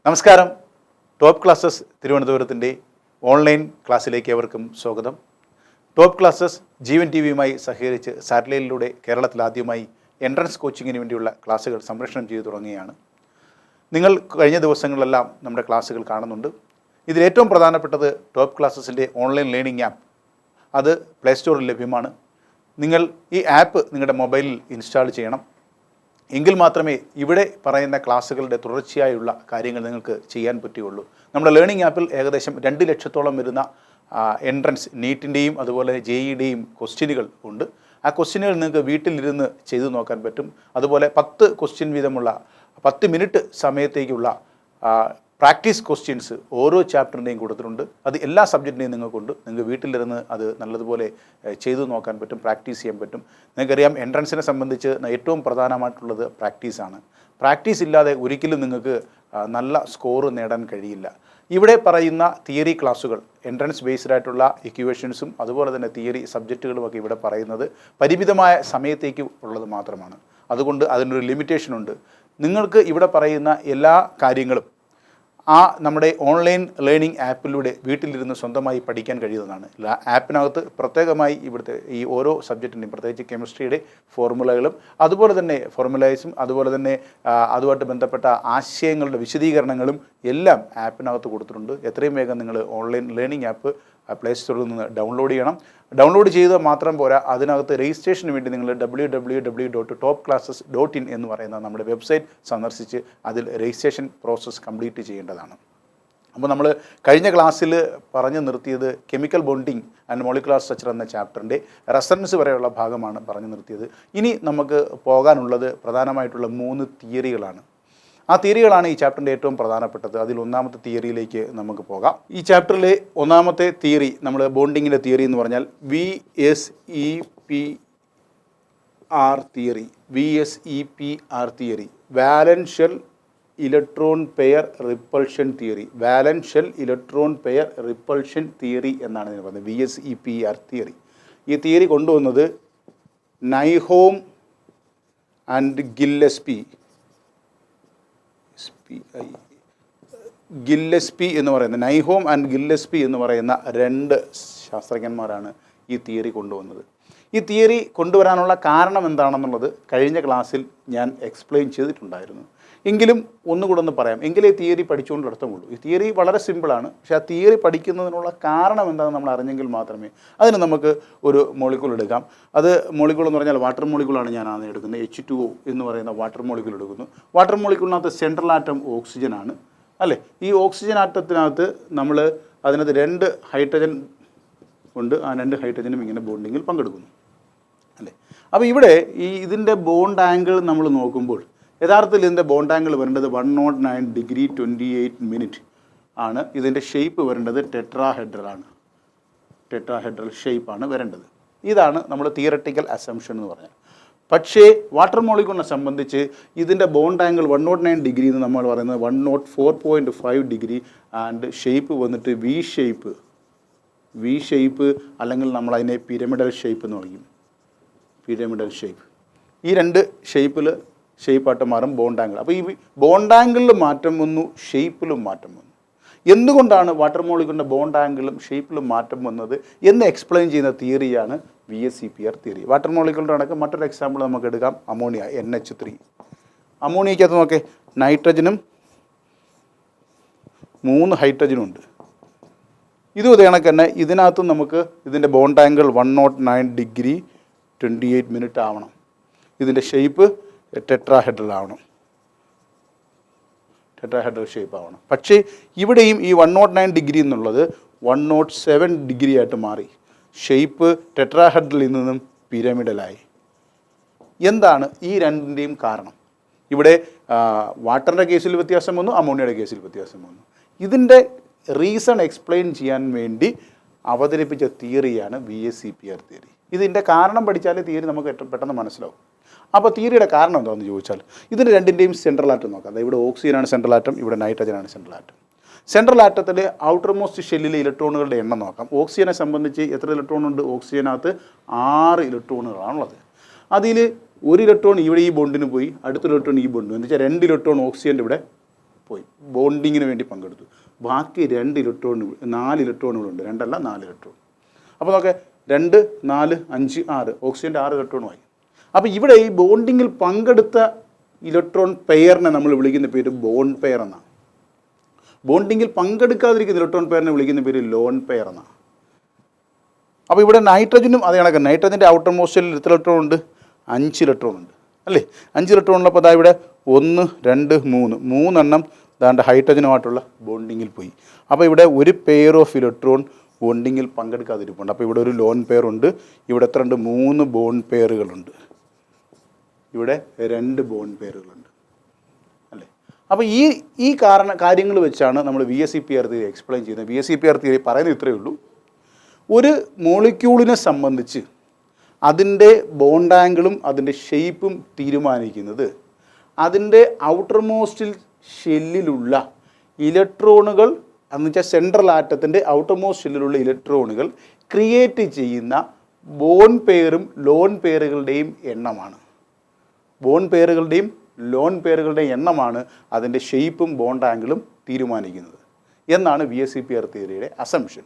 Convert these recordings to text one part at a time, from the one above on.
നമസ്കാരം. Top classes തിരുവനന്തപുരത്തിൻ്റെ online ക്ലാസ്സിലേക്ക് ഏവർക്കും സ്വാഗതം. ടോപ്പ് ക്ലാസ്സസ് ജീവൻ ടി വിയുമായി സഹകരിച്ച് സാറ്റലൈറ്റിലൂടെ കേരളത്തിൽ ആദ്യമായി എൻട്രൻസ് കോച്ചിങ്ങിന് വേണ്ടിയുള്ള ക്ലാസ്സുകൾ സംപ്രേഷണം ചെയ്തു തുടങ്ങുകയാണ്. നിങ്ങൾ കഴിഞ്ഞ ദിവസങ്ങളിലെല്ലാം നമ്മുടെ ക്ലാസ്സുകൾ കാണുന്നുണ്ട്. ഇതിലേറ്റവും പ്രധാനപ്പെട്ടത് ടോപ്പ് ക്ലാസ്സസിൻ്റെ ഓൺലൈൻ ലേണിംഗ് ആപ്പ്. അത് പ്ലേ സ്റ്റോറിൽ ലഭ്യമാണ്. നിങ്ങൾ ഈ ആപ്പ് നിങ്ങളുടെ മൊബൈലിൽ ഇൻസ്റ്റാൾ ചെയ്യണം. എങ്കിൽ മാത്രമേ ഇവിടെ പറയുന്ന ക്ലാസ്സുകളുടെ തുടർച്ചയായുള്ള കാര്യങ്ങൾ നിങ്ങൾക്ക് ചെയ്യാൻ പറ്റുകയുള്ളൂ. നമ്മുടെ ലേണിംഗ് ആപ്പിൽ ഏകദേശം 2 ലക്ഷത്തോളം വരുന്ന എൻട്രൻസ് നീറ്റിൻ്റെയും അതുപോലെ JEEയുടെയും ക്വസ്റ്റ്യനുകൾ ഉണ്ട്. ആ ക്വസ്റ്റ്യനുകൾ നിങ്ങൾക്ക് വീട്ടിലിരുന്ന് ചെയ്തു നോക്കാൻ പറ്റും. അതുപോലെ 10 ക്വസ്റ്റ്യൻ വീതമുള്ള 10 മിനിറ്റ് സമയത്തേക്കുള്ള പ്രാക്ടീസ് ക്വസ്റ്റ്യൻസ് ഓരോ ചാപ്റ്ററിൻ്റെയും കൊടുത്തിട്ടുണ്ട്. അത് എല്ലാ സബ്ജക്റ്റിൻ്റെയും നിങ്ങൾക്കുണ്ട്. നിങ്ങൾക്ക് വീട്ടിലിരുന്ന് അത് നല്ലതുപോലെ ചെയ്തു നോക്കാൻ പറ്റും, പ്രാക്ടീസ് ചെയ്യാൻ പറ്റും. നിങ്ങൾക്കറിയാം, എൻട്രൻസിനെ സംബന്ധിച്ച് ഏറ്റവും പ്രധാനമായിട്ടുള്ളത് പ്രാക്ടീസാണ്. പ്രാക്ടീസ് ഇല്ലാതെ ഒരിക്കലും നിങ്ങൾക്ക് നല്ല സ്കോർ നേടാൻ കഴിയില്ല. ഇവിടെ പറയുന്ന തിയറി ക്ലാസ്സുകൾ എൻട്രൻസ് ബേസ്ഡ് ആയിട്ടുള്ള ഇക്വേഷൻസും അതുപോലെ തന്നെ തിയറി സബ്ജക്റ്റുകളുമൊക്കെ ഇവിടെ പറയുന്നത് പരിമിതമായ സമയത്തേക്ക് ഉള്ളത് മാത്രമാണ്. അതുകൊണ്ട് അതിനൊരു ലിമിറ്റേഷനുണ്ട്. നിങ്ങൾക്ക് ഇവിടെ പറയുന്ന എല്ലാ കാര്യങ്ങളും നമ്മുടെ ഓൺലൈൻ ലേണിംഗ് ആപ്പിലൂടെ വീട്ടിലിരുന്ന് സ്വന്തമായി പഠിക്കാൻ കഴിയുന്നതാണ്. ആപ്പിനകത്ത് പ്രത്യേകമായി ഇവിടുത്തെ ഈ ഓരോ സബ്ജക്റ്റിൻ്റെയും പ്രത്യേകിച്ച് കെമിസ്ട്രിയുടെ ഫോർമുലകളും അതുപോലെ തന്നെ ഫോർമുലൈസും അതുപോലെ തന്നെ അതുമായിട്ട് ബന്ധപ്പെട്ട ആശയങ്ങളുടെ വിശദീകരണങ്ങളും എല്ലാം ആപ്പിനകത്ത് കൊടുത്തിട്ടുണ്ട്. എത്രയും വേഗം നിങ്ങൾ ഓൺലൈൻ ലേണിംഗ് ആപ്പ് പ്ലേ സ്റ്റോറിൽ നിന്ന് ഡൗൺലോഡ് ചെയ്യണം. ഡൗൺലോഡ് ചെയ്ത് മാത്രം പോരാ, അതിനകത്ത് രജിസ്ട്രേഷന് വേണ്ടി നിങ്ങൾ www.topclasses.in എന്ന് പറയുന്ന നമ്മുടെ വെബ്സൈറ്റ് സന്ദർശിച്ച് അതിൽ രജിസ്ട്രേഷൻ പ്രോസസ്സ് കംപ്ലീറ്റ് ചെയ്യേണ്ടതാണ്. അപ്പോൾ നമ്മൾ കഴിഞ്ഞ ക്ലാസ്സിൽ പറഞ്ഞു നിർത്തിയത് chemical bonding and molecular structure എന്ന ചാപ്റ്ററിൻ്റെ റെസണൻസ് വരെയുള്ള ഭാഗമാണ് പറഞ്ഞു നിർത്തിയത്. ഇനി നമുക്ക് പോകാനുള്ളത് പ്രധാനമായിട്ടുള്ള 3 തിയറികളാണ്. ആ തിയറികളാണ് ഈ ചാപ്റ്ററിൻ്റെ ഏറ്റവും പ്രധാനപ്പെട്ടത്. അതിൽ ഒന്നാമത്തെ തിയറിയിലേക്ക് നമുക്ക് പോകാം. ഈ ചാപ്റ്ററിലെ ഒന്നാമത്തെ തിയറി, നമ്മൾ ബോണ്ടിങ്ങിൻ്റെ തിയറി എന്ന് പറഞ്ഞാൽ VSEPR theory, വാലൻസ് shell electron pair repulsion theory. വാലൻസ് shell electron pair repulsion theory എന്നാണ് ഇതിന് പറയുന്നത്, VSEPR തിയറി. ഈ തിയറി കൊണ്ടുവന്നത് നൈഹോം ആൻഡ് ഗില്ലസ്പി എന്ന് പറയുന്ന നൈഹോം ആൻഡ് ഗില്ലസ്പി എന്ന് പറയുന്ന 2 ശാസ്ത്രജ്ഞന്മാരാണ് ഈ തിയറി കൊണ്ടുവന്നത്. ഈ തിയറി കൊണ്ടുവരാനുള്ള കാരണം എന്താണെന്നുള്ളത് കഴിഞ്ഞ ക്ലാസ്സിൽ ഞാൻ എക്സ്പ്ലെയിൻ ചെയ്തിട്ടുണ്ടായിരുന്നു. എങ്കിലും ഒന്നുകൂടെ ഒന്ന് പറയാം, എങ്കിലേ തിയറി പഠിച്ചുകൊണ്ട് അർത്ഥമുള്ളൂ. ഈ തിയറി വളരെ സിമ്പിളാണ്, പക്ഷേ ആ തിയറി പഠിക്കുന്നതിനുള്ള കാരണം എന്താണെന്ന് നമ്മൾ അറിഞ്ഞെങ്കിൽ മാത്രമേ. അതിന് നമുക്ക് ഒരു മോളിക്യൂൾ എടുക്കാം. അത് മോളിക്യൂൾ എന്ന് പറഞ്ഞാൽ വാട്ടർ മോളിക്യൂളാണ് ഞാൻ ആദ്യം എടുക്കുന്നത്. H2O എന്ന് പറയുന്ന വാട്ടർ മോളിക്യൂൾ എടുക്കുന്നു. വാട്ടർ മോളിക്യൂളിനകത്ത് സെൻട്രൽ ആറ്റം ഓക്സിജനാണ് അല്ലേ. ഈ ഓക്സിജൻ ആറ്റത്തിനകത്ത് നമ്മൾ അതിനകത്ത് 2 ഹൈഡ്രജൻ ഉണ്ട്. ആ 2 ഹൈഡ്രജനും ഇങ്ങനെ ബോണ്ടിങ്ങിൽ പങ്കെടുക്കുന്നു അല്ലേ. അപ്പോൾ ഇവിടെ ഇതിൻ്റെ ബോണ്ട് ആംഗിൾ നമ്മൾ നോക്കുമ്പോൾ യഥാർത്ഥത്തിൽ ഇതിൻ്റെ ബോണ്ട് ആംഗിൾ വരേണ്ടത് 109 ഡിഗ്രി 28 മിനിറ്റ് ആണ്. ഇതിൻ്റെ ഷേപ്പ് വരേണ്ടത് ടെട്രാഹെഡ്രൽ ഷേപ്പാണ് വരേണ്ടത്. ഇതാണ് നമ്മൾ തിയററ്റിക്കൽ അസംഷൻ എന്ന് പറഞ്ഞാൽ. പക്ഷേ വാട്ടർ മോളിക്യൂളിനെ സംബന്ധിച്ച് ഇതിൻ്റെ ബോണ്ട് ആംഗിൾ 109 ഡിഗ്രി എന്ന് നമ്മൾ പറയുന്നത് 104.5 ഡിഗ്രി ആൻഡ് ഷേപ്പ് വന്നിട്ട് വി ഷേപ്പ് അല്ലെങ്കിൽ നമ്മളതിനെ പിരമിഡൽ ഷേപ്പ് എന്ന് പറയും. Pyramidal shape. ഈ 2 ഷേപ്പായിട്ട് മാറും ബോണ്ട് ആംഗിൾ. അപ്പോൾ ഈ ബോണ്ട് ആംഗിളിൽ മാറ്റം വന്നു, ഷേപ്പിലും മാറ്റം വന്നു. എന്തുകൊണ്ടാണ് വാട്ടർ മോളിക്യൂളിൻ്റെ ബോണ്ട് ആംഗിളും ഷേപ്പിലും മാറ്റം വന്നത് എന്ന് എക്സ്പ്ലെയിൻ ചെയ്യുന്ന തിയറിയാണ് VSEPR തിയറി. വാട്ടർ മോളിക്യൂളിൻ്റെ കണക്ക് മറ്റൊരു എക്സാമ്പിൾ നമുക്ക് എടുക്കാം. Ammonia, NH3. അമോണിയക്കകത്ത് നോക്കേ, നൈട്രജനും 3 ഹൈഡ്രജനും ഉണ്ട്. ഇതും ഇതേ കണക്ക് തന്നെ ഇതിനകത്തും നമുക്ക് ഇതിൻ്റെ ബോണ്ട് ആംഗിൾ 109 ഡിഗ്രി 28 മിനിറ്റ് ആവണം. ഇതിൻ്റെ ഷേപ്പ് ടെട്രാഹെഡ്രൽ ഷേപ്പ് ആവണം. പക്ഷേ ഇവിടെയും ഈ 109 ഡിഗ്രി എന്നുള്ളത് 107 ഡിഗ്രി ആയിട്ട് മാറി. ഷേപ്പ് ടെട്രാഹെഡ്രലിൽ നിന്നും പിരമിഡലായി. എന്താണ് ഈ 2ൻ്റെയും കാരണം? ഇവിടെ വാട്ടറിൻ്റെ കേസിൽ വ്യത്യാസം വന്നു, അമോണിയയുടെ കേസിൽ വ്യത്യാസം വന്നു. ഇതിൻ്റെ റീസൺ എക്സ്പ്ലെയിൻ ചെയ്യാൻ വേണ്ടി അവതരിപ്പിച്ച തിയറിയാണ് VSEPR തിയറി. ഇതിൻ്റെ കാരണം പഠിച്ചാൽ തിയറി നമുക്ക് പെട്ടെന്ന് മനസ്സിലാവും. അപ്പോൾ തിയറിയുടെ കാരണം എന്താണെന്ന് ചോദിച്ചാൽ ഇതിന് 2ൻ്റെയും സെൻട്രൽ ആറ്റം നോക്കാം. ഇവിടെ ഓക്സിജനാണ് സെൻട്രൽ ആറ്റം, ഇവിടെ നൈട്രജനാണ് സെൻട്രൽ ആറ്റം. സെൻട്രൽ ആറ്റത്തിലെ ഔട്ടർ മോസ്റ്റ് ഷെല്ലിലെ ഇലക്ട്രോണുകളുടെ എണ്ണം നോക്കാം. ഓക്സിജനെ സംബന്ധിച്ച് എത്ര ഇലക്ട്രോൺ ഉണ്ട്? ഓക്സിജനകത്ത് 6 ഇലക്ട്രോണുകളാണുള്ളത്. അതിൽ 1 ഇലക്ട്രോൺ ഇവിടെ ഈ ബോണ്ടിന് പോയി, അടുത്തൊരു ഇലക്ട്രോൺ ഈ ബോണ്ടിന്, എന്ന് വെച്ചാൽ 2 ഇലക്ട്രോൺ ഓക്സിജൻ്റെ ഇവിടെ പോയി, ബോണ്ടിങ്ങിന് വേണ്ടി പങ്കെടുത്തു. ബാക്കി 4 ഇലക്ട്രോണുകളുണ്ട്, 2 അല്ല 4 ഇലക്ട്രോൺ. അപ്പോൾ നോക്കെ 2, 4, 5, 6 ഓക്സിജൻ്റെ 6 ഇലക്ട്രോണുമായി. അപ്പോൾ ഇവിടെ ഈ ബോണ്ടിങ്ങിൽ പങ്കെടുത്ത ഇലക്ട്രോൺ പെയറിനെ നമ്മൾ വിളിക്കുന്ന പേര് ബോണ്ട് പെയർ എന്നാണ്. ബോണ്ടിങ്ങിൽ പങ്കെടുക്കാതിരിക്കുന്ന ഇലക്ട്രോൺ പെയറിനെ വിളിക്കുന്ന പേര് ലോൺ പെയർ എന്നാണ്. അപ്പോൾ ഇവിടെ നൈട്രജനും അതേ കണക്ക്, നൈട്രജൻ്റെ ഔട്ടർ മോസ്റ്റിൽ എത്ര ഇലക്ട്രോൺ ഉണ്ട്? 5 ഇലക്ട്രോൺ ഉണ്ട് അല്ലേ? 5 ഇലക്ട്രോൺ ഉള്ളപ്പോൾ അതാ ഇവിടെ 1, 2, 3 ദാണ്ട് ഹൈഡ്രജനുമായിട്ടുള്ള ബോണ്ടിങ്ങിൽ പോയി. അപ്പോൾ ഇവിടെ ഒരു പെയർ ഓഫ് ഇലക്ട്രോൺ ബോണ്ടിങ്ങിൽ പങ്കെടുക്കാതിരിപ്പുണ്ട്. അപ്പോൾ ഇവിടെ ഒരു ലോൺ പെയർ ഉണ്ട്. ഇവിടെ എത്ര ഉണ്ട്? 3 ബോണ്ട് പെയറുകളുണ്ട്. ഇവിടെ 2 ബോണ്ട് പെയറുകളുണ്ട് അല്ലേ? അപ്പോൾ ഈ കാര്യങ്ങൾ വെച്ചാണ് നമ്മൾ VSEPR തിയറി എക്സ്പ്ലെയിൻ ചെയ്യുന്നത്. VSEPR തിയറി പറയുന്നത് ഇത്രയേ ഉള്ളൂ. ഒരു മോളിക്യൂളിനെ സംബന്ധിച്ച് അതിൻ്റെ ബോണ്ട് ആംഗിളും അതിൻ്റെ ഷേപ്പും തീരുമാനിക്കുന്നത് അതിൻ്റെ ഔട്ടർ മോസ്റ്റിൽ ഷെല്ലിലുള്ള ഇലക്ട്രോണുകൾ, എന്നുവെച്ചാൽ സെൻട്രൽ ആറ്റത്തിൻ്റെ ഔട്ടർ മോസ്റ്റ് ഷെല്ലിലുള്ള ഇലക്ട്രോണുകൾ ക്രിയേറ്റ് ചെയ്യുന്ന ബോണ്ട് പെയറും ലോൺ പെയറുകളുടെയും എണ്ണമാണ്. ബോണ്ട് പെയറുകളുടെയും ലോൺ പെയറുകളുടെയും എണ്ണമാണ് അതിൻ്റെ ഷേപ്പും ബോണ്ട് ആംഗിളും തീരുമാനിക്കുന്നത് എന്നാണ് VSEPR തിയറിയുടെ അസംഷൻ.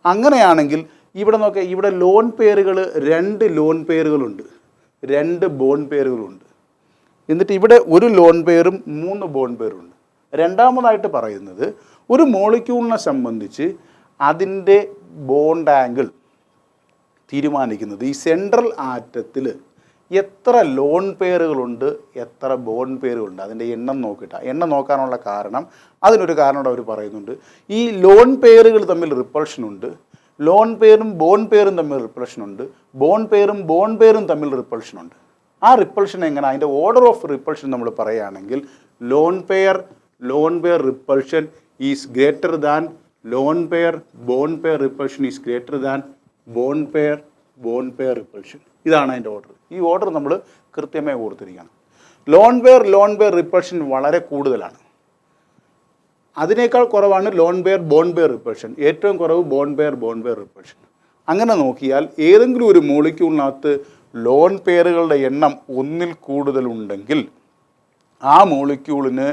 അങ്ങനെയാണെങ്കിൽ ഇവിടെ നോക്കുക, ഇവിടെ ലോൺ പെയറുകൾ 2 ലോൺ പെയറുകളുണ്ട്, 2 ബോണ്ട് പെയറുകളുണ്ട്. എന്നിട്ട് ഇവിടെ ഒരു ലോൺ പെയറും 3 ബോണ്ട് പെയറുണ്ട്. രണ്ടാമതായിട്ട് പറയുന്നത് ഒരു മോളിക്യൂളിനെ സംബന്ധിച്ച് അതിൻ്റെ ബോണ്ട് ആംഗിൾ തീരുമാനിക്കുന്നത് ഈ സെൻട്രൽ ആറ്റത്തിൽ എത്ര ലോൺ പെയറുകളുണ്ട്, എത്ര ബോണ്ട് പെയറുകളുണ്ട്, അതിൻ്റെ എണ്ണം നോക്കിയിട്ടാണ്. എണ്ണം നോക്കാനുള്ള കാരണം, അതിനൊരു കാരണം അവർ പറയുന്നുണ്ട്. ഈ ലോൺ പെയറുകൾ തമ്മിൽ റിപ്പൾഷനുണ്ട്, ലോൺ പെയറും ബോണ്ട് പെയറും തമ്മിൽ റിപ്പൾഷനുണ്ട്, ബോണ്ട് പെയറും ബോണ്ട് പെയറും തമ്മിൽ റിപ്പൾഷനുണ്ട്. ആ റിപ്പൾഷൻ എങ്ങനെ, അതിൻ്റെ ഓർഡർ ഓഫ് റിപ്പൾഷൻ നമ്മൾ പറയുകയാണെങ്കിൽ loan pair repulsion is greater than lone pair bond pair repulsion is greater than bond pair repulsion. ഇതാണ് അതിൻ്റെ ഓർഡർ. ഈ ഓർഡർ നമ്മൾ കൃത്യമായി ഓർത്തിരിക്കണം. ലോൺ പെയർ റിപ്പൾഷൻ വളരെ കൂടുതലാണ്. അതിനേക്കാൾ കുറവാണ് loan pair bond pair repulsion. ഏറ്റവും കുറവ് ബോണ്ട് പെയർ റിപ്പൾഷൻ. അങ്ങനെ നോക്കിയാൽ ഏതെങ്കിലും ഒരു മോളിക്യൂളിനകത്ത് ലോൺ പെയറുകളുടെ എണ്ണം 1-ൽ കൂടുതലുണ്ടെങ്കിൽ ആ മോളിക്യൂളിന്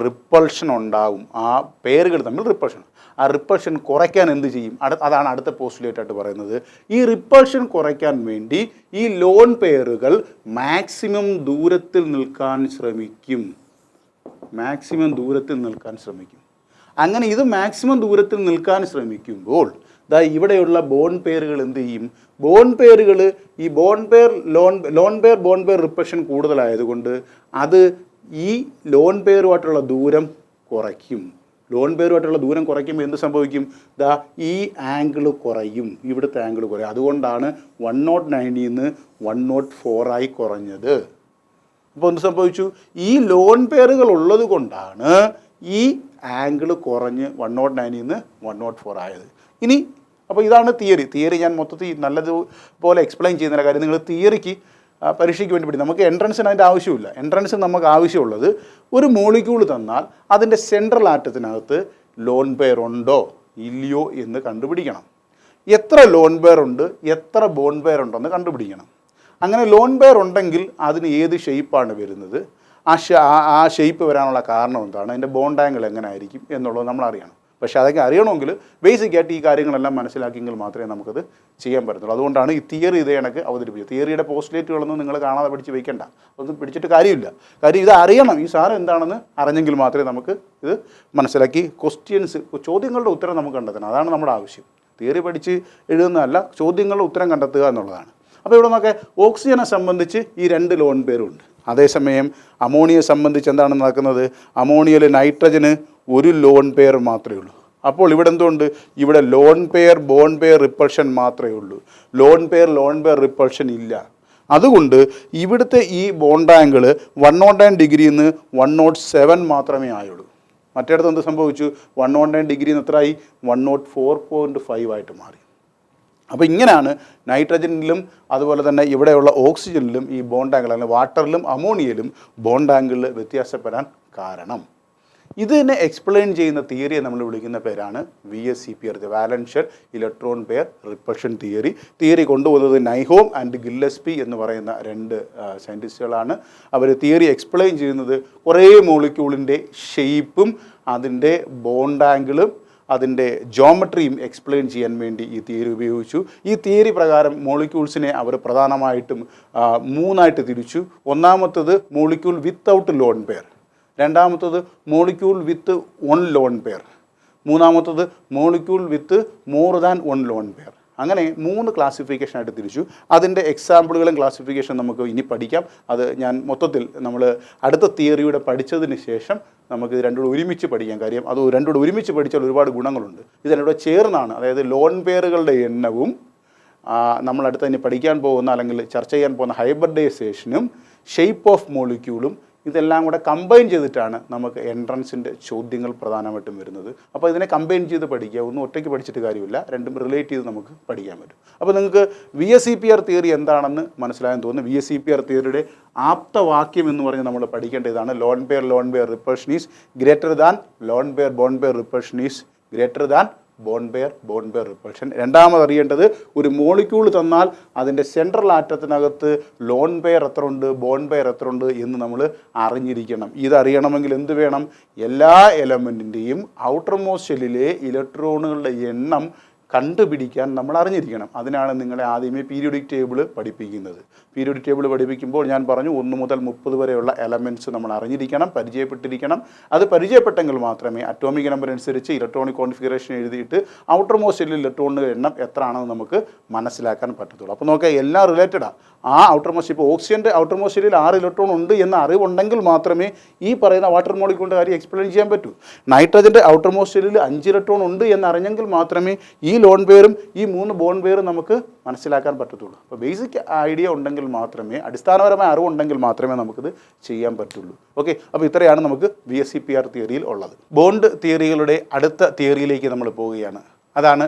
റിപ്പൾഷൻ ഉണ്ടാകും. ആ പെയറുകൾ തമ്മിൽ റിപ്പൾഷൻ. ആ റിപ്പൾഷൻ കുറയ്ക്കാൻ എന്ത് ചെയ്യും? അതാണ് അടുത്ത പോസ്റ്റുലേറ്റ് ആയിട്ട് പറയുന്നത്. ഈ റിപ്പൾഷൻ കുറയ്ക്കാൻ വേണ്ടി ഈ ലോൺ പെയറുകൾ മാക്സിമം ദൂരത്തിൽ നിൽക്കാൻ ശ്രമിക്കും. അങ്ങനെ ഇത് മാക്സിമം ദൂരത്തിൽ നിൽക്കാൻ ശ്രമിക്കുമ്പോൾ ഇവിടെയുള്ള ബോണ്ട് പെയറുകൾ എന്ത് ചെയ്യും? ബോണ്ട് പെയറുകൾ ഈ ലോൺ പെയർ റിപ്പൾഷൻ കൂടുതലായതുകൊണ്ട് അത് ഈ ലോൺ പെയറുമായിട്ടുള്ള ദൂരം കുറയ്ക്കും. ലോൺ പെയറുമായിട്ടുള്ള ദൂരം കുറയ്ക്കുമ്പോൾ എന്ത് സംഭവിക്കും? ഈ ആംഗിൾ കുറയും, ഇവിടുത്തെ ആംഗിൾ കുറയും. അതുകൊണ്ടാണ് 109 നിന്ന് 104 കുറഞ്ഞത്. അപ്പോൾ എന്ത് സംഭവിച്ചു? ഈ ലോൺ പെയറുകൾ ഉള്ളത് കൊണ്ടാണ് ഈ ആംഗിൾ കുറഞ്ഞ് 109 നിന്ന് 104 ആയത്. ഇനി അപ്പോൾ ഇതാണ് തിയറി. ഞാൻ മൊത്തത്തിൽ നല്ലതുപോലെ എക്സ്പ്ലെയിൻ ചെയ്യുന്ന കാര്യം നിങ്ങൾ തിയറിക്ക് പരീക്ഷയ്ക്ക് വേണ്ടി പഠിക്കും. നമുക്ക് എൻട്രൻസിന് അതിൻ്റെ ആവശ്യമില്ല. എൻട്രൻസിന് നമുക്ക് ആവശ്യമുള്ളത് ഒരു മോളിക്യൂൾ തന്നാൽ അതിൻ്റെ സെൻട്രൽ ആറ്റത്തിനകത്ത് ലോൺ പെയർ ഉണ്ടോ ഇല്ലയോ എന്ന് കണ്ടുപിടിക്കണം. എത്ര ലോൺ പെയർ ഉണ്ട്, എത്ര ബോണ്ട് പെയർ ഉണ്ടെന്ന് കണ്ടുപിടിക്കണം. അങ്ങനെ ലോൺ പെയർ ഉണ്ടെങ്കിൽ അതിന് ഏത് ഷേപ്പാണ് വരുന്നത്, ആ ഷേപ്പ് വരാനുള്ള കാരണം എന്താണ്, അതിൻ്റെ ബോണ്ട് ആംഗിൾ എങ്ങനെ ആയിരിക്കും എന്നുള്ളത് നമ്മൾ അറിയണം. പക്ഷേ അതൊക്കെ അറിയണമെങ്കിൽ ബേസിക്കായിട്ട് ഈ കാര്യങ്ങളെല്ലാം മനസ്സിലാക്കിയെങ്കിൽ മാത്രമേ നമുക്കത് ചെയ്യാൻ പറ്റത്തുള്ളൂ. അതുകൊണ്ടാണ് ഈ തിയറി ഇതേ കണക്ക് അവതരിപ്പിച്ചത്. തിയറിയുടെ പോസ്റ്റുലേറ്റുകളൊന്നും നിങ്ങൾ കാണാതെ പഠിച്ച് വയ്ക്കണ്ട, അതൊന്നും പിടിച്ചിട്ട് കാര്യമില്ല. കാര്യം ഇത് അറിയണം, ഈ സാധനം എന്താണെന്ന് അറിഞ്ഞെങ്കിൽ മാത്രമേ നമുക്ക് ഇത് മനസ്സിലാക്കി ചോദ്യങ്ങളുടെ ഉത്തരം നമുക്ക് കണ്ടെത്തണം. അതാണ് നമ്മുടെ ആവശ്യം. തിയറി പഠിച്ച് എഴുതുന്നതല്ല, ചോദ്യങ്ങളുടെ ഉത്തരം കണ്ടെത്തുക എന്നുള്ളതാണ്. അപ്പോൾ ഇവിടെ നോക്കെ ഓക്സിജനെ സംബന്ധിച്ച് ഈ 2 ലോൺ പെയറുണ്ട്. അതേസമയം അമോണിയയെ സംബന്ധിച്ച് എന്താണ് നടക്കുന്നത്? അമോണിയയിൽ നൈട്രജന് 1 ലോൺ പെയർ മാത്രമേ ഉള്ളൂ. അപ്പോൾ ഇവിടെ എന്തുകൊണ്ട്? ഇവിടെ loan pair bond pair repulsion മാത്രമേ ഉള്ളൂ. ലോൺ പെയർ റിപ്പൾഷൻ ഇല്ല. അതുകൊണ്ട് ഇവിടുത്തെ ഈ ബോണ്ട് ആംഗിൾ 109 ഡിഗ്രിയിൽ നിന്ന് 107 മാത്രമേ ആയുള്ളൂ. മറ്റേടത്ത് എന്ത് സംഭവിച്ചു? 109 ഡിഗ്രിയിൽ നിന്ന് എത്രയായി? 104.5 ആയിട്ട് മാറി. അപ്പോൾ ഇങ്ങനെയാണ് നൈട്രജനിലും അതുപോലെ തന്നെ ഇവിടെയുള്ള ഓക്സിജനിലും ഈ ബോണ്ട് ആംഗിൾ, അല്ലെങ്കിൽ വാട്ടറിലും അമോണിയയിലും ബോണ്ട് ആംഗിളിൽ വ്യത്യാസപ്പെടാൻ കാരണം. ഇതിനെ എക്സ്പ്ലെയിൻ ചെയ്യുന്ന തിയറിയെ നമ്മൾ വിളിക്കുന്ന പേരാണ് VSEPR, valence shell electron pair repulsion theory കൊണ്ടുവന്നത് നൈഹോം ആൻഡ് ഗില്ലസ്പി എന്ന് പറയുന്ന രണ്ട് സയൻറ്റിസ്റ്റുകളാണ്. അവർ തിയറി എക്സ്പ്ലെയിൻ ചെയ്യുന്നത് കുറേ മോളിക്യൂളിൻ്റെ ഷെയ്പ്പും അതിൻ്റെ ബോണ്ട് ആംഗിളും അതിൻ്റെ ജോമെട്രിയും എക്സ്പ്ലെയിൻ ചെയ്യാൻ വേണ്ടി ഈ തിയറി ഉപയോഗിച്ചു. ഈ തിയറി പ്രകാരം മോളിക്യൂൾസിനെ അവർ പ്രധാനമായിട്ടും മൂന്നായിട്ട് തിരിച്ചു. ഒന്നാമത്തത് മോളിക്യൂൾ വിത്തൗട്ട് ലോൺ പെയർ, രണ്ടാമത്തത് മോളിക്യൂൾ വിത്ത് 1 ലോൺ പെയർ, മൂന്നാമത്തത് molecule with more than 1 lone pair. അങ്ങനെ 3 ക്ലാസിഫിക്കേഷനായിട്ട് തിരിച്ചു. അതിൻ്റെ എക്സാമ്പിളുകളും ക്ലാസിഫിക്കേഷൻ നമുക്ക് ഇനി പഠിക്കാം. അത് ഞാൻ മൊത്തത്തിൽ നമ്മൾ അടുത്ത തിയറിയുടെ പഠിച്ചതിന് ശേഷം നമുക്ക് ഇത് രണ്ടുകൂടെ ഒരുമിച്ച് പഠിക്കാം. കാര്യം അത് രണ്ടുകൂടെ ഒരുമിച്ച് പഠിച്ചാൽ ഒരുപാട് ഗുണങ്ങളുണ്ട്. ഇത് രണ്ടുകൂടെ ചേർന്നാണ്, അതായത് ലോൺ പെയറുകളുടെ എണ്ണവും നമ്മളടുത്ത് ഇനി പഠിക്കാൻ പോകുന്ന അല്ലെങ്കിൽ ചർച്ച ചെയ്യാൻ പോകുന്ന ഹൈബ്രിഡൈസേഷനും ഷേപ്പ് ഓഫ് മോളിക്യൂളും ഇതെല്ലാം കൂടെ കമ്പൈൻ ചെയ്തിട്ടാണ് നമുക്ക് എൻട്രൻസിൻ്റെ ചോദ്യങ്ങൾ പ്രധാനമായിട്ടും വരുന്നത്. അപ്പോൾ ഇതിനെ കമ്പൈൻ ചെയ്ത് പഠിക്കുക, ഒന്നും ഒറ്റയ്ക്ക് പഠിച്ചിട്ട് കാര്യമില്ല, രണ്ടും റിലേറ്റ് ചെയ്ത് നമുക്ക് പഠിക്കാൻ പറ്റും. അപ്പോൾ നിങ്ങൾക്ക് VSEPR തിയറി എന്താണെന്ന് മനസ്സിലായെന്ന് തോന്നുന്നു. VSEPR തിയറിയുടെ ആപ്തവാക്യം എന്ന് പറഞ്ഞ് നമ്മൾ പഠിക്കേണ്ടതാണ്. Lone pair repulsion is greater than lone pair bond pair repulsion is greater than bond pair repulsion. രണ്ടാമത് അറിയേണ്ടത്, ഒരു മോളിക്യൂൾ തന്നാൽ അതിൻ്റെ സെൻട്രൽ ആറ്റത്തിനകത്ത് ലോൺ പെയർ എത്ര ഉണ്ട്, ബോണ്ട് പെയർ എത്ര ഉണ്ട് എന്ന് നമ്മൾ അറിഞ്ഞിരിക്കണം. ഇതറിയണമെങ്കിൽ എന്ത് വേണം? എല്ലാ എലമെൻറ്റിൻ്റെയും ഔട്ടർ മോസ്റ്റ് ഷെല്ലിലെ ഇലക്ട്രോണുകളുടെ എണ്ണം കണ്ടുപിടിക്കാൻ നമ്മൾ അറിഞ്ഞിരിക്കണം. അതിനാണ് നിങ്ങളെ ആദ്യമേ പീരിയോഡിക് ടേബിൾ പഠിപ്പിക്കുന്നത്. പീരിയോഡിക് ടേബിൾ പഠിപ്പിക്കുമ്പോൾ ഞാൻ പറഞ്ഞു 1 മുതൽ 30 വരെയുള്ള എലമെൻറ്റ്സ് നമ്മൾ അറിഞ്ഞിരിക്കണം, പരിചയപ്പെട്ടിരിക്കണം. അത് പരിചയപ്പെട്ടെങ്കിൽ മാത്രമേ അറ്റോമിക് നമ്പർ അനുസരിച്ച് ഇലക്ട്രോണിക് കോൺഫിഗറേഷൻ എഴുതിയിട്ട് ഔട്ടർ മോസ്റ്റ് ഷെല്ലിൽ ഇലക്ട്രോണിൻ്റെ എണ്ണം എത്ര ആണെന്ന് നമുക്ക് മനസ്സിലാക്കാൻ പറ്റത്തുള്ളൂ. അപ്പോൾ നോക്കുക, എല്ലാം റിലേറ്റഡാണ്. ആ ഔട്ടർ മോസ്റ്റ്, ഇപ്പോൾ ഓക്സിജൻ്റെ ഔട്ടർ മോസ്റ്റ് ഷെല്ലിൽ 6 ഇലക്ട്രോൺ ഉണ്ട് എന്ന അറിവുണ്ടെങ്കിൽ മാത്രമേ ഈ പറയുന്ന വാട്ടർ മോളിക്യൂളിൻ്റെ കാര്യം എക്സ്പ്ലെയിൻ ചെയ്യാൻ പറ്റൂ. നൈട്രജൻ്റെ ഔട്ടർ മോസ്റ്റ് ഷെല്ലിൽ 5 ഇലക്ട്രോൺ ഉണ്ട് എന്നറിഞ്ഞെങ്കിൽ മാത്രമേ ഈ ലോൺ പെയറും ഈ 3 ബോണ്ട് പെയറും നമുക്ക് മനസ്സിലാക്കാൻ പറ്റത്തുള്ളൂ. അപ്പോൾ ബേസിക് ഐഡിയ ഉണ്ടെങ്കിൽ മാത്രമേ, അടിസ്ഥാനപരമായ അറിവുണ്ടെങ്കിൽ മാത്രമേ നമുക്കിത് ചെയ്യാൻ പറ്റുള്ളൂ. ഓക്കെ, അപ്പോൾ ഇത്രയാണ് നമുക്ക് VSEPR തിയറിയിൽ ഉള്ളത്. ബോണ്ട് തിയറികളുടെ അടുത്ത തിയറിയിലേക്ക് നമ്മൾ പോവുകയാണ്. അതാണ്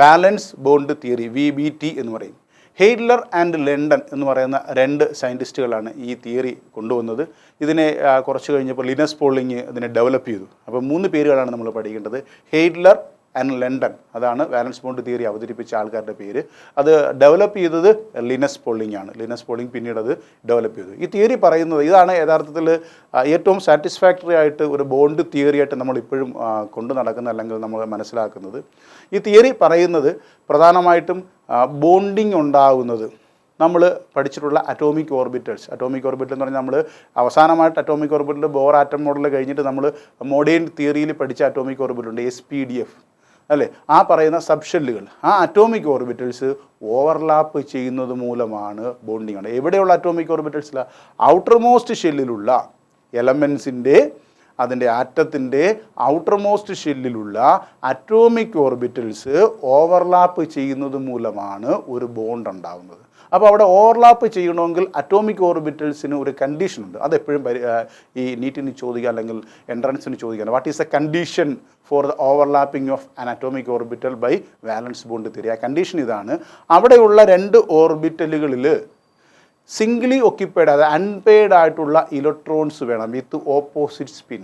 വാലൻസ് ബോണ്ട് തിയറി, VBT എന്ന് പറയും. ഹെയ്ഡ്ലർ ആൻഡ് ലണ്ടൻ എന്ന് പറയുന്ന 2 സയൻറ്റിസ്റ്റുകളാണ് ഈ തിയറി കൊണ്ടുവന്നത്. ഇതിനെ കുറച്ച് കഴിഞ്ഞപ്പോൾ ലിനസ് പോളിങ് ഇതിനെ ഡെവലപ്പ് ചെയ്തു. അപ്പോൾ 3 പേരുകളാണ് നമ്മൾ പഠിക്കേണ്ടത്. ഹെയ്ഡ്ലർ ആൻഡ് ലണ്ടൻ, അതാണ് വാലൻസ് ബോണ്ട് തിയറി അവതരിപ്പിച്ച ആൾക്കാരുടെ പേര്. അത് ഡെവലപ്പ് ചെയ്തത് ലിനസ് പോളിങ് ആണ്. ലിനസ് പോളിങ് പിന്നീട് അത് ഡെവലപ്പ് ചെയ്തു. ഈ തിയറി പറയുന്നത്, ഇതാണ് യഥാർത്ഥത്തിൽ ഏറ്റവും സാറ്റിസ്ഫാക്ടറി ആയിട്ട് ഒരു ബോണ്ട് തിയറി ആയിട്ട് നമ്മൾ ഇപ്പോഴും കൊണ്ടു നടക്കുന്ന, അല്ലെങ്കിൽ നമ്മൾ മനസ്സിലാക്കുന്നത്. ഈ തിയറി പറയുന്നത് പ്രധാനമായിട്ടും ബോണ്ടിങ് ഉണ്ടാകുന്നത് നമ്മൾ പഠിച്ചിട്ടുള്ള അറ്റോമിക് ഓർബിറ്റൽസ് എന്ന് പറഞ്ഞാൽ നമ്മൾ അവസാനമായിട്ട് atomic orbital bore atom model കഴിഞ്ഞിട്ട് നമ്മൾ മോഡേൺ തിയറിയിൽ പഠിച്ച അറ്റോമിക് ഓർബിറ്റലുണ്ട്, SPDF അല്ലേ, ആ പറയുന്ന സബ്ഷെല്ലുകൾ, ആ അറ്റോമിക് ഓർബിറ്റൽസ് ഓവർലാപ്പ് ചെയ്യുന്നത് മൂലമാണ് ബോണ്ടിങ് ഉണ്ട്. എവിടെയുള്ള അറ്റോമിക് ഓർബിറ്റൽസിലാണ്? ഔട്ടർ മോസ്റ്റ് ഷെല്ലിലുള്ള എലമെൻസിൻ്റെ, അതിൻ്റെ ആറ്റത്തിൻ്റെ ഔട്ടർ മോസ്റ്റ് ഷെല്ലിലുള്ള അറ്റോമിക് ഓർബിറ്റൽസ് ഓവർലാപ്പ് ചെയ്യുന്നത് മൂലമാണ് ഒരു ബോണ്ട് ഉണ്ടാകുന്നത്. അപ്പോൾ അവിടെ ഓവർലാപ്പ് ചെയ്യണമെങ്കിൽ അറ്റോമിക് ഓർബിറ്റൽസിന് ഒരു കണ്ടീഷനുണ്ട്. അതെപ്പോഴും ഈ നീറ്റിന് ചോദിക്കുക, അല്ലെങ്കിൽ എൻട്രൻസിന് ചോദിക്കുക, what is a condition for the overlapping of an atomic orbital by valence bond theory? ആ കണ്ടീഷൻ ഇതാണ്: അവിടെയുള്ള 2 ഓർബിറ്റലുകളിൽ സിംഗിളി ഒക്യുപ്പൈഡ്, അതായത് അൺപെയ്ഡ് ആയിട്ടുള്ള ഇലക്ട്രോൺസ് വേണം വിത്ത് ഓപ്പോസിറ്റ് സ്പിൻ.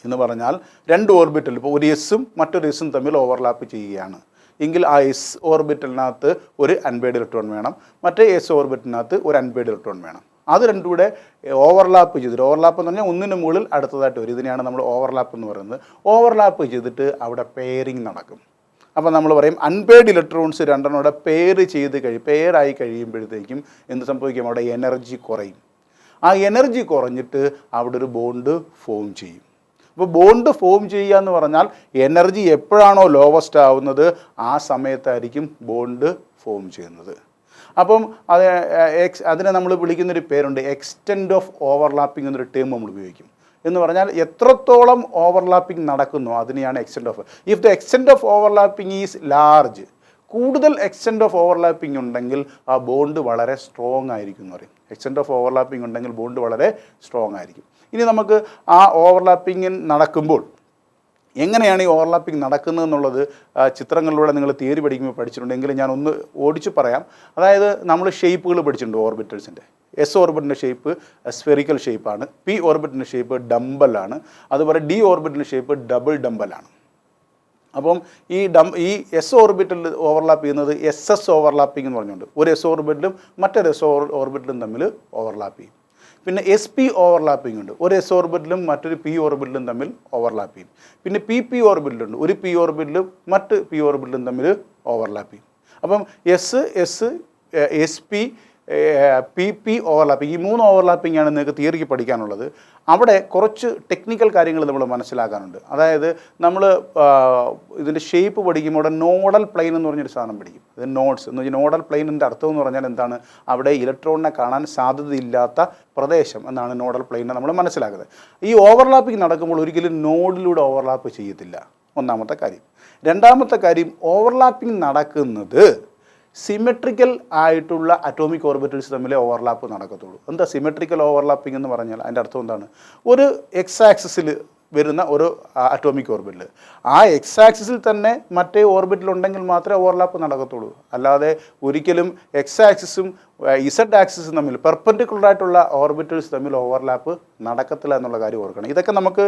എന്ന് പറഞ്ഞാൽ 2 ഓർബിറ്റൽ, ഇപ്പോൾ ഒരു എസ്സും മറ്റൊരു എസ്സും തമ്മിൽ ഓവർലാപ്പ് ചെയ്യുകയാണ് എങ്കിൽ ആ എസ് ഓർബിറ്റലിനകത്ത് ഒരു അൺപെയ്ഡ് ഇലക്ട്രോൺ വേണം, മറ്റേ എസ് ഓർബിറ്റലിനകത്ത് ഒരു അൺപെയ്ഡ് ഇലക്ട്രോൺ വേണം. അത് രണ്ടും കൂടെ ഓവർലാപ്പ് ചെയ്തിട്ട്, ഓവർലാപ്പ് എന്ന് പറഞ്ഞാൽ ഒന്നിന് മുകളിൽ അടുത്തതായിട്ട് വരും, ഇതിനെയാണ് നമ്മൾ ഓവർലാപ്പ് എന്ന് പറയുന്നത്. ഓവർലാപ്പ് ചെയ്തിട്ട് അവിടെ പെയറിങ് നടക്കും. അപ്പോൾ നമ്മൾ പറയും അൺപെയ്ഡ് ഇലക്ട്രോൺസ് 2 പെയർ ചെയ്ത് പെയറായി കഴിയുമ്പോഴത്തേക്കും എന്ത് സംഭവിക്കും? അവിടെ എനർജി കുറയും. ആ എനർജി കുറഞ്ഞിട്ട് അവിടെ ഒരു ബോണ്ട് ഫോം ചെയ്യും. അപ്പോൾ ബോണ്ട് ഫോം ചെയ്യുക എന്ന് പറഞ്ഞാൽ എനർജി എപ്പോഴാണോ ലോവസ്റ്റ് ആവുന്നത് ആ സമയത്തായിരിക്കും ബോണ്ട് ഫോം ചെയ്യുന്നത്. അപ്പം അതിനെ നമ്മൾ വിളിക്കുന്നൊരു പേരുണ്ട്, എക്സ്റ്റെൻഡ് ഓഫ് ഓവർലാപ്പിംഗ് എന്നൊരു ടേം നമ്മൾ ഉപയോഗിക്കും. എന്ന് പറഞ്ഞാൽ എത്രത്തോളം ഓവർലാപ്പിംഗ് നടക്കുന്നോ അതിനെയാണ് extend of. If the extend of overlapping is large, കൂടുതൽ എക്സ്റ്റെൻഡ് ഓഫ് ഓവർലാപ്പിംഗ് ഉണ്ടെങ്കിൽ ആ ബോണ്ട് വളരെ സ്ട്രോങ് ആയിരിക്കും എന്ന് പറയും. എക്സ്റ്റെൻഡ് ഓഫ് ഓവർലാപ്പിംഗ് ഉണ്ടെങ്കിൽ ബോണ്ട് വളരെ സ്ട്രോങ് ആയിരിക്കും. ഇനി നമുക്ക് ആ ഓവർലാപ്പിംഗ് നടക്കുമ്പോൾ എങ്ങനെയാണ് ഈ ഓവർലാപ്പിംഗ് നടക്കുന്നത് എന്നുള്ളത് ചിത്രങ്ങളിലൂടെ നിങ്ങൾ തിയറി പഠിക്കുമ്പോൾ പഠിച്ചിട്ടുണ്ടെങ്കിൽ ഞാൻ ഒന്ന് ഓടിച്ച് പറയാം. അതായത് നമ്മൾ ഷേപ്പുകൾ പഠിച്ചിട്ടുണ്ട് ഓർബിറ്റൽസിൻ്റെ. എസ് ഓർബിറ്റിൻ്റെ ഷേപ്പ് സ്ഫെറിക്കൽ ഷേപ്പാണ്, പി ഓർബിറ്റിൻ്റെ ഷേപ്പ് ഡംബലാണ്, അതുപോലെ ഡി ഓർബിറ്റിൻ്റെ ഷേപ്പ് ഡബിൾ ഡംബലാണ്. അപ്പം ഈ എസ് ഓർബിറ്റലിൽ ഓവർലാപ്പ് ചെയ്യുന്നത് എസ് എസ് ഓവർലാപ്പിംഗ് എന്ന് പറഞ്ഞുകൊണ്ട് ഒരു എസ് ഓർബിറ്റലും മറ്റൊരു എസ് ഓർബിറ്റലും തമ്മിൽ ഓവർലാപ്പ് ചെയ്യും. പിന്നെ എസ് പി ഓവർലാപ്പിംഗ് ഉണ്ട്, ഒരു എസ് ഓർബിറ്റലും മറ്റൊരു പി ഓർബിറ്റലും തമ്മിൽ ഓവർലാപ്പ് ചെയ്യും. പിന്നെ പി ഓർബിറ്റലുണ്ട്, ഒരു പി ഓർബിറ്റലും മറ്റ് പി ഓർബിറ്റലും തമ്മിൽ ഓവർലാപ്പ് ചെയ്യും. അപ്പം എസ് പി ഓവർലാപ്പിംഗ്, ഈ 3 ഓവർലാപ്പിംഗാണ് നിങ്ങൾക്ക് തിയറിക്ക് പഠിക്കാനുള്ളത്. അവിടെ കുറച്ച് ടെക്നിക്കൽ കാര്യങ്ങൾ നമ്മൾ മനസ്സിലാക്കാനുണ്ട്. അതായത് നമ്മൾ ഇതിൻ്റെ ഷേപ്പ് പഠിക്കുമ്പോൾ നോഡൽ പ്ലെയിൻ എന്ന് പറഞ്ഞൊരു സാധനം പഠിക്കും. ഇത് നോഡ്സ് എന്ന് വെച്ചാൽ നോഡൽ പ്ലെയിനിൻ്റെ അർത്ഥം എന്ന് പറഞ്ഞാൽ എന്താണ്? അവിടെ ഇലക്ട്രോണിനെ കാണാൻ സാധ്യതയില്ലാത്ത പ്രദേശം എന്നാണ് നോഡൽ പ്ലെയിനെ നമ്മൾ മനസ്സിലാക്കുന്നത്. ഈ ഓവർലാപ്പിംഗ് നടക്കുമ്പോൾ ഒരിക്കലും നോഡിലൂടെ ഓവർലാപ്പ് ചെയ്യത്തില്ല, ഒന്നാമത്തെ കാര്യം. രണ്ടാമത്തെ കാര്യം, ഓവർലാപ്പിംഗ് നടക്കുന്നത് സിമെട്രിക്കൽ ആയിട്ടുള്ള അറ്റോമിക് ഓർബിറ്റൽസ് തമ്മിലെ ഓവർലാപ്പ് നടക്കത്തുള്ളൂ. എന്താ സിമെട്രിക്കൽ ഓവർലാപ്പിംഗ് എന്ന് പറഞ്ഞാൽ? അതിൻ്റെ അർത്ഥം എന്താണ്? ഒരു എക്സ് ആക്സിസിൽ വരുന്ന ഒരു അറ്റോമിക് ഓർബിറ്റിൽ, ആ എക്സ് ആക്സിസിൽ തന്നെ മറ്റേ ഓർബിറ്റിൽ ഉണ്ടെങ്കിൽ മാത്രമേ ഓവർലാപ്പ് നടക്കത്തുള്ളൂ. അല്ലാതെ ഒരിക്കലും എക്സ് ആക്സിസും ഇസഡ് ആക്സിസും തമ്മിൽ പെർപെൻഡിക്കുലർ ആയിട്ടുള്ള ഓർബിറ്റൽസ് തമ്മിൽ ഓവർലാപ്പ് നടക്കത്തില്ല എന്നുള്ള കാര്യം ഓർക്കണം. ഇതൊക്കെ നമുക്ക്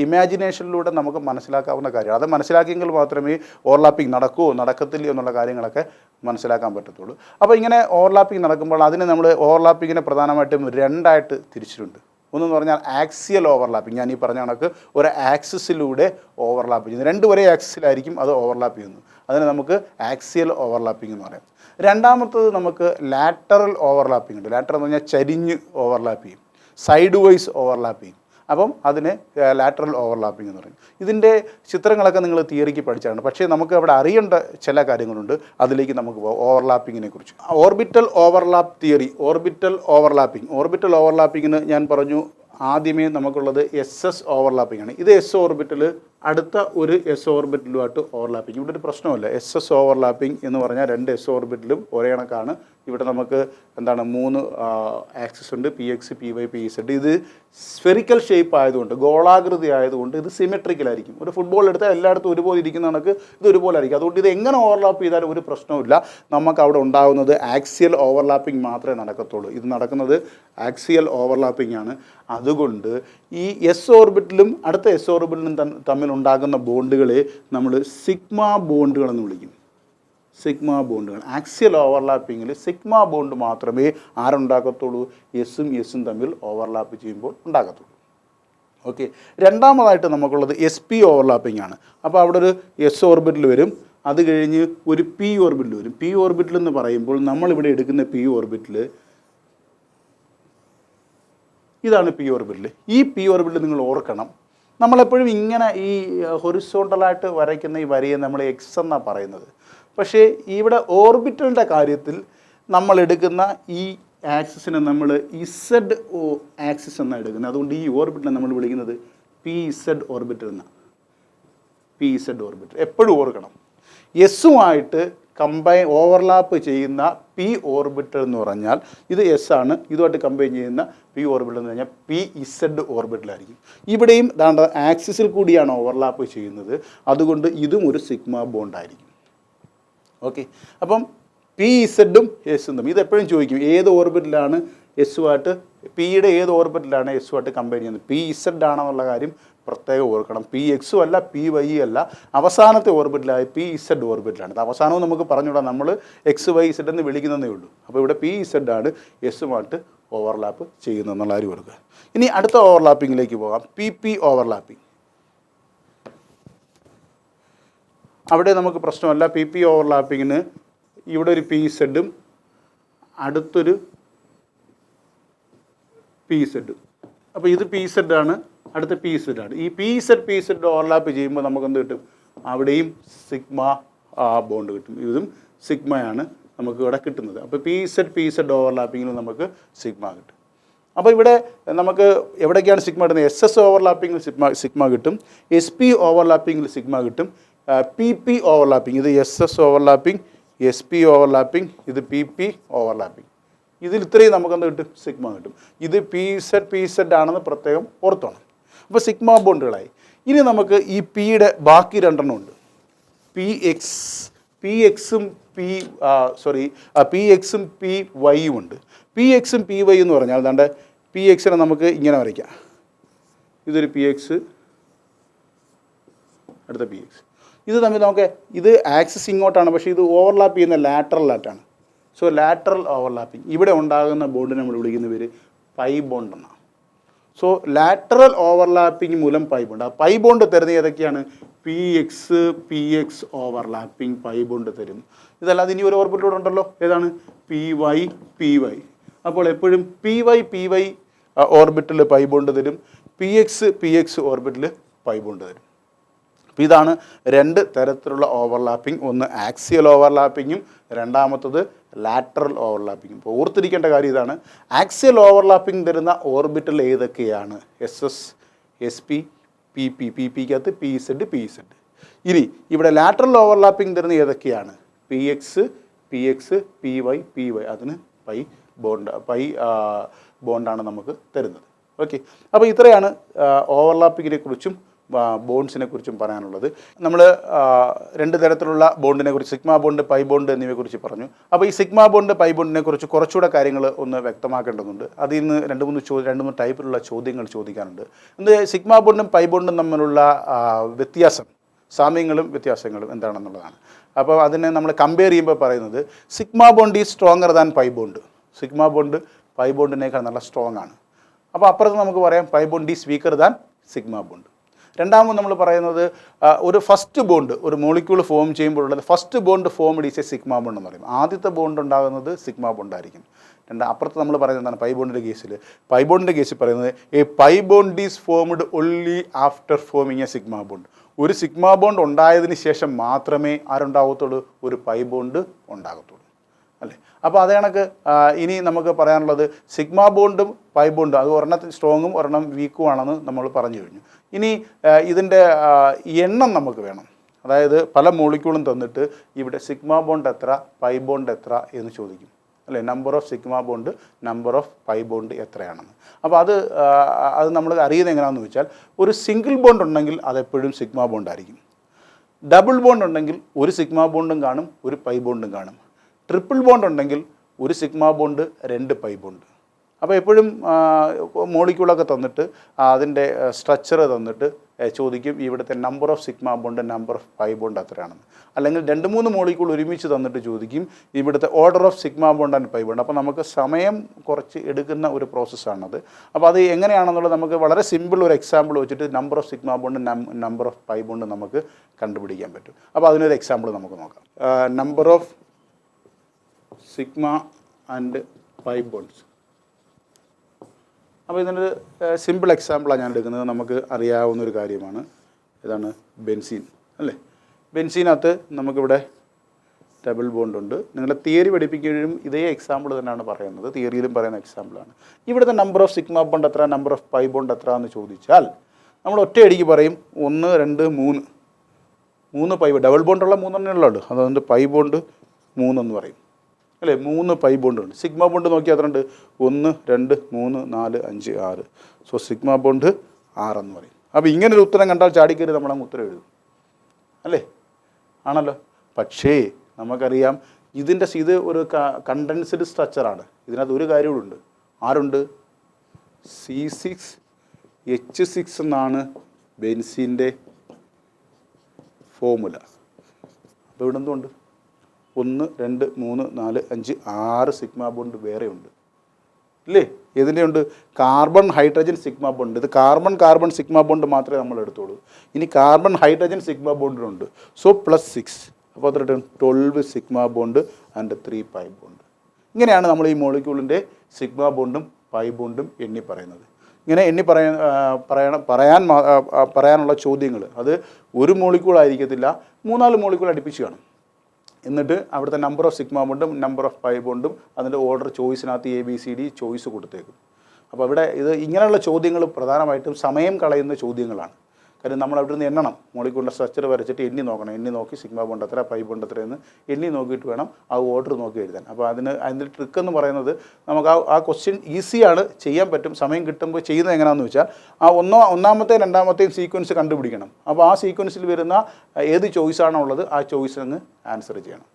ഇമാജിനേഷനിലൂടെ നമുക്ക് മനസ്സിലാക്കാവുന്ന കാര്യമാണ്. അത് മനസ്സിലാക്കിയെങ്കിൽ മാത്രമേ ഓവർലാപ്പിംഗ് നടക്കുമോ നടക്കത്തില്ല എന്നുള്ള കാര്യങ്ങളൊക്കെ മനസ്സിലാക്കാൻ പറ്റത്തുള്ളൂ. അപ്പോൾ ഇങ്ങനെ ഓവർലാപ്പിംഗ് നടക്കുമ്പോൾ അതിന് നമ്മൾ ഓവർലാപ്പിങ്ങിനെ പ്രധാനമായിട്ടും 2ആയിട്ട് തിരിച്ചിട്ടുണ്ട്. ഒന്നെന്ന് പറഞ്ഞാൽ ആക്സിയൽ ഓവർലാപ്പിംഗ്, ഞാൻ ഈ പറഞ്ഞ കണക്ക് ഒരു ആക്സിസിലൂടെ ഓവർലാപ്പ് ചെയ്യുന്നത്, 2 ഒരേ ആക്സിസിലായിരിക്കും അത് ഓവർലാപ്പ് ചെയ്യുന്നത്. അതിന് നമുക്ക് ആക്സിയൽ ഓവർലാപ്പിംഗ് എന്ന് പറയാം. രണ്ടാമത്തത് നമുക്ക് ലാറ്ററൽ ഓവർലാപ്പിംഗ് ഉണ്ട്. ലാറ്ററൽ എന്ന് പറഞ്ഞാൽ ചരിഞ്ഞ് ഓവർലാപ്പ് ചെയ്യും, സൈഡ് വൈസ് ഓവർലാപ്പ് ചെയ്യും. അപ്പം അതിന് ലാറ്ററൽ ഓവർലാപ്പിംഗ് എന്ന് പറയും. ഇതിൻ്റെ ചിത്രങ്ങളൊക്കെ നിങ്ങൾ തിയറിക്ക് പഠിച്ചാണ്. പക്ഷേ നമുക്ക് അവിടെ അറിയേണ്ട ചില കാര്യങ്ങളുണ്ട്, അതിലേക്ക് നമുക്ക് പോകാം. ഓവർലാപ്പിങ്ങിനെ കുറിച്ച് ഓർബിറ്റൽ ഓവർലാപ്പ് തിയറി, ഓർബിറ്റൽ ഓവർലാപ്പിങ്ങിന് ഞാൻ പറഞ്ഞു ആദ്യമേ നമുക്കുള്ളത് എസ് എസ് ഓവർലാപ്പിംഗ് ആണ്. ഇത് എസ് ഓർബിറ്റൽ അടുത്ത ഒരു എസ് ഓർബിറ്റലുമായിട്ട് ഓവർലാപ്പിംഗ്. ഇവിടെ ഒരു പ്രശ്നമല്ല, എസ് എസ് ഓവർലാപ്പിംഗ് എന്ന് പറഞ്ഞാൽ 2 എസ് ഓർബിറ്റലും ഒരേ കണക്കാണ്. ഇവിടെ നമുക്ക് 3 ആക്സിസ് ഉണ്ട്, P X, P Y, P Z. ഇത് സ്ഫെറിക്കൽ ഷേപ്പ് ആയതുകൊണ്ട്, ഗോളാകൃതി ആയതുകൊണ്ട് ഇത് സിമെട്രിക്കലായിരിക്കും. ഒരു ഫുട്ബോൾ എടുത്താൽ എല്ലായിടത്തും ഒരുപോലെ ഇരിക്കുന്ന കണക്ക് ഇത് ഒരുപോലെ ആയിരിക്കും. അതുകൊണ്ട് ഇത് എങ്ങനെ ഓവർലാപ്പ് ചെയ്താലും ഒരു പ്രശ്നമില്ല. നമുക്ക് അവിടെ ഉണ്ടാകുന്നത് ആക്സിയൽ ഓവർലാപ്പിംഗ് മാത്രമേ നടക്കത്തുള്ളൂ. ഇത് നടക്കുന്നത് ആക്സിയൽ ഓവർലാപ്പിംഗ് ആണ്. അതുകൊണ്ട് ഈ എസ് ഓർബിറ്റലും അടുത്ത എസ് ഓർബിറ്റലും തമ്മിലുണ്ടാകുന്ന ബോണ്ടുകളെ നമ്മൾ സിഗ്മ ബോണ്ടുകളെന്ന് വിളിക്കും. സിഗ്മ ബോണ്ടുകൾ. ആക്സിയൽ ഓവർലാപ്പിങ്ങിൽ സിഗ്മ ബോണ്ട് മാത്രമേ ആരുണ്ടാക്കത്തുള്ളൂ? എസും എസും തമ്മിൽ ഓവർലാപ്പ് ചെയ്യുമ്പോൾ ഉണ്ടാകത്തുള്ളൂ. ഓക്കെ. രണ്ടാമതായിട്ട് നമുക്കുള്ളത് എസ് പി ഓവർലാപ്പിംഗ് ആണ്. അപ്പോൾ അവിടെ ഒരു എസ് ഓർബിറ്റിൽ വരും, അത് കഴിഞ്ഞ് ഒരു പി ഓർബിറ്റിൽ വരും. പി ഓർബിറ്റിൽ എന്ന് പറയുമ്പോൾ നമ്മളിവിടെ എടുക്കുന്ന പി ഓർബിറ്റിൽ ഇതാണ് പി ഓർബിറ്റിൽ. ഈ പി ഓർബിറ്റിൽ നിങ്ങൾ ഓർക്കണം, നമ്മളെപ്പോഴും ഇങ്ങനെ ഈ ഹൊറിസോണ്ടലായിട്ട് വരയ്ക്കുന്ന ഈ വരയെ നമ്മൾ എക്സ് എന്നാണ് പറയുന്നത്. പക്ഷേ ഇവിടെ ഓർബിറ്റലിൻ്റെ കാര്യത്തിൽ നമ്മൾ എടുക്കുന്ന ഈ ആക്സിസിനെ നമ്മൾ ഇസഡ് ആക്സിസ് എന്നാണ് എടുക്കുന്നത്. അതുകൊണ്ട് ഈ ഓർബിറ്റിനെ നമ്മൾ വിളിക്കുന്നത് പി ഇസഡ് ഓർബിറ്റൽ എന്നാണ്. പി ഇസഡ് ഓർബിറ്റൽ എപ്പോഴും ഓർക്കണം. എസ്സുമായിട്ട് ഓവർലാപ്പ് ചെയ്യുന്ന പി ഓർബിറ്റൽ എന്ന് പറഞ്ഞാൽ ഇത് എസ് ആണ്, ഇതുമായിട്ട് കമ്പൈൻ ചെയ്യുന്ന പി ഓർബിറ്റൽ എന്ന് പറഞ്ഞാൽ പി ഇസഡ് ഓർബിറ്റലായിരിക്കും. ഇവിടെയും ദാണ്ട ആക്സിസിൽ കൂടിയാണ് ഓവർലാപ്പ് ചെയ്യുന്നത്. അതുകൊണ്ട് ഇതും ഒരു സിഗ്മ ബോണ്ടായിരിക്കും. ഓക്കെ. അപ്പം പി ഇസഡും എസും തമ്മിൽ ഇതെപ്പോഴും ചോദിക്കും, ഏത് ഓർബിറ്റിലാണ് എസുമായിട്ട്, പിയുടെ ഏത് ഓർബിറ്റിലാണ് എസുമായിട്ട് കമ്പയർ ചെയ്യുന്നത്? പി ഇസഡ് ആണെന്നുള്ള കാര്യം പ്രത്യേകം ഓർക്കണം. പി എക്സും അല്ല, പി വൈ അല്ല, അവസാനത്തെ ഓർബിറ്റിലായ പി ഇസഡ് ഓർബിറ്റിലാണ്. അത് അവസാനവും നമുക്ക് പറഞ്ഞുകൂടാ, നമ്മൾ എക്സ് വൈ ഇസഡ് എന്ന് വിളിക്കുന്നതേ ഉള്ളൂ. അപ്പോൾ ഇവിടെ പി ഇസഡ് ആണ് എസുമായിട്ട് ഓവർലാപ്പ് ചെയ്യുന്നതെന്നുള്ള കാര്യം ഓർക്കുക. ഇനി അടുത്ത ഓവർലാപ്പിങ്ങിലേക്ക് പോകാം, പി ഓവർലാപ്പിംഗ്. അവിടെ നമുക്ക് പ്രശ്നമല്ല. പി ഓവർലാപ്പിങ്ങിന് ഇവിടെ ഒരു പി ഇസഡും അടുത്തൊരു പി ഇസഡും. അപ്പോൾ ഇത് പി ഇസഡ് ആണ്, അടുത്ത പി ഇസഡ് ആണ്. ഈ പി ഇസഡ് ഓവർലാപ്പ് ചെയ്യുമ്പോൾ നമുക്കെന്ത് കിട്ടും? അവിടെയും സിഗ്മ ബോണ്ട് കിട്ടും. ഇതും സിഗ്മയാണ് നമുക്ക് ഇവിടെ കിട്ടുന്നത്. അപ്പോൾ പി ഇസഡ് ഓവർലാപ്പിങ്ങിൽ നമുക്ക് സിഗ്മ കിട്ടും. അപ്പോൾ ഇവിടെ നമുക്ക് എവിടേക്കാണ് സിഗ്മ കിട്ടുന്നത്? എസ് എസ് ഓവർലാപ്പിങ്ങിൽ സിഗ്മ കിട്ടും, എസ് പി ഓവർലാപ്പിങ്ങിൽ സിഗ്മ കിട്ടും, പി ഓവർലാപ്പിംഗ്, ഇത് S S overlapping, S P overlapping, ഇത് പി ഓവർലാപ്പിംഗ്. ഇതിൽ ഇത്രയും നമുക്കെന്ത് കിട്ടും? സിഗ്മ കിട്ടും. ഇത് പി ഇസഡ് ആണെന്ന് പ്രത്യേകം ഓർത്തോണം. അപ്പോൾ സിഗ്മ ബോണ്ടുകളായി. ഇനി നമുക്ക് ഈ പിയുടെ ബാക്കി രണ്ടെണ്ണം ഉണ്ട്. പി എക്സും പി വൈയും ഉണ്ട്. പി എക്സും പി വൈ എന്ന് പറഞ്ഞാൽ അതാണ്ട് പി എക്സിനെ നമുക്ക് ഇങ്ങനെ വരയ്ക്കാം. ഇതൊരു പി എക്സ്, അടുത്ത പി എക്സ്. ഇത് തമ്മിൽ നമുക്ക് ഇത് ആക്സിസ് ഇങ്ങോട്ടാണ്, പക്ഷേ ഇത് ഓവർലാപ്പ് ചെയ്യുന്ന ലാറ്ററലായിട്ടാണ്. So lateral overlapping. ഇവിടെ ഉണ്ടാകുന്ന ബോണ്ടിനെ നമ്മൾ വിളിക്കുന്ന പേര് പൈ ബോണ്ട് എന്നാണ്. സോ ലാറ്ററൽ ഓവർലാപ്പിംഗ് മൂലം പൈ ബോണ്ട്. ആ പൈ ബോണ്ട് തരുന്ന ഏതൊക്കെയാണ്? P X overlapping pi bond തരും. ഇതല്ലാതെ ഇനി ഒരു ഓർബിറ്റിലൂടെ ഉണ്ടല്ലോ, ഏതാണ്? P Y. അപ്പോൾ എപ്പോഴും പി വൈ ഓർബിറ്റിൽ പൈ ബോണ്ട് തരും, പി എക്സ് ഓർബിറ്റിൽ പൈ ബോണ്ട് തരും. അപ്പോൾ ഇതാണ് രണ്ട് തരത്തിലുള്ള ഓവർലാപ്പിംഗ്. ഒന്ന് ആക്സിയൽ ഓവർലാപ്പിങ്ങും രണ്ടാമത്തത് ലാറ്ററൽ ഓവർലാപ്പിങ്ങും. അപ്പോൾ ഓർത്തിരിക്കേണ്ട കാര്യം ഇതാണ്, ആക്സിയൽ ഓവർലാപ്പിംഗ് തരുന്ന ഓർബിറ്റൽ ഏതൊക്കെയാണ്? SP, PP P Z. ഇനി ഇവിടെ ലാറ്ററൽ ഓവർലാപ്പിംഗ് തരുന്ന ഏതൊക്കെയാണ്? P X P Y. അതിന് പൈ ബോണ്ടാണ് നമുക്ക് തരുന്നത്. ഓക്കെ, അപ്പോൾ ഇത്രയാണ് ഓവർലാപ്പിങ്ങിനെ കുറിച്ചും ബോണ്ട്സിനെ കുറിച്ചും പറയാനുള്ളത്. നമ്മൾ രണ്ട് തരത്തിലുള്ള ബോണ്ടിനെ കുറിച്ച്, സിഗ്മ ബോണ്ട്, പൈ ബോണ്ട് എന്നിവയെക്കുറിച്ച് പറഞ്ഞു. അപ്പോൾ ഈ സിഗ്മ ബോണ്ട്, പൈ ബോണ്ടിനെ കുറിച്ച് കുറച്ചുകൂടെ കാര്യങ്ങൾ ഒന്ന് വ്യക്തമാക്കേണ്ടതുണ്ട്. അതിൽ നിന്ന് രണ്ട് മൂന്ന് ടൈപ്പിലുള്ള ചോദ്യങ്ങൾ ചോദിക്കാനുണ്ട്. സിഗ്മ ബോണ്ടും പൈ ബോണ്ടും തമ്മിലുള്ള വ്യത്യാസം, സാമ്യങ്ങളും വ്യത്യാസങ്ങളും എന്താണെന്നുള്ളതാണ്. അപ്പോൾ അതിനെ നമ്മൾ കമ്പയർ ചെയ്യുമ്പോൾ പറയുന്നത് sigma bond is stronger than pi bond. Sigma bond pi ബോണ്ടിനേക്കാൾ നല്ല സ്ട്രോങ് ആണ്. അപ്പോൾ അപ്പുറത്ത് നമുക്ക് പറയാം pi bond is weaker than sigma bond. രണ്ടാമത് നമ്മൾ പറയുന്നത് ഒരു ഫസ്റ്റ് ബോണ്ട്, ഒരു മോളിക്യൂൾ ഫോം ചെയ്യുമ്പോഴുള്ളത് first bond formed is a sigma bond എന്ന് പറയും. ആദ്യത്തെ ബോണ്ട് ഉണ്ടാകുന്നത് സിഗ്മ ബോണ്ടായിരിക്കും. അപ്പുറത്ത് നമ്മൾ പറയുന്നത് എന്താണ്? പൈ ബോണ്ടിൻ്റെ കേസിൽ പറയുന്നത് a pi bond is formed only after forming a sigma bond. ഒരു സിഗ്മ ബോണ്ട് ഉണ്ടായതിന് ശേഷം മാത്രമേ ആരുണ്ടാകത്തുള്ളൂ? ഒരു പൈ ബോണ്ട് ഉണ്ടാകത്തുള്ളൂ, അല്ലേ? അപ്പോൾ അതേ കണക്ക് ഇനി നമുക്ക് പറയാനുള്ളത് സിഗ്മ ബോണ്ടും പൈ ബോണ്ടും, അത് ഒരെണ്ണത്തിന് സ്ട്രോങ്ങും ഒരെണ്ണം വീക്കും ആണെന്ന് നമ്മൾ പറഞ്ഞു കഴിഞ്ഞു. ഇനി ഇതിൻ്റെ എണ്ണം നമുക്ക് വേണം. അതായത് പല മോളിക്യൂളും തന്നിട്ട് ഇവിടെ സിഗ്മ ബോണ്ട് എത്ര, പൈ ബോണ്ട് എത്ര എന്ന് ചോദിക്കും, അല്ലേ? Number of sigma bond, number of pi bond എത്രയാണെന്ന്. അപ്പോൾ അത് നമ്മൾ അറിയുന്നത് എങ്ങനെയാണെന്ന് വെച്ചാൽ, ഒരു സിംഗിൾ ബോണ്ട് ഉണ്ടെങ്കിൽ അതെപ്പോഴും സിഗ്മ ബോണ്ടായിരിക്കും. ഡബിൾ ബോണ്ട് ഉണ്ടെങ്കിൽ ഒരു സിഗ്മ ബോണ്ടും കാണും, ഒരു പൈ ബോണ്ടും കാണും. ട്രിപ്പിൾ ബോണ്ട് ഉണ്ടെങ്കിൽ ഒരു സിഗ്മ ബോണ്ട്, രണ്ട് പൈ ബോണ്ട്. അപ്പോൾ എപ്പോഴും മോളിക്യൂളൊക്കെ തന്നിട്ട് അതിൻ്റെ സ്ട്രക്ചർ തന്നിട്ട് ചോദിക്കും ഇവിടുത്തെ number of sigma bond, number of pi bond എത്രയാണെന്ന്. അല്ലെങ്കിൽ 2-3 മോളിക്യൂൾ ഒരുമിച്ച് തന്നിട്ട് ചോദിക്കും ഇവിടുത്തെ order of sigma bond and pi bond. അപ്പോൾ നമുക്ക് സമയം കുറച്ച് എടുക്കുന്ന ഒരു പ്രോസസ്സാണത്. അപ്പോൾ അത് എങ്ങനെയാണെന്നുള്ളത് നമുക്ക് വളരെ സിമ്പിൾ ഒരു എക്സാമ്പിൾ വെച്ചിട്ട് number of sigma bond, number of pi bond നമുക്ക് കണ്ടുപിടിക്കാൻ പറ്റും. അപ്പോൾ അതിനൊരു എക്സാമ്പിൾ നമുക്ക് നോക്കാം. Number of sigma and pi bonds. അപ്പോൾ ഇതിനൊരു സിമ്പിൾ എക്സാമ്പിളാണ് ഞാൻ എടുക്കുന്നത്. നമുക്ക് അറിയാവുന്നൊരു കാര്യമാണ്. ഇതാണ് ബെൻസീൻ, അല്ലേ? ബെൻസീനകത്ത് നമുക്കിവിടെ ഡബിൾ ബോണ്ടുണ്ട്. നിങ്ങളുടെ തിയറി പഠിപ്പിക്കുകയും ഇതേ എക്സാമ്പിൾ തന്നെയാണ് പറയുന്നത്, തിയറിയിലും പറയുന്ന എക്സാമ്പിളാണ്. ഇവിടുത്തെ നമ്പർ ഓഫ് സിഗ്മ ബോണ്ട് എത്ര, നമ്പർ ഓഫ് പൈ ബോണ്ട് എത്ര എന്ന് ചോദിച്ചാൽ നമ്മൾ ഒറ്റയടിക്ക് പറയും 1, 2, 3 പൈ. ഡബിൾ ബോണ്ടുള്ള 3 ഉള്ളൂ, അതുകൊണ്ട് പൈ ബോണ്ട് 3 എന്ന് പറയും, അല്ലേ? 3 പൈ ബോണ്ടുണ്ട്. സിഗ്മ ബോണ്ട് നോക്കിയാൽ എത്ര ഉണ്ട്? 1, 2, 3, 4, 5, 6. സോ സിഗ്മ ബോണ്ട് 6 എന്ന് പറയും. അപ്പോൾ ഇങ്ങനൊരു ഉത്തരം കണ്ടാൽ ചാടിക്കരുത്, നമ്മളങ്ങ് ഉത്തരം എഴുതും, അല്ലേ? ആണല്ലോ. പക്ഷേ നമുക്കറിയാം ഇത് ഒരു കണ്ടൻസ്ഡ് സ്ട്രക്ചറാണ്. ഇതിനകത്ത് ഒരു കാര്യമുണ്ട്. ആരുണ്ട്? C6H6 എന്നാണ് ബെൻസീൻ്റെ ഫോർമുല. അപ്പോൾ ഇവിടെ എന്തുകൊണ്ട്? 1, 2, 3, 4, 5, 6 സിഗ്മ ബോണ്ട് വേറെ ഉണ്ട്, ഇല്ലേ? ഇതിൻ്റെ ഉണ്ട് കാർബൺ ഹൈഡ്രജൻ സിഗ്മ ബോണ്ട്. ഇത് കാർബൺ സിഗ്മ ബോണ്ട് മാത്രമേ നമ്മൾ എടുത്തോളൂ. ഇനി കാർബൺ ഹൈഡ്രജൻ സിഗ്മ ബോണ്ടിനുണ്ട്. സോ +6. അപ്പോൾ അത്ര 12 sigma bond and 3 pi bond. ഇങ്ങനെയാണ് നമ്മൾ ഈ മോളിക്യൂളിൻ്റെ സിഗ്മ ബോണ്ടും പൈ ബോണ്ടും എണ്ണി പറയുന്നത്. ഇങ്ങനെ എണ്ണി പറയാനുള്ള ചോദ്യങ്ങൾ അത് ഒരു മോളിക്യൂൾ ആയിരിക്കത്തില്ല, 3-4 മോളിക്യൂൾ അടുപ്പിച്ച് കാണും. എന്നിട്ട് അവിടുത്തെ നമ്പർ ഓഫ് സിഗ്മ ബോണ്ടും നമ്പർ ഓഫ് പൈ ബോണ്ടും അതിൻ്റെ ഓർഡർ ചോയ്സിനകത്ത് ABCD ചോയ്സ് കൊടുത്തേക്കും. അപ്പോൾ ഇവിടെ ഇങ്ങനെയുള്ള ചോദ്യങ്ങൾ പ്രധാനമായിട്ടും സമയം കളയുന്ന ചോദ്യങ്ങളാണ്. കാര്യം നമ്മൾ അവിടെ നിന്ന് എണ്ണണം, മോളിക്യൂളിൻ്റെ സ്ട്രക്ചർ വരച്ചിട്ട് എണ്ണി നോക്കണം, എണ്ണി നോക്കി സിഗ്മ ബോണ്ട് എത്ര, പൈ ബോണ്ട് എത്ര എന്ന് എണ്ണി നോക്കിയിട്ട് വേണം ആ ഓർഡർ നോക്കി എഴുതാൻ. അപ്പോൾ അതിൻ്റെ ട്രിക്ക് എന്ന് പറയുന്നത് നമുക്ക് ആ ക്വസ്റ്റ്യൻ ഈസിയാണ്, ചെയ്യാൻ പറ്റും. സമയം കിട്ടുമ്പോൾ ചെയ്യുന്നത് എങ്ങനെയാണെന്ന് വെച്ചാൽ ഒന്നാമത്തെയും രണ്ടാമത്തെയും സീക്വൻസ് കണ്ടുപിടിക്കണം. അപ്പോൾ ആ സീക്വൻസിൽ വരുന്ന ഏത് ചോയ്സാണോ ഉള്ളത് ആ ചോയ്സ് അങ്ങ് ആൻസർ ചെയ്യണം,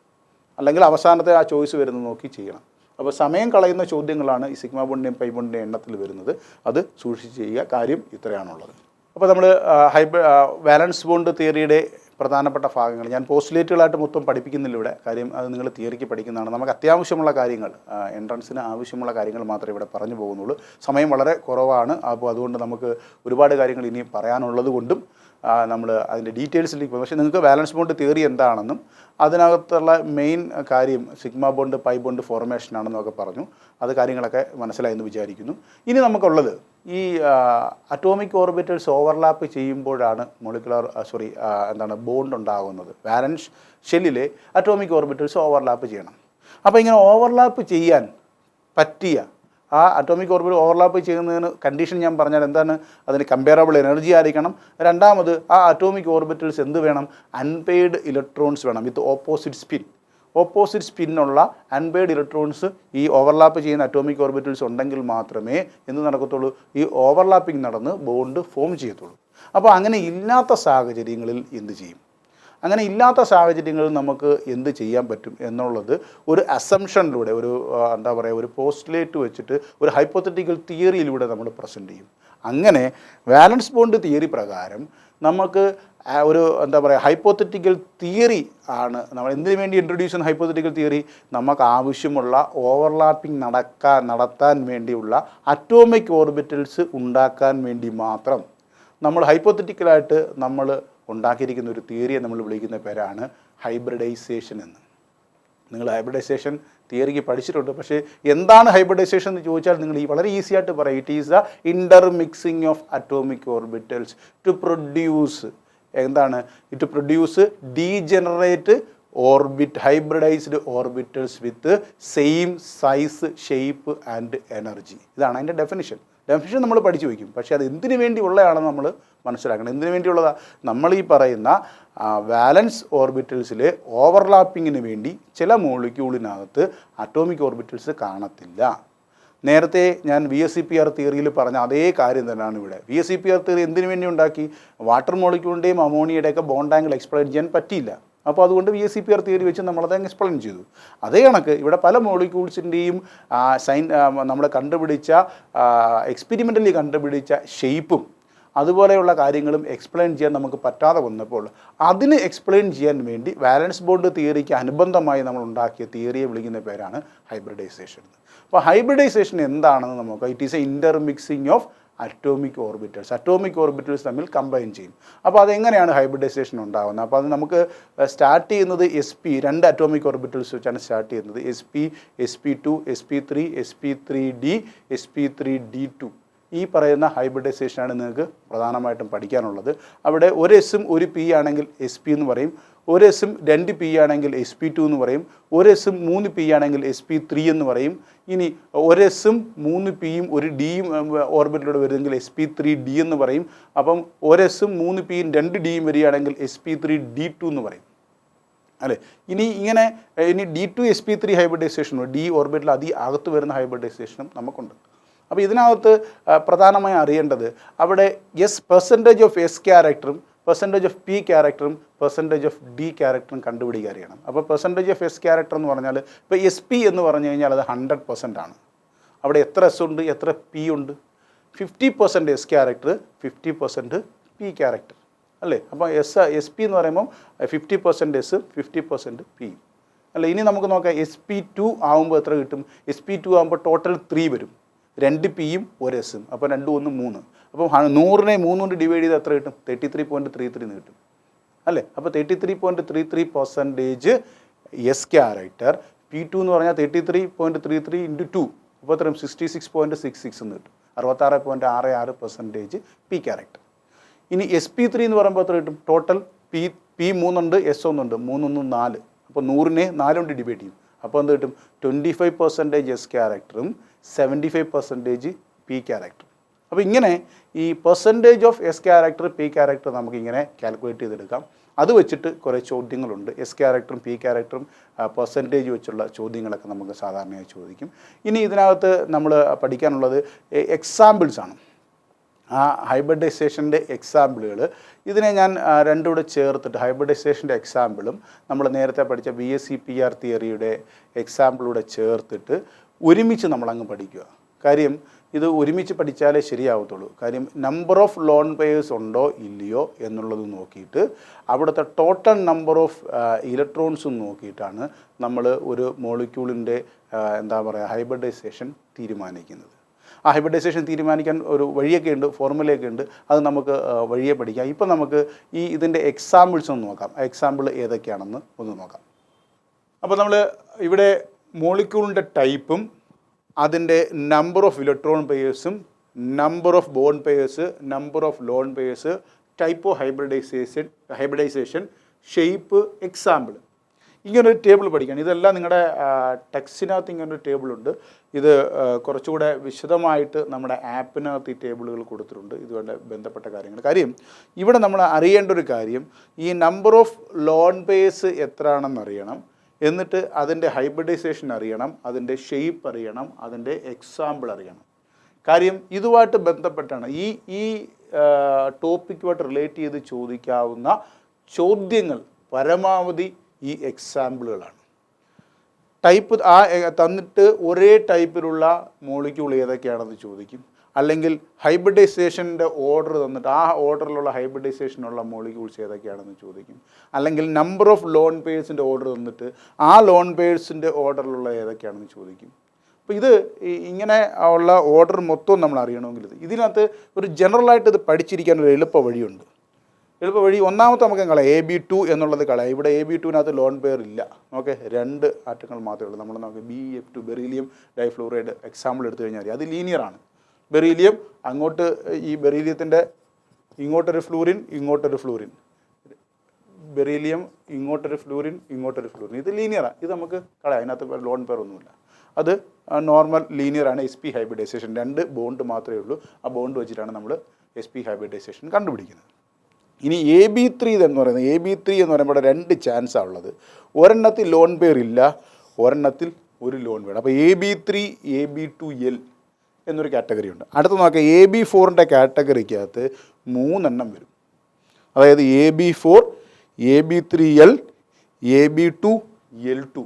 അല്ലെങ്കിൽ അവസാനത്തെ ആ ചോയ്സ് വരുന്നത് നോക്കി ചെയ്യണം. അപ്പോൾ സമയം കളയുന്ന ചോദ്യങ്ങളാണ് ഈ സിഗ്മ ബോണ്ടിൻ്റെയും പൈ ബോണ്ടിൻ്റെയും എണ്ണത്തിൽ വരുന്നത്. അത് സൂക്ഷിച്ച് ചെയ്യുക. കാര്യം ഇത്രയാണുള്ളത്. അപ്പോൾ നമ്മൾ വാലൻസ് ബോണ്ട് തിയറിയുടെ പ്രധാനപ്പെട്ട ഭാഗങ്ങൾ ഞാൻ പോസ്റ്റുലേറ്റുകളായിട്ട് മൊത്തം പഠിപ്പിക്കുന്നില്ല ഇവിടെ. കാര്യം അത് നിങ്ങൾ തിയറിക്ക് പഠിക്കുന്നതാണ്. നമുക്ക് അത്യാവശ്യമുള്ള കാര്യങ്ങൾ, എൻട്രൻസിന് ആവശ്യമുള്ള കാര്യങ്ങൾ മാത്രമേ ഇവിടെ പറഞ്ഞു പോകുന്നുള്ളൂ. സമയം വളരെ കുറവാണ്. അപ്പോൾ അതുകൊണ്ട് നമുക്ക് ഒരുപാട് കാര്യങ്ങൾ ഇനി പറയാനുള്ളത് കൊണ്ടും നമ്മൾ അതിൻ്റെ ഡീറ്റെയിൽസിലേക്ക് പോകും. പക്ഷേ നിങ്ങൾക്ക് വാലൻസ് ബോണ്ട് തിയറി എന്താണെന്നും അതിനകത്തുള്ള മെയിൻ കാര്യം സിഗ്മ ബോണ്ട് പൈ ബോണ്ട് ഫോർമേഷനാണെന്നൊക്കെ പറഞ്ഞു. അത് കാര്യങ്ങളൊക്കെ മനസ്സിലായെന്ന് വിചാരിക്കുന്നു. ഇനി നമുക്കുള്ളത് ഈ അറ്റോമിക് ഓർബിറ്റൽസ് ഓവർലാപ്പ് ചെയ്യുമ്പോഴാണ് ബോണ്ട് ഉണ്ടാകുന്നത്. വാലൻസ് ഷെല്ലിലെ അറ്റോമിക് ഓർബിറ്റൽസ് ഓവർലാപ്പ് ചെയ്യണം. അപ്പോൾ ഇങ്ങനെ ഓവർലാപ്പ് ചെയ്യാൻ പറ്റിയ ആ അറ്റോമിക് ഓർബിറ്റൽ ഓവർലാപ്പ് ചെയ്യുന്നതിന് കണ്ടീഷൻ ഞാൻ പറഞ്ഞാൽ എന്താണ്? അതിന് കമ്പയറബിൾ എനർജി ആയിരിക്കണം. രണ്ടാമത് ആ അറ്റോമിക് ഓർബിറ്റൽസ് എന്ത് വേണം? അൺപെയ്ഡ് ഇലക്ട്രോൺസ് വേണം വിത്ത് ഓപ്പോസിറ്റ് സ്പിന്നുള്ള അൺപെയ്ഡ് ഇലക്ട്രോൺസ് ഈ ഓവർലാപ്പ് ചെയ്യുന്ന അറ്റോമിക് ഓർബിറ്റൽസ് ഉണ്ടെങ്കിൽ മാത്രമേ എന്ത് നടക്കത്തുള്ളൂ? ഈ ഓവർലാപ്പിംഗ് നടന്ന് ബോണ്ട് ഫോം ചെയ്യത്തുള്ളൂ. അപ്പോൾ അങ്ങനെ ഇല്ലാത്ത സാഹചര്യങ്ങളിൽ എന്ത് ചെയ്യും? അങ്ങനെ ഇല്ലാത്ത സാഹചര്യങ്ങളിൽ നമുക്ക് എന്ത് ചെയ്യാൻ പറ്റും എന്നുള്ളത് ഒരു അസംഷനിലൂടെ, ഒരു പോസ്റ്റുലേറ്റ് വെച്ചിട്ട് ഒരു ഹൈപ്പോത്തറ്റിക്കൽ തിയറിയിലൂടെ നമ്മൾ പ്രസൻറ്റ് ചെയ്യും. അങ്ങനെ വാലൻസ് ബോണ്ട് തിയറി പ്രകാരം നമുക്ക് ഹൈപ്പോത്തറ്റിക്കൽ തിയറി ആണ് നമ്മൾ എന്തിനു വേണ്ടി ഇൻട്രൊഡ്യൂസ് ചെയ്യുന്ന ഹൈപ്പോത്തറ്റിക്കൽ തിയറി? നമുക്ക് ആവശ്യമുള്ള ഓവർലാപ്പിംഗ് നടത്താൻ വേണ്ടിയുള്ള അറ്റോമിക് ഓർബിറ്റൽസ് ഉണ്ടാക്കാൻ വേണ്ടി മാത്രം നമ്മൾ ഹൈപ്പോത്തറ്റിക്കലായിട്ട് നമ്മൾ ഉണ്ടാക്കിയിരിക്കുന്ന ഒരു തിയറിയെ നമ്മൾ വിളിക്കുന്ന പേരാണ് ഹൈബ്രിഡൈസേഷൻ എന്ന്. നിങ്ങൾ ഹൈബ്രിഡൈസേഷൻ തിയറിക്ക് പഠിച്ചിട്ടുണ്ട്. പക്ഷേ എന്താണ് ഹൈബ്രിഡൈസേഷൻ എന്ന് ചോദിച്ചാൽ നിങ്ങൾ വളരെ ഈസി ആയിട്ട് പറയും, it is the intermixing of atomic orbitals to produce degenerate hybridized orbitals with same size, shape and energy. ഇതാണ് അതിൻ്റെ ഡെഫിനിഷൻ നമ്മൾ പഠിച്ചു വയ്ക്കും. പക്ഷേ അത് എന്തിനു വേണ്ടിയുള്ളതാണെന്ന് നമ്മൾ മനസ്സിലാക്കണം. എന്തിനു വേണ്ടിയുള്ളതാണ്? നമ്മൾ ഈ പറയുന്ന വാലൻസ് ഓർബിറ്റൽസിലെ ഓവർലാപ്പിങ്ങിന് വേണ്ടി ചില മോളിക്യൂളിനകത്ത് അറ്റോമിക് ഓർബിറ്റൽസ് കാണത്തില്ല. നേരത്തെ ഞാൻ VSEPR തിയറിയിൽ പറഞ്ഞ അതേ കാര്യം തന്നെയാണ് ഇവിടെ. VSEPR തിയറി എന്തിനു വേണ്ടി ഉണ്ടാക്കി? വാട്ടർ മോളിക്യൂളിൻ്റെയും അമോണിയയുടെയൊക്കെ ബോണ്ട് ആംഗിൾ എക്സ്പ്ലെയിൻ ചെയ്യാൻ പറ്റിയില്ല. അപ്പോൾ അതുകൊണ്ട് VSEPR തിയറി വെച്ച് നമ്മളത് എക്സ്പ്ലെയിൻ ചെയ്തു. അതേ കണക്ക് ഇവിടെ പല മോളിക്യൂൾസിൻ്റെയും നമ്മൾ എക്സ്പെരിമെൻ്റലി കണ്ടുപിടിച്ച ഷേപ്പും അതുപോലെയുള്ള കാര്യങ്ങളും എക്സ്പ്ലെയിൻ ചെയ്യാൻ നമുക്ക് പറ്റാതെ വന്നപ്പോൾ അതിന് എക്സ്പ്ലെയിൻ ചെയ്യാൻ വേണ്ടി വാലൻസ് ബോണ്ട് തിയറിക്ക് അനുബന്ധമായി നമ്മൾ ഉണ്ടാക്കിയ തിയറിയെ വിളിക്കുന്ന പേരാണ് ഹൈബ്രിഡൈസേഷൻ. അപ്പോൾ ഹൈബ്രിഡൈസേഷൻ എന്താണെന്ന് നമുക്ക്, it is a intermixing of atomic orbitals തമ്മിൽ കമ്പൈൻ ചെയ്യും. അപ്പോൾ അതെങ്ങനെയാണ് ഹൈബ്രിഡൈസേഷൻ ഉണ്ടാകുന്നത്? അപ്പോൾ അത് നമുക്ക് സ്റ്റാർട്ട് ചെയ്യുന്നത് രണ്ട് അറ്റോമിക് ഓർബിറ്റൽസ് വെച്ചാണ് സ്റ്റാർട്ട് ചെയ്യുന്നത്. sp2 sp3 sp3d sp3d2. ഈ പറയുന്ന ഹൈബ്രിഡൈസേഷനാണ് നിങ്ങൾക്ക് പ്രധാനമായിട്ടും പഠിക്കാനുള്ളത്. അവിടെ ഒരു എസും ഒരു പി ആണെങ്കിൽ SP എന്ന് പറയും, ഒരു എസും 2 പി ആണെങ്കിൽ sp2 എന്ന് പറയും, ഒരു എസും 3 പി ആണെങ്കിൽ sp3 എന്ന് പറയും. ഇനി ഒരു എസും 3 പിയും ഒരു ഡിയും ഓർബിറ്റിലൂടെ വരുമെങ്കിൽ sp3d എന്ന് പറയും. അപ്പം ഒരു എസും 3 പിയും 2 ഡിയും വരികയാണെങ്കിൽ sp3d2 എന്ന് പറയും അല്ലേ. ഇനി D2 sp3 ഹൈബ്രിഡൈസേഷനും ഡി ഓർബിറ്റിൽ അകത്ത് വരുന്ന ഹൈബ്രിഡൈസേഷനും നമുക്കുണ്ട്. അപ്പോൾ ഇതിനകത്ത് പ്രധാനമായി അറിയേണ്ടത് അവിടെ പെർസെൻറ്റേജ് ഓഫ് S ക്യാരക്ടറും പെർസെൻറ്റേജ് ഓഫ് P ക്യാരക്ടറും പെർസെൻറ്റേജ് ഓഫ് D ക്യാരക്ടറും കണ്ടുപിടിക്കുക അറിയണം. അപ്പോൾ പെർസെൻറ്റേജ് ഓഫ് S ക്യാരക്ടർ എന്ന് പറഞ്ഞാൽ ഇപ്പോൾ SP എന്ന് പറഞ്ഞു കഴിഞ്ഞാൽ അത് 100% ആണ്. അവിടെ എത്ര S ഉണ്ട്, എത്ര P ഉണ്ട്? 50% S ക്യാരക്ടർ, 50% P ക്യാരക്ടർ അല്ലേ. അപ്പോൾ SP എന്ന് പറയുമ്പം 50% S 50% P അല്ലേ. ഇനി നമുക്ക് നോക്കാം, sp2 ആകുമ്പോൾ എത്ര കിട്ടും? sp2 ആകുമ്പോൾ ടോട്ടൽ 3 വരും, 2 പിയും ഒരു എസും. അപ്പോൾ 2 1 3. അപ്പോൾ 100നെ 3 കൊണ്ട് ഡിവൈഡ് ചെയ്ത് എത്ര കിട്ടും? 33.33 എന്ന് കിട്ടും അല്ലേ. അപ്പോൾ 33.33% S ക്യാരക്ടർ. P2 എന്ന് പറഞ്ഞാൽ 33.33 × 2. അപ്പോൾ എത്രയും 66.66 എന്ന് കിട്ടും. 66.66% P ക്യാരക്ടർ. ഇനി sp3 എന്ന് പറയുമ്പോൾ എത്ര കിട്ടും? ടോട്ടൽ P 3 ഉണ്ട്, S 1 ഉണ്ട്, 3 1 4. അപ്പോൾ 100നെ 4 കൊണ്ട് ഡിവൈഡ് ചെയ്യും. അപ്പോൾ എന്ത് കിട്ടും? 25% S ക്യാരക്ടറും 75% P ക്യാരക്ടർ. അപ്പോൾ ഇങ്ങനെ ഈ percentage of S character P character നമുക്കിങ്ങനെ കാൽക്കുലേറ്റ് ചെയ്തെടുക്കാം. അത് വെച്ചിട്ട് കുറേ ചോദ്യങ്ങളുണ്ട്. എസ് ക്യാരക്ടറും പി ക്യാരക്ടറും പെർസെൻറ്റേജ് വെച്ചുള്ള ചോദ്യങ്ങളൊക്കെ നമുക്ക് സാധാരണയായി ചോദിക്കും. ഇനി ഇതിനകത്ത് നമ്മൾ പഠിക്കാനുള്ളത് എക്സാമ്പിൾസാണ്. ആ ഹൈബ്രിഡൈസേഷൻ്റെ എക്സാമ്പിളുകൾ ഇതിനെ ഞാൻ രണ്ടും കൂടെ ചേർത്തിട്ട് ഹൈബ്രിഡൈസേഷൻ്റെ എക്സാമ്പിളും നമ്മൾ നേരത്തെ പഠിച്ച VSEPR തിയറിയുടെ എക്സാമ്പിളൂടെ ചേർത്തിട്ട് ഒരുമിച്ച് നമ്മളങ്ങ് പഠിക്കുക. കാര്യം ഇത് ഒരുമിച്ച് പഠിച്ചാലേ ശരിയാവത്തുള്ളൂ. കാര്യം നമ്പർ ഓഫ് ലോൺ പേയേഴ്സ് ഉണ്ടോ ഇല്ലയോ എന്നുള്ളത് നോക്കിയിട്ട് അവിടുത്തെ ടോട്ടൽ നമ്പർ ഓഫ് ഇലക്ട്രോൺസും നോക്കിയിട്ടാണ് നമ്മൾ ഒരു മോളിക്യൂളിൻ്റെ എന്താ പറയുക ഹൈബ്രിഡൈസേഷൻ തീരുമാനിക്കുന്നത്. ആ ഹൈബ്രിഡൈസേഷൻ തീരുമാനിക്കാൻ ഒരു വഴിയൊക്കെ ഉണ്ട്, ഫോർമുലയൊക്കെ ഉണ്ട്. അത് നമുക്ക് വഴിയെ പഠിക്കാം. ഇപ്പം നമുക്ക് ഇതിൻ്റെ എക്സാമ്പിൾസ് ഒന്ന് നോക്കാം. ആ എക്സാമ്പിൾ ഏതൊക്കെയാണെന്ന് ഒന്ന് നോക്കാം. അപ്പോൾ നമ്മൾ ഇവിടെ മോളിക്യൂളിൻ്റെ ടൈപ്പും അതിൻ്റെ നമ്പർ ഓഫ് ഇലക്ട്രോൺ പെയേഴ്സും number of bond pairs, number of lone pairs, type of hybridization, shape, example, ഇങ്ങനൊരു ടേബിൾ പഠിക്കണം. ഇതെല്ലാം നിങ്ങളുടെ ടെക്സ്റ്റിനകത്ത് ഇങ്ങനൊരു ടേബിളുണ്ട്. ഇത് കുറച്ചുകൂടെ വിശദമായിട്ട് നമ്മുടെ ആപ്പിനകത്ത് ഈ ടേബിളുകൾ കൊടുത്തിട്ടുണ്ട് ഇതുകൊണ്ട് ബന്ധപ്പെട്ട കാര്യങ്ങൾ. കാര്യം ഇവിടെ നമ്മൾ അറിയേണ്ട ഒരു കാര്യം ഈ നമ്പർ ഓഫ് ലോൺ പേയേഴ്സ് എത്രയാണെന്ന് അറിയണം, എന്നിട്ട് അതിൻ്റെ ഹൈബ്രിഡൈസേഷൻ അറിയണം, അതിൻ്റെ ഷേപ്പ് അറിയണം, അതിൻ്റെ എക്സാമ്പിൾ അറിയണം. കാര്യം ഇതുമായിട്ട് ബന്ധപ്പെട്ടാണ് ഈ ടോപ്പിക്കുമായിട്ട് റിലേറ്റ് ചെയ്ത് ചോദിക്കാവുന്ന ചോദ്യങ്ങൾ പരമാവധി ഈ എക്സാമ്പിളുകളാണ്. ടൈപ്പ് തന്നിട്ട് ഒരേ ടൈപ്പിലുള്ള മോളിക്യൂൾ ഏതൊക്കെയാണെന്ന് ചോദിക്കും. അല്ലെങ്കിൽ ഹൈബ്രിഡൈസേഷൻ്റെ ഓർഡർ തന്നിട്ട് ആ ഓർഡറിലുള്ള ഹൈബ്രിഡൈസേഷനുള്ള മോളിക്യൂൾസ് ഏതൊക്കെയാണെന്ന് ചോദിക്കും. അല്ലെങ്കിൽ നമ്പർ ഓഫ് ലോൺ പേഴ്സിൻ്റെ ഓർഡർ തന്നിട്ട് ആ ലോൺ പേഴ്സിൻ്റെ ഓർഡറിലുള്ള ഏതൊക്കെയാണെന്ന് ചോദിക്കും. അപ്പോൾ ഇത് ഇങ്ങനെ ഉള്ള ഓർഡർ മൊത്തം നമ്മൾ അറിയണമെങ്കിൽ ഇതിനകത്ത് ഒരു ജനറലായിട്ട് ഇത് പഠിച്ചിരിക്കാൻ ഒരു എളുപ്പ വഴിയുണ്ട്. എളുപ്പ വഴി ഒന്നാമത്തെ നമുക്ക് കളയാം, AB2 എന്നുള്ളത് കളയാം. ഇവിടെ AB2വിനകത്ത് ലോൺ പെയർ ഇല്ല. ഓക്കെ, 2 ആറ്റങ്ങൾ മാത്രമേ ഉള്ളൂ. നമ്മൾ നമുക്ക് BF2 ബെറീലിയം ഡൈഫ്ലൂറൈഡ് എക്സാമ്പിൾ എടുത്തു കഴിഞ്ഞാൽ അത് ലീനിയറാണ്. ബെറീലിയം അങ്ങോട്ട്, ഈ ബെറീലിയത്തിൻ്റെ ഇങ്ങോട്ടൊരു ഫ്ലൂറിൻ ഇങ്ങോട്ടൊരു ഫ്ലൂറിൻ, ബെറീലിയം ഇങ്ങോട്ടൊരു ഫ്ലൂറിൻ ഇങ്ങോട്ടൊരു ഫ്ലൂറിൻ, ഇത് ലീനിയറാണ്. ഇത് നമുക്ക് കളയാം, അതിനകത്ത് ലോൺ പെയർ ഒന്നുമില്ല. അത് നോർമൽ ലീനിയറാണ്. SP ഹൈബ്രിഡൈസേഷൻ 2 ബോണ്ട് മാത്രമേ ഉള്ളൂ. ആ ബോണ്ട് വെച്ചിട്ടാണ് നമ്മൾ SP ഹൈബ്രിഡൈസേഷൻ കണ്ടുപിടിക്കുന്നത്. ഇനി AB3 എന്ന് പറയുന്നത്, AB3 എന്ന് പറയുമ്പോൾ 2 ചാൻസാണ് ഉള്ളത്. ഒരെണ്ണത്തിൽ ലോൺ പെയർ ഇല്ല, ഒരെണ്ണത്തിൽ ഒരു ലോൺ പെയർ. അപ്പോൾ AB3 AB2L എന്നൊരു കാറ്റഗറി ഉണ്ട്. അടുത്ത് നോക്കാം, AB4ൻ്റെ കാറ്റഗറിക്കകത്ത് 3 എണ്ണം വരും. അതായത് AB4, AB3L, AB2L2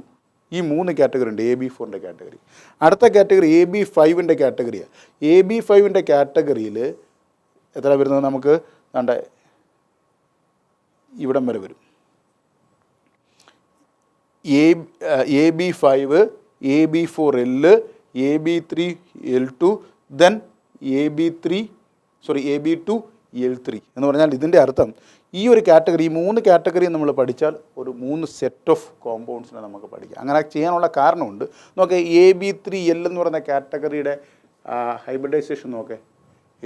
ഈ 3 കാറ്റഗറി ഉണ്ട് AB4ൻ്റെ കാറ്റഗറി. അടുത്ത കാറ്റഗറി AB5ൻ്റെ കാറ്റഗറിയാണ്. AB5ൻ്റെ കാറ്റഗറിയിൽ എത്ര വരുന്നത് നമുക്ക് വേണ്ട ഇവിടം വരെ വരും. AB5, AB4L, AB3L2, then AB2L3 എന്ന് പറഞ്ഞാൽ ഇതിൻ്റെ അർത്ഥം ഈ ഒരു കാറ്റഗറി, ഈ 3 കാറ്റഗറി നമ്മൾ പഠിച്ചാൽ ഒരു 3 സെറ്റ് ഓഫ് കോമ്പൗണ്ട്സിനെ നമുക്ക് പഠിക്കാം. അങ്ങനെ ചെയ്യാനുള്ള കാരണമുണ്ട്. നോക്കേ, AB3L എന്ന് പറയുന്ന കാറ്റഗറിയുടെ ഹൈബ്രിഡൈസേഷൻ നോക്കേ,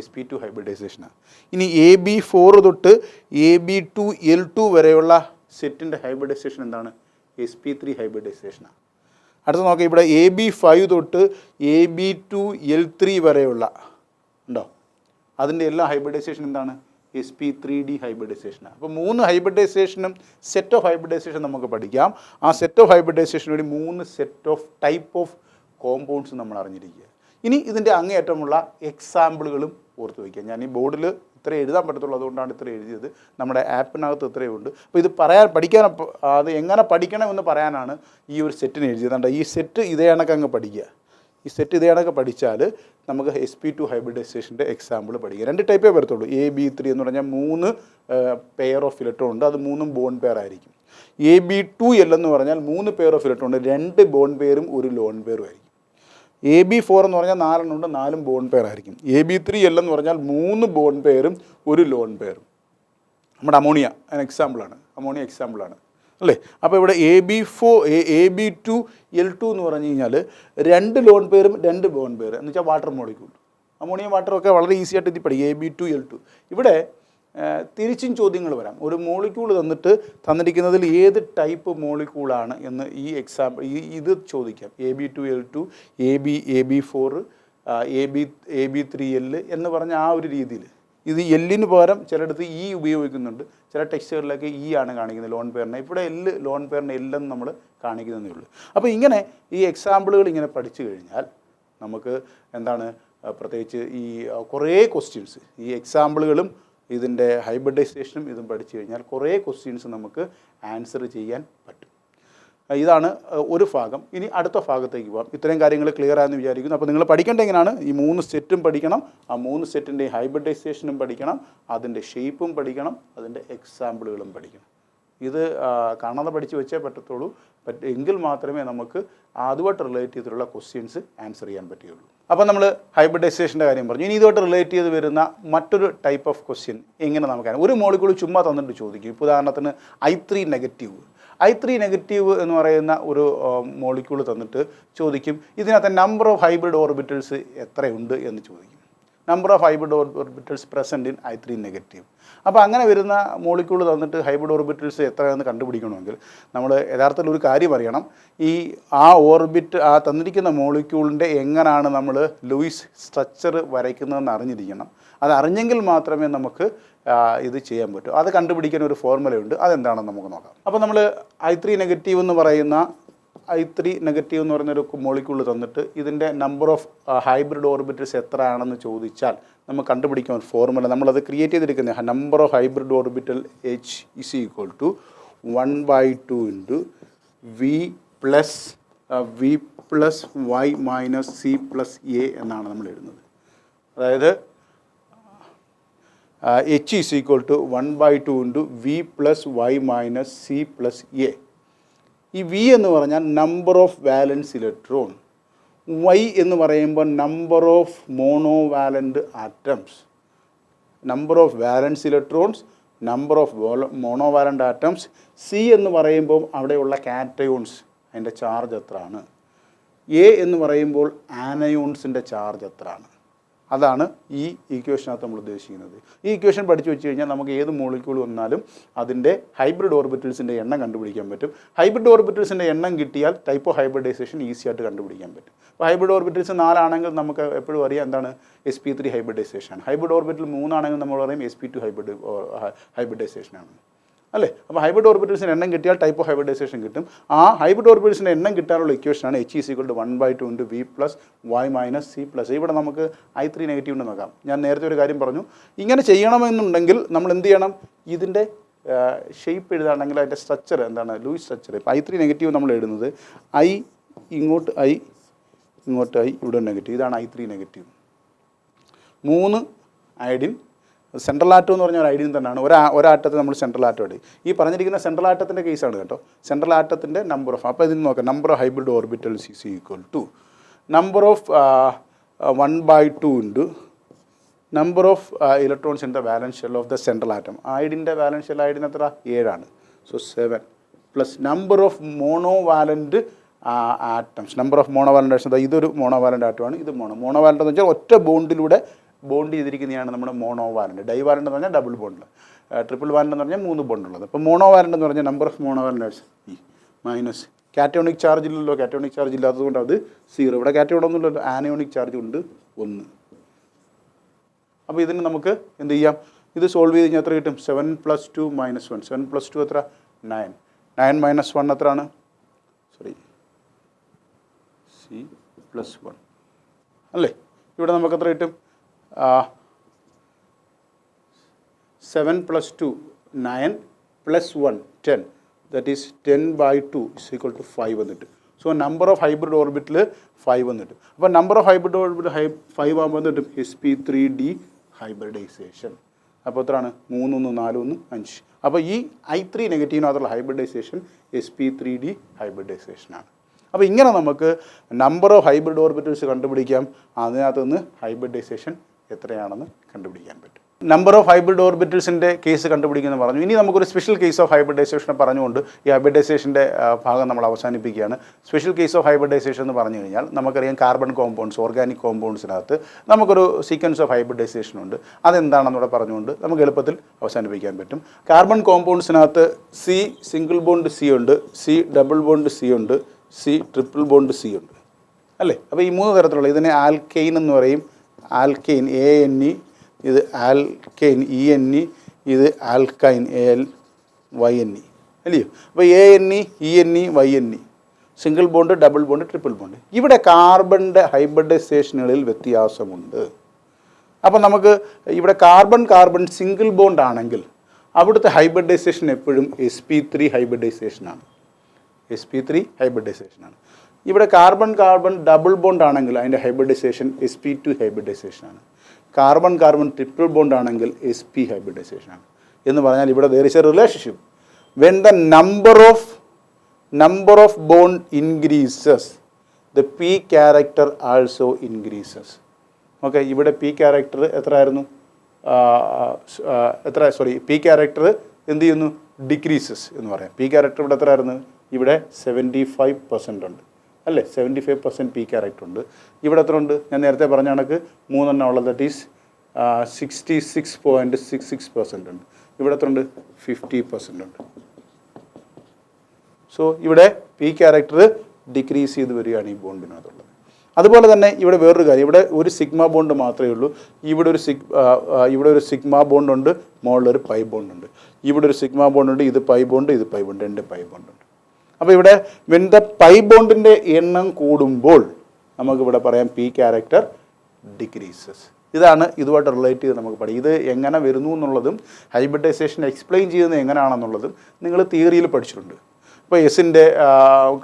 sp2 ഹൈബ്രിഡൈസേഷനാണ്. ഇനി AB4 തൊട്ട് AB2L2 വരെയുള്ള സെറ്റിൻ്റെ ഹൈബ്രിഡൈസേഷൻ എന്താണ്? sp3 ഹൈബ്രിഡൈസേഷനാണ്. അടുത്ത നോക്കാം, ഇവിടെ AB5 തൊട്ട് AB2L3 വരെയുള്ള ഉണ്ടോ, അതിൻ്റെ എല്ലാ ഹൈബ്രിഡൈസേഷൻ എന്താണ്? sp3d ഹൈബ്രിഡൈസേഷനാണ്. അപ്പോൾ 3 ഹൈബ്രിഡൈസേഷനും സെറ്റ് ഓഫ് ഹൈബ്രിഡൈസേഷൻ നമുക്ക് പഠിക്കാം. ആ സെറ്റ് ഓഫ് ഹൈബ്രിഡൈസേഷന് വേണ്ടി 3 set of type of compounds നമ്മൾ അറിഞ്ഞിരിക്കുക. ഇനി ഇതിൻ്റെ അങ്ങേയറ്റമുള്ള എക്സാമ്പിളുകളും ഓർത്ത് വയ്ക്കുക. ഞാൻ ഈ ബോർഡിൽ ഇത്ര എഴുതാൻ പറ്റത്തുള്ളൂ, അതുകൊണ്ടാണ് ഇത്ര എഴുതിയത്. നമ്മുടെ ആപ്പിനകത്ത് ഇത്രയും ഉണ്ട്. അപ്പോൾ ഇത് പഠിക്കാൻ അത് എങ്ങനെ പഠിക്കണമെന്ന് പറയാനാണ് ഈ ഒരു സെറ്റിന് എഴുതിയത്. ഈ സെറ്റ് ഇതേ കണക്ക് അങ്ങ് പഠിക്കുക. ഈ സെറ്റ് ഇതേ കണക്ക് പഠിച്ചാൽ നമുക്ക് sp2 ഹൈബ്രിഡൈസേഷൻ്റെ എക്സാമ്പിൾ പഠിക്കുക. 2 ടൈപ്പേ വരത്തുള്ളൂ. AB3 എന്ന് പറഞ്ഞാൽ 3 പെയർ ഓഫ് ഇലക്ട്രോൺ ഉണ്ട്, അത് 3 ബോണ്ട് പെയർ ആയിരിക്കും. AB2L എന്ന് പറഞ്ഞാൽ 3 പെയർ ഓഫ് ഇലക്ട്രോൺ ഉണ്ട്, 2 ബോണ്ട് പെയറും ഒരു ലോൺ പെയറും ആയിരിക്കും. AB4 എന്ന് പറഞ്ഞാൽ 4 ഉണ്ട്, 4 ബോണ്ട് പെയർ ആയിരിക്കും. AB3L എന്ന് പറഞ്ഞാൽ 3 ബോണ്ട് പെയറും ഒരു ലോൺ പെയറും. നമ്മുടെ അമോണിയ എക്സാമ്പിളാണ്, അമോണിയ എക്സാമ്പിളാണ് അല്ലേ. അപ്പോൾ ഇവിടെ AB2L2 എന്ന് പറഞ്ഞു കഴിഞ്ഞാൽ 2 ലോൺ പെയറും 2 ബോണ്ട് പെയർ എന്ന് വെച്ചാൽ വാട്ടർ മോളിക്യൂൾ. അമോണിയ വാട്ടറും ഒക്കെ വളരെ ഈസി ആയിട്ട് ഇത് പഠിക്കും. AB2L2 ഇവിടെ തിരിച്ചും ചോദ്യങ്ങൾ വരാം. ഒരു മോളിക്യൂൾ തന്നിരിക്കുന്നതിൽ ഏത് ടൈപ്പ് മോളിക്യൂളാണ് എന്ന് ഈ എക്സാമ്പിൾ ഇത് ചോദിക്കാം. AB2L2, AB4, AB3L എന്ന് പറഞ്ഞ ആ ഒരു രീതിയിൽ. ഇത് എല്ലിന് പകരം ചിലയിടത്ത് ഇ ഉപയോഗിക്കുന്നുണ്ട്, ചില ടെക്സ്റ്റുകളിലൊക്കെ ഇ ആണ് കാണിക്കുന്നത് ലോൺ പെയറിനെ. ഇവിടെ ലോൺ പെയറിനെ എല്ലെന്ന് നമ്മൾ കാണിക്കുന്നതേ ഉള്ളൂ. അപ്പോൾ ഇങ്ങനെ ഈ എക്സാമ്പിളുകൾ ഇങ്ങനെ പഠിച്ചു കഴിഞ്ഞാൽ നമുക്ക് എന്താണ് പ്രത്യേകിച്ച് ഈ കുറേ ക്വസ്റ്റ്യൻസ് ഈ എക്സാമ്പിളുകളും ഇതിൻ്റെ ഹൈബ്രിഡൈസേഷനും ഇതും പഠിച്ചു കഴിഞ്ഞാൽ കുറേ ക്വസ്റ്റ്യൻസ് നമുക്ക് ആൻസർ ചെയ്യാൻ പറ്റും. ഇതാണ് ഒരു ഭാഗം. ഇനി അടുത്ത ഭാഗത്തേക്ക് പോകാം. ഇത്രയും കാര്യങ്ങൾ ക്ലിയർ ആയെന്ന് വിചാരിക്കുന്നു. അപ്പോൾ നിങ്ങൾ പഠിക്കേണ്ട എങ്ങനെയാണ്, ഈ 3 സെറ്റും പഠിക്കണം, ആ 3 സെറ്റിൻ്റെ ഹൈബ്രിഡൈസേഷനും പഠിക്കണം, അതിൻ്റെ ഷേപ്പും പഠിക്കണം, അതിൻ്റെ എക്സാമ്പിളുകളും പഠിക്കണം. ഇത് കാണാതെ പഠിച്ച് വെച്ചേ പറ്റത്തുള്ളൂ. എങ്കിൽ മാത്രമേ നമുക്ക് അതുമായിട്ട് റിലേറ്റ് ചെയ്തിട്ടുള്ള ക്വസ്റ്റ്യൻസ് ആൻസർ ചെയ്യാൻ പറ്റുകയുള്ളൂ. അപ്പോൾ നമ്മൾ ഹൈബ്രിഡൈസേഷൻ്റെ കാര്യം പറഞ്ഞു. ഇനി ഇതുമായിട്ട് റിലേറ്റ് ചെയ്ത് വരുന്ന മറ്റൊരു ടൈപ്പ് ഓഫ് ക്വസ്റ്റ്യൻ എങ്ങനെ നമുക്കാണ്. ഒരു മോളിക്യൂൾ ചുമ്മാ തന്നിട്ട് ചോദിക്കും. ഇപ്പോൾ ഉദാഹരണത്തിന് I3 നെഗറ്റീവ് എന്ന് പറയുന്ന ഒരു മോളിക്യൂൾ തന്നിട്ട് ചോദിക്കും, ഇതിനകത്ത് നമ്പർ ഓഫ് ഹൈബ്രിഡ് ഓർബിറ്റൽസ് എത്രയുണ്ട് എന്ന് ചോദിക്കും. Number of hybrid orbitals present in I3 negative. അപ്പോൾ അങ്ങനെ വരുന്ന മോളിക്യൂൾ തന്നിട്ട് ഹൈബ്രിഡ് ഓർബിറ്റൽസ് എത്രയാണെന്ന് കണ്ടുപിടിക്കണമെങ്കിൽ നമ്മൾ യഥാർത്ഥത്തിൽ ഒരു കാര്യം അറിയണം. ആ തന്നിരിക്കുന്ന മോളിക്യൂളിൻ്റെ എങ്ങനെയാണ് നമ്മൾ ലൂയിസ് സ്ട്രക്ചർ വരയ്ക്കുന്നതെന്ന് അറിഞ്ഞിരിക്കണം. അത് അറിഞ്ഞെങ്കിൽ മാത്രമേ നമുക്ക് ഇത് ചെയ്യാൻ പറ്റൂ. അത് കണ്ടുപിടിക്കാൻ ഒരു ഫോർമുലയുണ്ട്, അതെന്താണെന്ന് നമുക്ക് നോക്കാം. അപ്പോൾ നമ്മൾ I3 നെഗറ്റീവ് എന്ന് പറയുന്നൊരു മോളിക്യൂൾ തന്നിട്ട് ഇതിൻ്റെ നമ്പർ ഓഫ് ഹൈബ്രിഡ് ഓർബിറ്റൽസ് എത്രയാണെന്ന് ചോദിച്ചാൽ നമുക്ക് കണ്ടുപിടിക്കാൻ ഒരു ഫോർമുല നമ്മളത് ക്രിയേറ്റ് ചെയ്തിരിക്കുന്നത്. Number of hybrid orbital H is equal to 1/2 into V plus Y minus C plus A എന്നാണ് നമ്മൾ എഴുതുന്നത്. അതായത് H is equal to 1/2 into V plus Y minus C plus A. ഈ V എന്ന് പറഞ്ഞാൽ number of valence electron, Y എന്ന് പറയുമ്പോൾ number of monovalent atoms. Number of valence electrons, number of monovalent atoms. C എന്ന് പറയുമ്പോൾ അവിടെയുള്ള cations, അതിൻ്റെ charge എത്രയാണ്. A എന്ന് പറയുമ്പോൾ ആനയോൺസിൻ്റെ ചാർജ് എത്രയാണ്. അതാണ് ഈ ഇക്വേഷനകത്ത് നമ്മൾ ഉദ്ദേശിക്കുന്നത്. ഈ ഇക്വേഷൻ പഠിച്ചു വെച്ച് കഴിഞ്ഞാൽ നമുക്ക് ഏത് മോളിക്യൂൾ വന്നാലും അതിൻ്റെ ഹൈബ്രിഡ് ഓർബിറ്റൽസിൻ്റെ എണ്ണം കണ്ടുപിടിക്കാൻ പറ്റും. ഹൈബ്രിഡ് ഓർബിറ്റൽസിൻ്റെ എണ്ണം കിട്ടിയാൽ ടൈപ്പ് ഓഫ് ഹൈബ്രിഡൈസേഷൻ ഈസി ആയിട്ട് കണ്ടുപിടിക്കാൻ പറ്റും. അപ്പോൾ ഹൈബ്രിഡ് ഓർബിറ്റൽസ് 4 ആണെങ്കിൽ നമുക്ക് എപ്പോഴും അറിയാം എന്താണ് sp3 ഹൈബ്രിഡൈസേഷൻ. ഹൈബ്രിഡ് ഓർബിറ്റൽ 3 ആണെങ്കിൽ നമ്മൾ പറയും sp2 ഹൈബ്രിഡൈസേഷൻ ആണ് അല്ലേ. അപ്പോൾ ഹൈബ്രിഡ് ഓർബിറ്റൽസിന് എണ്ണം കിട്ടിയാൽ ടൈപ്പ് ഓഫ് ഹൈബ്രിഡൈസേഷൻ കിട്ടും. ആ ഹൈബ്രിഡ് ഓർബിറ്റൽസിൻ്റെ എണ്ണം കിട്ടാനുള്ള ഇക്വേഷനാണ് H is equal to 1/2 into V plus Y minus C plus. ഇവിടെ നമുക്ക് I3 നെഗറ്റീവ് എന്ന് നോക്കാം. ഞാൻ നേരത്തെ ഒരു കാര്യം പറഞ്ഞു, ഇങ്ങനെ ചെയ്യണമെന്നുണ്ടെങ്കിൽ നമ്മൾ എന്ത് ചെയ്യണം, ഇതിൻ്റെ ഷേപ്പ് എഴുതാണെങ്കിൽ അതിൻ്റെ സ്ട്രക്ചർ എന്താണ്, ലൂയിസ് സ്ട്രക്ചർ. ഇപ്പോൾ I3 നെഗറ്റീവ് നമ്മൾ എഴുതുന്നത് ഇങ്ങോട്ട് I ഇവിടെ നെഗറ്റീവ്, ഇതാണ് I3 negative. 3 iodine, central atom എന്ന് പറഞ്ഞാൽ ഒരു ഐഡിയൻ തന്നെയാണ്. ഒരാറ്റത്തെ നമ്മൾ സെൻട്രൽ ആറ്റം എടുക്കും. ഈ പറഞ്ഞിരിക്കുന്ന സെൻട്രൽ ആറ്റത്തിൻ്റെ കേസാണ് കേട്ടോ. സെൻട്രൽ ആറ്റത്തിൻ്റെ നമ്പർ ഓഫ്, അപ്പോൾ ഇതിന് നോക്കാം, number of hybrid orbitals is equal to number of 1/2 into number of electrons in the valence shell of the central atom. ഐഡിൻ്റെ വാലൻസ് ഷെൽ ഐഡിന് എത്ര, 7 so 7 plus number of monovalent atoms. Number of monovalent atoms, ഇതൊരു monovalent ആറ്റമാണ്, ഇത് monovalent എന്ന് വെച്ചാൽ ഒറ്റ ബോണ്ടിലൂടെ bond ചെയ്തിരിക്കുന്നതാണ് നമ്മുടെ monovalent. Divalent എന്ന് പറഞ്ഞാൽ ഡബിൾ ബോണ്ടിൽ, ട്രിപ്പിൾ വാലൻ്റ് എന്ന് പറഞ്ഞാൽ 3 ബോണ്ടുള്ളത്. അപ്പോൾ മോണോവാലൻ്റ് എന്ന് പറഞ്ഞാൽ number of monovalent minus cationic charge ഇല്ലല്ലോ, കാറ്റോണിക് ചാർജ് ഇല്ലാത്തതുകൊണ്ട് അത് 0. ഇവിടെ കാറ്റോൺ ഒന്നുമില്ലല്ലോ, ആനയോണിക് ചാർജ് ഉണ്ട് 1. അപ്പോൾ ഇതിന് നമുക്ക് എന്ത് ചെയ്യാം, ഇത് സോൾവ് ചെയ്ത് കഴിഞ്ഞാൽ എത്ര കിട്ടും, 7 + 2 - 1. 7 + 2 എത്ര, 9. 9 - 1 എത്രയാണ്, C + 1 അല്ലേ. ഇവിടെ നമുക്ക് എത്ര കിട്ടും, 7 + 2 9 + 1 10. That is 10/2 is equal to 5 എന്നിട്ട്. സോ നമ്പർ ഓഫ് ഹൈബ്രിഡ് ഓർബിറ്റിൽ 5 എന്നിട്ട്. അപ്പോൾ നമ്പർ ഓഫ് ഹൈബ്രിഡ് ഓർബിറ്റ് 5 ആകുമ്പോൾ എന്നിട്ടും sp3d ഹൈബ്രിഡൈസേഷൻ. അപ്പോൾ എത്രയാണ്, 3 1 4 1 5. അപ്പോൾ ഈ I3 നെഗറ്റീവിനകത്തുള്ള ഹൈബ്രിഡൈസേഷൻ sp3d ഹൈബ്രിഡൈസേഷനാണ്. അപ്പോൾ ഇങ്ങനെ നമുക്ക് നമ്പർ ഓഫ് ഹൈബ്രിഡ് ഓർബിറ്റൽസ് കണ്ടുപിടിക്കാം, അതിനകത്ത് നിന്ന് ഹൈബ്രിഡൈസേഷൻ എത്രയാണെന്ന് കണ്ടുപിടിക്കാൻ പറ്റും. നമ്പർ ഓഫ് ഹൈബ്രിഡ് ഓർബിറ്റൽസിൻ്റെ കേസ് കണ്ടുപിടിക്കുമെന്ന് പറഞ്ഞു. ഇനി നമുക്കൊരു സ്പെഷ്യൽ കേസ് ഓഫ് ഹൈബ്രിഡൈസേഷൻ പറഞ്ഞുകൊണ്ട് ഈ ഹൈബ്രിഡൈസേഷൻ്റെ ഭാഗം നമ്മൾ അവസാനിപ്പിക്കുകയാണ്. സ്പെഷ്യൽ കേസ് ഓഫ് ഹൈബ്രിഡൈസേഷൻ എന്ന് പറഞ്ഞു കഴിഞ്ഞാൽ നമുക്കറിയാം കാർബൺ കോമ്പൗണ്ട്സ്, ഓർഗാനിക് കോമ്പൗണ്ട്സിനകത്ത് നമുക്കൊരു സീക്വൻസ് ഓഫ് ഹൈബ്രിഡൈസേഷൻ ഉണ്ട്. അതെന്താണെന്നൂടെ പറഞ്ഞുകൊണ്ട് നമുക്ക് എളുപ്പത്തിൽ അവസാനിപ്പിക്കാൻ പറ്റും. കാർബൺ കോമ്പൗണ്ട്സിനകത്ത് C സിംഗിൾ ബോണ്ട് C ഉണ്ട്, C ഡബിൾ ബോണ്ട് C ഉണ്ട്, C ട്രിപ്പിൾ ബോണ്ട് C ഉണ്ട് അല്ലേ? അപ്പോൾ ഈ 3 തരത്തിലുള്ള ഇതിനെ ആൽക്കെയിൻ എന്ന് പറയും. ആൽക്കെയിൻ ANE, ഇത് ആൽക്കെയിൻ ENE, ഇത് ആൽക്കൈൻ ALYNE അല്ലയോ? അപ്പോൾ ANE ENE YNE single bond, double bond, triple bond. ഇവിടെ കാർബണിൻ്റെ ഹൈബ്രിഡൈസേഷനുകളിൽ വ്യത്യാസമുണ്ട്. അപ്പം നമുക്ക് ഇവിടെ കാർബൺ സിംഗിൾ ബോണ്ട് ആണെങ്കിൽ അവിടുത്തെ ഹൈബ്രിഡൈസേഷൻ എപ്പോഴും sp3 ഹൈബ്രിഡൈസേഷനാണ്. sp3 ഹൈബ്രിഡൈസേഷനാണ്. ഇവിടെ കാർബൺ ഡബിൾ ബോണ്ട് ആണെങ്കിൽ അതിൻ്റെ ഹൈബ്രിഡൈസേഷൻ sp2 ഹൈബ്രിഡൈസേഷനാണ്. കാർബൺ ട്രിപ്പിൾ ബോണ്ട് ആണെങ്കിൽ sp ഹൈബ്രിഡൈസേഷനാണ്. എന്ന് പറഞ്ഞാൽ ഇവിടെ there is a relationship. When the number of bond increases, the p character also increases. Okay, ഇവിടെ പി ക്യാരക്ടർ എത്രയായിരുന്നു? പി ക്യാരക്ടർ എന്ത് ചെയ്യുന്നു? ഡിക്രീസസ് എന്ന് പറയാം. പി ക്യാരക്ടർ ഇവിടെ എത്രയായിരുന്നു? ഇവിടെ 75% ഉണ്ട് അല്ലേ? 75% പി ക്യാരക്ടർ ഉണ്ട്. ഇവിടെ എത്ര ഉണ്ട്? ഞാൻ നേരത്തെ പറഞ്ഞ കണക്ക് 3 ഉള്ളത്, ദാറ്റ് ഈസ് 66.66% ഉണ്ട്. ഇവിടെ എത്ര ഉണ്ട്? 50% ഉണ്ട്. സോ ഇവിടെ പി ക്യാരക്ടർ ഡിക്രീസ് ചെയ്ത് വരികയാണ് ഈ ബോണ്ടിനകത്തുള്ളത്. അതുപോലെ തന്നെ ഇവിടെ വേറൊരു കാര്യം, ഇവിടെ ഒരു സിഗ്മ ബോണ്ട് മാത്രമേ ഉള്ളൂ. ഇവിടെ ഒരു സിഗ്മ ബോണ്ട് ഉണ്ട്, മുകളിലൊരു പൈ ബോണ്ട് ഉണ്ട്. ഇവിടെ ഒരു സിഗ്മ ബോണ്ട് ഉണ്ട്, ഇത് പൈ ബോണ്ട്, ഇത് പൈ ബോണ്ട്, 2 പൈ ബോണ്ട് ഉണ്ട്. അപ്പോൾ ഇവിടെ വെൻ ദ പൈ ബോണ്ടിൻ്റെ എണ്ണം കൂടുമ്പോൾ നമുക്കിവിടെ പറയാം പി ക്യാരക്ടർ ഡിക്രീസസ്. ഇതാണ് ഇതുമായിട്ട് റിലേറ്റ് ചെയ്ത് നമുക്ക് പഠിക്കും. ഇത് എങ്ങനെ വരുന്നു എന്നുള്ളതും ഹൈബ്രിഡൈസേഷൻ എക്സ്പ്ലെയിൻ ചെയ്യുന്നത് എങ്ങനെയാണെന്നുള്ളതും നിങ്ങൾ തിയറിയിൽ പഠിച്ചിട്ടുണ്ട്. ഇപ്പോൾ എസിൻ്റെ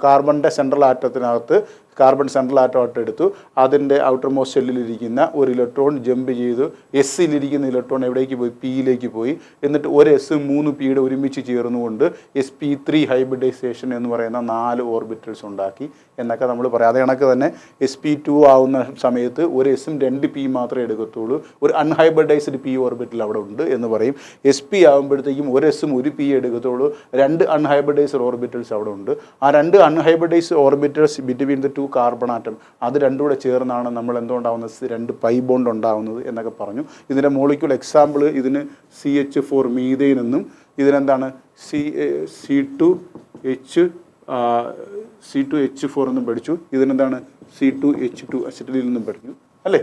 കാർബണിൻ്റെ സെൻട്രൽ ആറ്റത്തിനകത്ത് കാർബൺ സെൻട്രൽ ആറ്റമായിട്ട് എടുത്തു, അതിൻ്റെ ഔട്ടർ മോസ്റ്റ് ഷെല്ലിലിരിക്കുന്ന ഒരു ഇലക്ട്രോൺ ജമ്പ് ചെയ്തു, എസ്സിലിരിക്കുന്ന ഇലക്ട്രോൺ എവിടേക്ക് പോയി? പിയിലേക്ക് പോയി. എന്നിട്ട് ഒരു എസ് 3 പിയുടെ ഒരുമിച്ച് ചേർന്നുകൊണ്ട് sp3 ഹൈബ്രിഡൈസേഷൻ എന്ന് പറയുന്ന 4 ഓർബിറ്റൽസ് ഉണ്ടാക്കി എന്നൊക്കെ നമ്മൾ പറയാം. അതേ കണക്ക് തന്നെ sp2 ആവുന്ന സമയത്ത് ഒരു എസും 2 പി മാത്രമേ എടുക്കത്തുള്ളൂ, ഒരു അൺഹൈബ്രിഡൈസ്ഡ് പി ഓർബിറ്റൽ അവിടെ ഉണ്ട് എന്ന് പറയും. sp ആകുമ്പോഴത്തേക്കും ഒരു എസും 1 പി എടുക്കത്തുള്ളൂ, 2 അൺഹൈബ്രിഡൈസ്ഡ് ഓർബിറ്റൽസ് അവിടെ ഉണ്ട്. ആ 2 unhybridised orbitals between the 2 carbon atom, അത് രണ്ടും കൂടെ ചേർന്നാണ് നമ്മൾ എന്തുകൊണ്ടാവുന്നത്? 2 പൈ ബോണ്ട് ഉണ്ടാവുന്നത് എന്നൊക്കെ പറഞ്ഞു. ഇതിൻ്റെ മോളിക്യൂൾ എക്സാമ്പിൾ ഇതിന് CH4 മീഥെയ്ൻ എന്നും, ഇതിനെന്താണ് C2H4 എന്നും പഠിച്ചു. ഇതിനെന്താണ് C2H2 അസിറ്റലിൽ നിന്നും പഠിച്ചു അല്ലേ?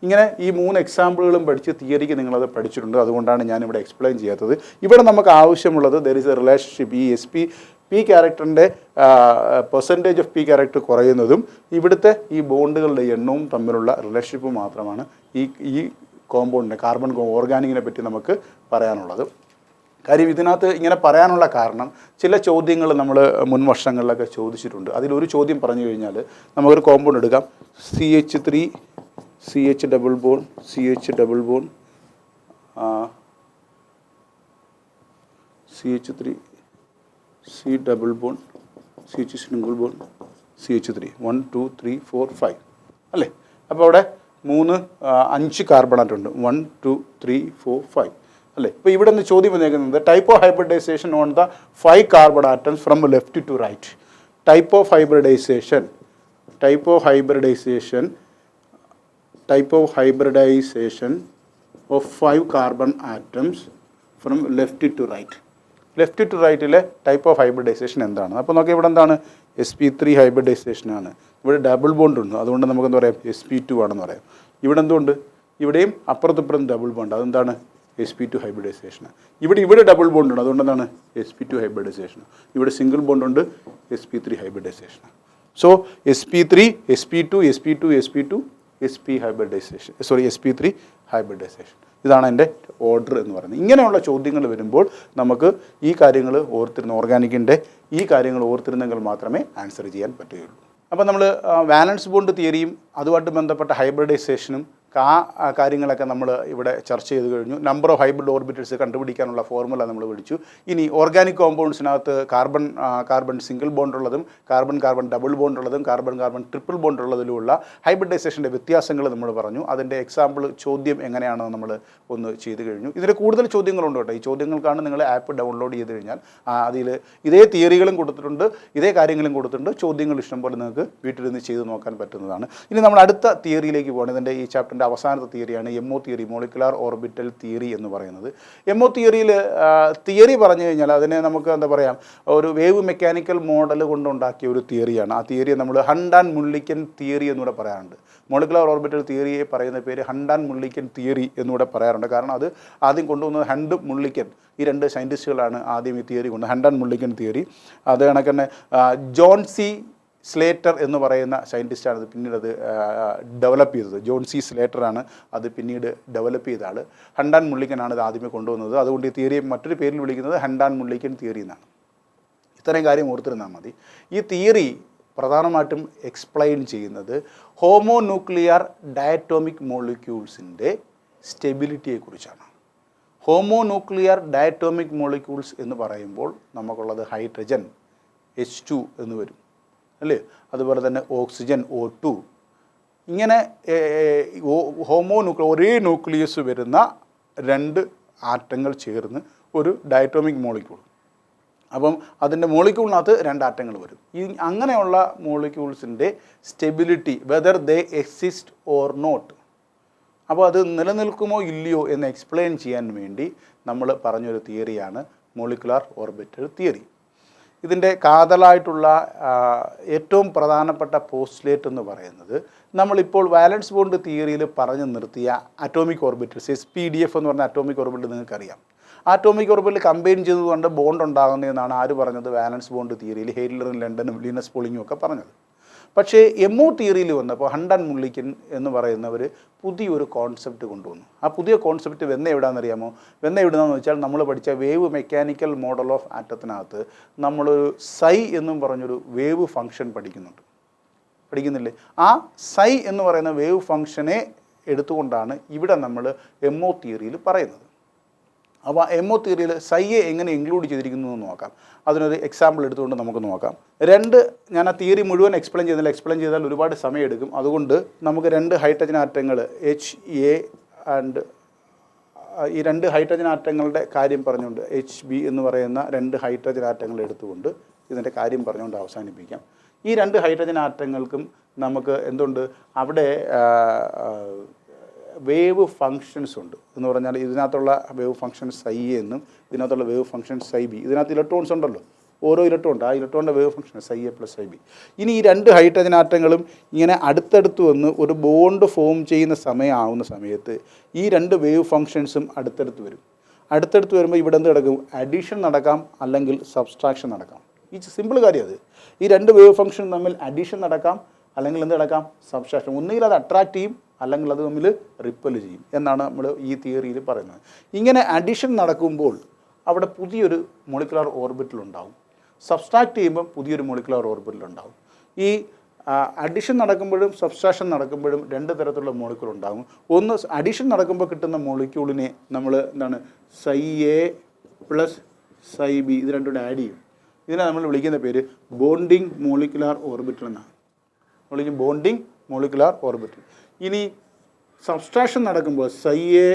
ഇങ്ങനെ ഈ 3 എക്സാമ്പിളുകളും പഠിച്ച് തിയറിക്ക് നിങ്ങളത് പഠിച്ചിട്ടുണ്ട്. അതുകൊണ്ടാണ് ഞാനിവിടെ എക്സ്പ്ലെയിൻ ചെയ്യാത്തത്. ഇവിടെ നമുക്ക് ആവശ്യമുള്ളത് ദർ ഈസ് എ റിലേഷൻഷിപ്പ്. ഈ പി ക്യാരക്ടറിൻ്റെ പെർസെൻറ്റേജ് ഓഫ് പി ക്യാരക്ടർ കുറയുന്നതും ഇവിടുത്തെ ഈ ബോണ്ടുകളുടെ എണ്ണവും തമ്മിലുള്ള റിലേഷൻഷിപ്പ് മാത്രമാണ് ഈ കോമ്പൗണ്ടിനെ കാർബൺ ഓർഗാനിക്കിനെ പറ്റി നമുക്ക് പറയാനുള്ളത്. കാര്യം ഇതിനകത്ത് ഇങ്ങനെ പറയാനുള്ള കാരണം ചില ചോദ്യങ്ങൾ നമ്മൾ മുൻ വർഷങ്ങളിലൊക്കെ ചോദിച്ചിട്ടുണ്ട്. അതിലൊരു ചോദ്യം പറഞ്ഞു കഴിഞ്ഞാൽ നമുക്കൊരു കോമ്പൗണ്ട് എടുക്കാം, CH3 CH double bond CH3 C double bond CH single bond CH3 1 2 3 4 5 അല്ലേ? അപ്പോൾ അവിടെ 5 കാർബണാറ്റ് ഉണ്ട്, 1 2 3 4 5 അല്ലേ? ഇപ്പോൾ ഇവിടെ നിന്ന് ചോദ്യം വന്നേക്കുന്നത് type of hybridization on the 5 carbon atoms from left to right. Type of hybridization of 5 carbon atoms from left to right. Left to റൈറ്റിലെ ടൈപ്പ് ഓഫ് ഹൈബ്രിഡൈസേഷൻ എന്താണ്? അപ്പോൾ നോക്കി ഇവിടെ എന്താണ്? sp3 ഹൈബ്രിഡൈസേഷനാണ്. ഇവിടെ ഡബിൾ ബോണ്ട് ഉണ്ട്, അതുകൊണ്ട് നമുക്ക് എന്താ പറയാം? sp2 ആണെന്ന് പറയാം. ഇവിടെ എന്തുകൊണ്ട്? ഇവിടെയും അപ്പുറത്തിപ്പുറം ഡബിൾ ബോണ്ട്, അതെന്താണ്? sp2 ഹൈബ്രിഡൈസേഷനാണ്. ഇവിടെ ഡബിൾ ബോണ്ട് ഉണ്ട്, അതുകൊണ്ട് എന്താണ്? sp2 hybridisation. ഇവിടെ സിംഗിൾ ബോണ്ട് ഉണ്ട്, sp3 ഹൈബ്രിഡൈസേഷനാണ്. So sp3 sp2 sp hybridization, sp3 hybridization. ഇതാണ് എൻ്റെ ഓർഡർ എന്ന് പറയുന്നത്. ഇങ്ങനെയുള്ള ചോദ്യങ്ങൾ വരുമ്പോൾ നമുക്ക് ഈ കാര്യങ്ങൾ ഓർഗാനിക്കിൻ്റെ ഈ കാര്യങ്ങൾ ഓർത്തിരുന്നെങ്കിൽ മാത്രമേ ആൻസർ ചെയ്യാൻ പറ്റുകയുള്ളൂ. അപ്പോൾ നമ്മൾ വാലൻസ് ബോണ്ട് തിയറിയും അതുമായിട്ട് ബന്ധപ്പെട്ട ഹൈബ്രിഡൈസേഷനും കാര്യങ്ങളൊക്കെ നമ്മൾ ഇവിടെ ചർച്ച ചെയ്ത് കഴിഞ്ഞു. നമ്പർ ഓഫ് ഹൈബ്രിഡ് ഓർബിറ്റൽസ് കണ്ടുപിടിക്കാനുള്ള ഫോർമുല നമ്മൾ പഠിച്ചു. ഇനി ഓർഗാനിക് കോമ്പൗണ്ട്സിനകത്ത് കാർബൺ സിംഗിൾ ബോണ്ട് ഉള്ളതും കാർബൺ ഡബിൾ ബോണ്ട് ഉള്ളതും കാർബൺ ട്രിപ്പിൾ ബോണ്ട് ഉള്ളതിലുള്ള ഹൈബ്രിഡൈസേഷൻ്റെ വ്യത്യാസങ്ങൾ നമ്മൾ പറഞ്ഞു. അതിൻ്റെ എക്സാമ്പിൾ ചോദ്യം എങ്ങനെയാണെന്ന് നമ്മൾ ഒന്ന് ചെയ്ത് കഴിഞ്ഞു. ഇതിൽ കൂടുതൽ ചോദ്യങ്ങളുണ്ട് കേട്ടോ. ഈ ചോദ്യങ്ങൾക്കാണ് നിങ്ങൾ ആപ്പ് ഡൗൺലോഡ് ചെയ്ത് കഴിഞ്ഞാൽ അതിൽ ഇതേ തിയറികളും കൊടുത്തിട്ടുണ്ട്, ഇതേ കാര്യങ്ങളും കൊടുത്തിട്ടുണ്ട്. ചോദ്യങ്ങൾ ഇഷ്ടംപോലെ നിങ്ങൾക്ക് വീട്ടിലിരുന്ന് ചെയ്ത് നോക്കാൻ പറ്റുന്നതാണ്. ഇനി നമ്മൾ അടുത്ത തിയറിയിലേക്ക് പോകണം. ഇതിൻ്റെ ഈ ചാപ്റ്റർ ഓർബിറ്റലിൻ്റെ അവസാനത്തെ തിയറിയാണ് MO theory, molecular orbital theory എന്ന് പറയുന്നത്. MO തിയറിയിൽ തിയറി പറഞ്ഞു കഴിഞ്ഞാൽ അതിനെ നമുക്ക് എന്താ പറയുക, ഒരു വേവ് മെക്കാനിക്കൽ മോഡൽ കൊണ്ടുണ്ടാക്കിയ ഒരു തിയറിയാണ്. ആ തിയറിയെ നമ്മൾ ഹണ്ട് ആൻഡ് മുള്ളിക്കൻ തിയറി എന്നൂടെ പറയാറുണ്ട്. മോളിക്കുലാർ ഓർബിറ്റൽ തിയറിയെ പറയുന്ന പേര് ഹണ്ട് ആൻഡ് മുള്ളിക്കൻ തിയറി എന്നൂടെ പറയാറുണ്ട്. കാരണം അത് ആദ്യം കൊണ്ടുവന്നത് ഹണ്ട്, മുള്ളിക്കൻ, ഈ രണ്ട് സയൻറ്റിസ്റ്റുകളാണ് ആദ്യം ഈ തിയറി കൊണ്ട് ഹണ്ട് ആൻഡ് മുള്ളിക്കൻ തിയറി. അത് കണക്ക് തന്നെ ജോൺ സി സ്ലേറ്റർ എന്ന് പറയുന്ന സയൻറ്റിസ്റ്റാണ് അത് പിന്നീട് അത് ഡെവലപ്പ് ചെയ്തത്. ജോൺ സി സ്ലേറ്ററാണ് അത് പിന്നീട് ഡെവലപ്പ് ചെയ്ത ആൾ. ഹണ്ട് ആൻഡ് മുള്ളിക്കനാണ് ഇത് ആദ്യമേ കൊണ്ടുവന്നത്. അതുകൊണ്ട് ഈ തിയറിയെ മറ്റൊരു പേരിൽ വിളിക്കുന്നത് ഹണ്ട് ആൻഡ് മുള്ളിക്കൻ തിയറി എന്നാണ്. ഇത്രയും കാര്യം ഓർത്തിരുന്നാൽ മതി. ഈ തിയറി പ്രധാനമായിട്ടും എക്സ്പ്ലെയിൻ ചെയ്യുന്നത് ഹോമോന്യൂക്ലിയർ ഡയറ്റോമിക് മോളിക്യൂൾസിൻ്റെ സ്റ്റെബിലിറ്റിയെക്കുറിച്ചാണ്. ഹോമോന്യൂക്ലിയർ ഡയറ്റോമിക് മോളിക്യൂൾസ് എന്ന് പറയുമ്പോൾ നമുക്കുള്ളത് ഹൈഡ്രജൻ H2 എന്ന് വരും അല്ലേ, അതുപോലെ തന്നെ ഓക്സിജൻ O2. ഇങ്ങനെ ഒരേ ന്യൂക്ലിയസ് വരുന്ന രണ്ട് ആറ്റങ്ങൾ ചേർന്ന് ഒരു ഡയറ്റോമിക് മോളിക്യൂൾ. അപ്പം അതിൻ്റെ മോളിക്യൂളിനകത്ത് രണ്ട് ആറ്റങ്ങൾ വരും. അങ്ങനെയുള്ള മോളിക്യൂൾസിൻ്റെ stability, whether they exist or not, അപ്പോൾ അത് നിലനിൽക്കുമോ ഇല്ലയോ എന്ന് എക്സ്പ്ലെയിൻ ചെയ്യാൻ വേണ്ടി നമ്മൾ പറഞ്ഞൊരു തിയറിയാണ് മോളിക്കുലാർ ഓർബിറ്റൽ തിയറി. ഇതിൻ്റെ കാതലായിട്ടുള്ള ഏറ്റവും പ്രധാനപ്പെട്ട പോസ്റ്റുലേറ്റ് എന്ന് പറയുന്നത് നമ്മളിപ്പോൾ വാലൻസ് ബോണ്ട് തിയറിയിൽ പറഞ്ഞു നിർത്തിയ അറ്റോമിക് ഓർബിറ്റൽസ്, SPDF എന്ന് പറഞ്ഞ അറ്റോമിക് ഓർബിറ്റൽ നിങ്ങൾക്കറിയാം. ആറ്റോമിക് ഓർബിറ്റൽ കമ്പൈൻ ചെയ്തുകൊണ്ട് ബോണ്ട് ഉണ്ടാകുന്നതെന്നാണ് ആര് പറഞ്ഞത്? വാലൻസ് ബോണ്ട് തിയറിയിൽ ഹെയ്ലറും ലണ്ടനും ലീനസ് പോളിങ്ങും ഒക്കെ പറഞ്ഞത്. പക്ഷേ MO തിയറിയിൽ വന്നപ്പോൾ ഹണ്ട് ആൻഡ് മുള്ളിക്കൻ എന്ന് പറയുന്നവർ പുതിയൊരു കോൺസെപ്റ്റ് കൊണ്ടുവന്നു. ആ പുതിയ കോൺസെപ്റ്റ് എവിടെയാണെന്നറിയാമോ? എവിടുന്നാന്ന് വെച്ചാൽ നമ്മൾ പഠിച്ച വേവ് മെക്കാനിക്കൽ മോഡൽ ഓഫ് ആറ്റത്തിനകത്ത് നമ്മളൊരു സൈ എന്നും പറഞ്ഞൊരു വേവ് ഫംഗ്ഷൻ പഠിക്കുന്നില്ലേ? ആ സൈ എന്ന് പറയുന്ന വേവ് ഫംഗ്ഷനെ എടുത്തുകൊണ്ടാണ് ഇവിടെ നമ്മൾ MO തിയറിയിൽ പറയുന്നത്. അപ്പോൾ MO തിയറിയിൽ സൈയെ എങ്ങനെ ഇൻക്ലൂഡ് ചെയ്തിരിക്കുന്നു എന്ന് നോക്കാം. അതിനൊരു എക്സാമ്പിൾ എടുത്തുകൊണ്ട് നമുക്ക് നോക്കാം. ഞാൻ ആ തിയറി മുഴുവൻ എക്സ്പ്ലെയിൻ ചെയ്താൽ ഒരുപാട് സമയമെടുക്കും. അതുകൊണ്ട് നമുക്ക് രണ്ട് ഹൈഡ്രജൻ ആറ്റങ്ങൾ HA ആൻഡ് ഈ രണ്ട് ഹൈഡ്രജൻ ആറ്റങ്ങളുടെ കാര്യം പറഞ്ഞുകൊണ്ട് HB എന്ന് പറയുന്ന രണ്ട് ഹൈഡ്രജൻ ആറ്റങ്ങൾ എടുത്തുകൊണ്ട് ഇതിൻ്റെ കാര്യം പറഞ്ഞുകൊണ്ട് അവസാനിപ്പിക്കാം. ഈ രണ്ട് ഹൈഡ്രജൻ ആറ്റങ്ങൾക്കും നമുക്ക് എന്തുണ്ട്, അവിടെ വേവ് ഫങ്ഷൻസ് ഉണ്ട് എന്ന് പറഞ്ഞാൽ ഇതിനകത്തുള്ള വേവ് ഫങ്ഷൻ സൈ എന്നും ഇതിനകത്തുള്ള വേവ് ഫങ്ഷൻ സൈ ബി. ഇതിനകത്ത് ഇലക്ട്രോൺസ് ഉണ്ടല്ലോ, ഓരോ ഇലക്ട്രോൺ ഉണ്ട്. ആ ഇലക്ട്രോണിൻ്റെ wave function psi A plus psi B. ഇനി ഈ രണ്ട് ഹൈഡ്രജൻ ആറ്റങ്ങളും ഇങ്ങനെ അടുത്തടുത്ത് വന്ന് ഒരു ബോണ്ട് ഫോം ചെയ്യുന്ന സമയത്ത് ഈ രണ്ട് വേവ് ഫങ്ഷൻസും അടുത്തടുത്ത് വരുമ്പോൾ ഇവിടെ എന്ത് നടക്കും? അഡീഷൻ നടക്കാം, അല്ലെങ്കിൽ സബ്സ്ട്രാക്ഷൻ നടക്കാം. ഈ സിമ്പിൾ കാര്യം അത്. ഈ രണ്ട് വേവ് ഫങ്ഷൻ തമ്മിൽ അഡീഷൻ നടക്കാം, അല്ലെങ്കിൽ എന്ത് നടക്കാം? സബ്സ്ട്രാക്ഷൻ. ഒന്നുകിൽ അത് അട്രാക്ട് ചെയ്യും, അല്ലെങ്കിൽ അത് തമ്മിൽ റിപ്പൽ ചെയ്യും എന്നാണ് നമ്മൾ ഈ തിയറിയിൽ പറയുന്നത്. ഇങ്ങനെ അഡീഷൻ നടക്കുമ്പോൾ അവിടെ പുതിയൊരു മോളിക്കുലാർ ഓർബിറ്റൽ ഉണ്ടാവും. സബ്സ്ട്രാക്ട് ചെയ്യുമ്പോൾ പുതിയൊരു മോളിക്കുലാർ ഓർബിറ്റൽ ഉണ്ടാവും. ഈ അഡീഷൻ നടക്കുമ്പോഴും സബ്സ്ട്രാക്ഷൻ നടക്കുമ്പോഴും രണ്ട് തരത്തിലുള്ള മോളിക്യൂൾ ഉണ്ടാകും. ഒന്ന് അഡീഷൻ നടക്കുമ്പോൾ കിട്ടുന്ന മോളിക്യൂളിനെ നമ്മൾ എന്താണ് psi A plus psi B ഇത് രണ്ടും കൂടെ ആഡ് ചെയ്യും. ഇതിനെ നമ്മൾ വിളിക്കുന്ന പേര് ബോണ്ടിങ് മോളിക്കുലാർ ഓർബിറ്റൽ എന്നാണ്. Bonding molecular orbital. ഇനി സബ്സ്ട്രാക്ഷൻ നടക്കുമ്പോൾ psi A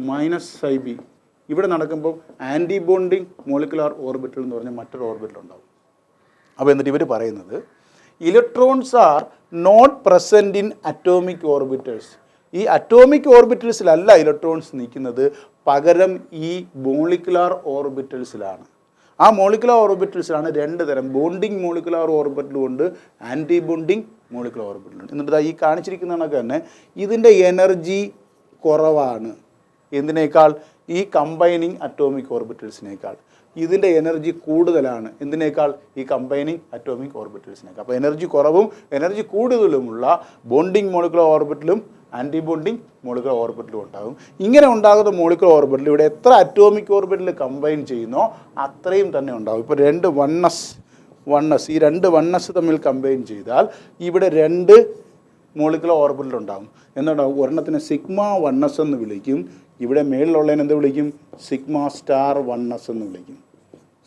minus psi B ഇവിടെ നടക്കുമ്പോൾ ആൻറ്റി ബോണ്ടിങ് മോളിക്കുലാർ ഓർബിറ്റൽ എന്ന് പറഞ്ഞാൽ മറ്റൊരു ഓർബിറ്റൽ ഉണ്ടാവും. അപ്പോൾ എന്നിട്ട് ഇവർ പറയുന്നത് electrons are not present in atomic orbitals. ഈ അറ്റോമിക് ഓർബിറ്റൽസിലല്ല ഇലക്ട്രോൺസ് നിൽക്കുന്നത്, പകരം ഈ മോളിക്കുലാർ ഓർബിറ്റൽസിലാണ്. ആ മോളിക്കുലാർ ഓർബിറ്റൽസിലാണ് രണ്ട് തരം, ബോണ്ടിങ് മോളിക്കുലാർ ഓർബിറ്റലും ഉണ്ട്, ആൻറ്റി ബോണ്ടിങ് മോളിക്കുലാർ ഓർബിറ്റലുണ്ട്. എന്നിട്ട് ഈ കാണിച്ചിരിക്കുന്ന കണക്ക് തന്നെ ഇതിൻ്റെ എനർജി കുറവാണ്. എന്തിനേക്കാൾ? ഈ കമ്പൈനിങ് അറ്റോമിക് ഓർബിറ്റൽസിനേക്കാൾ ഇതിൻ്റെ എനർജി കൂടുതലാണ്. എന്തിനേക്കാൾ? ഈ കമ്പൈനിങ് അറ്റോമിക് ഓർബിറ്റൽസിനേക്കാൾ. അപ്പോൾ എനർജി കുറവും എനർജി കൂടുതലുമുള്ള ബോണ്ടിങ് മോളിക്കുലാർ ഓർബിറ്റലും ആൻറ്റി ബോണ്ടിങ് മോളിക്കുലാർ ഓർബിറ്റലും ഉണ്ടാകും. ഇങ്ങനെ ഉണ്ടാകുന്ന മോളിക്കുലാർ ഓർബിറ്റൽ ഇവിടെ എത്ര അറ്റോമിക് ഓർബിറ്റൽ കമ്പൈൻ ചെയ്യുന്നോ അത്രയും തന്നെ ഉണ്ടാകും. ഇപ്പോൾ രണ്ട് വണ്ണസ് ഈ രണ്ട് വണ്ണസ് തമ്മിൽ കമ്പൈൻ ചെയ്താൽ ഇവിടെ രണ്ട് മോളിക്കുലാർ ഓർബിറ്റൽ ഉണ്ടാകും. എന്നുണ്ടാവും? ഒരെണ്ണത്തിന് സിഗ്മ വണ്ണസ് എന്ന് വിളിക്കും, ഇവിടെ മേളിലുള്ളതിന് എന്ത് വിളിക്കും? സിഗ്മ സ്റ്റാർ വണ്ണസ് എന്ന് വിളിക്കും.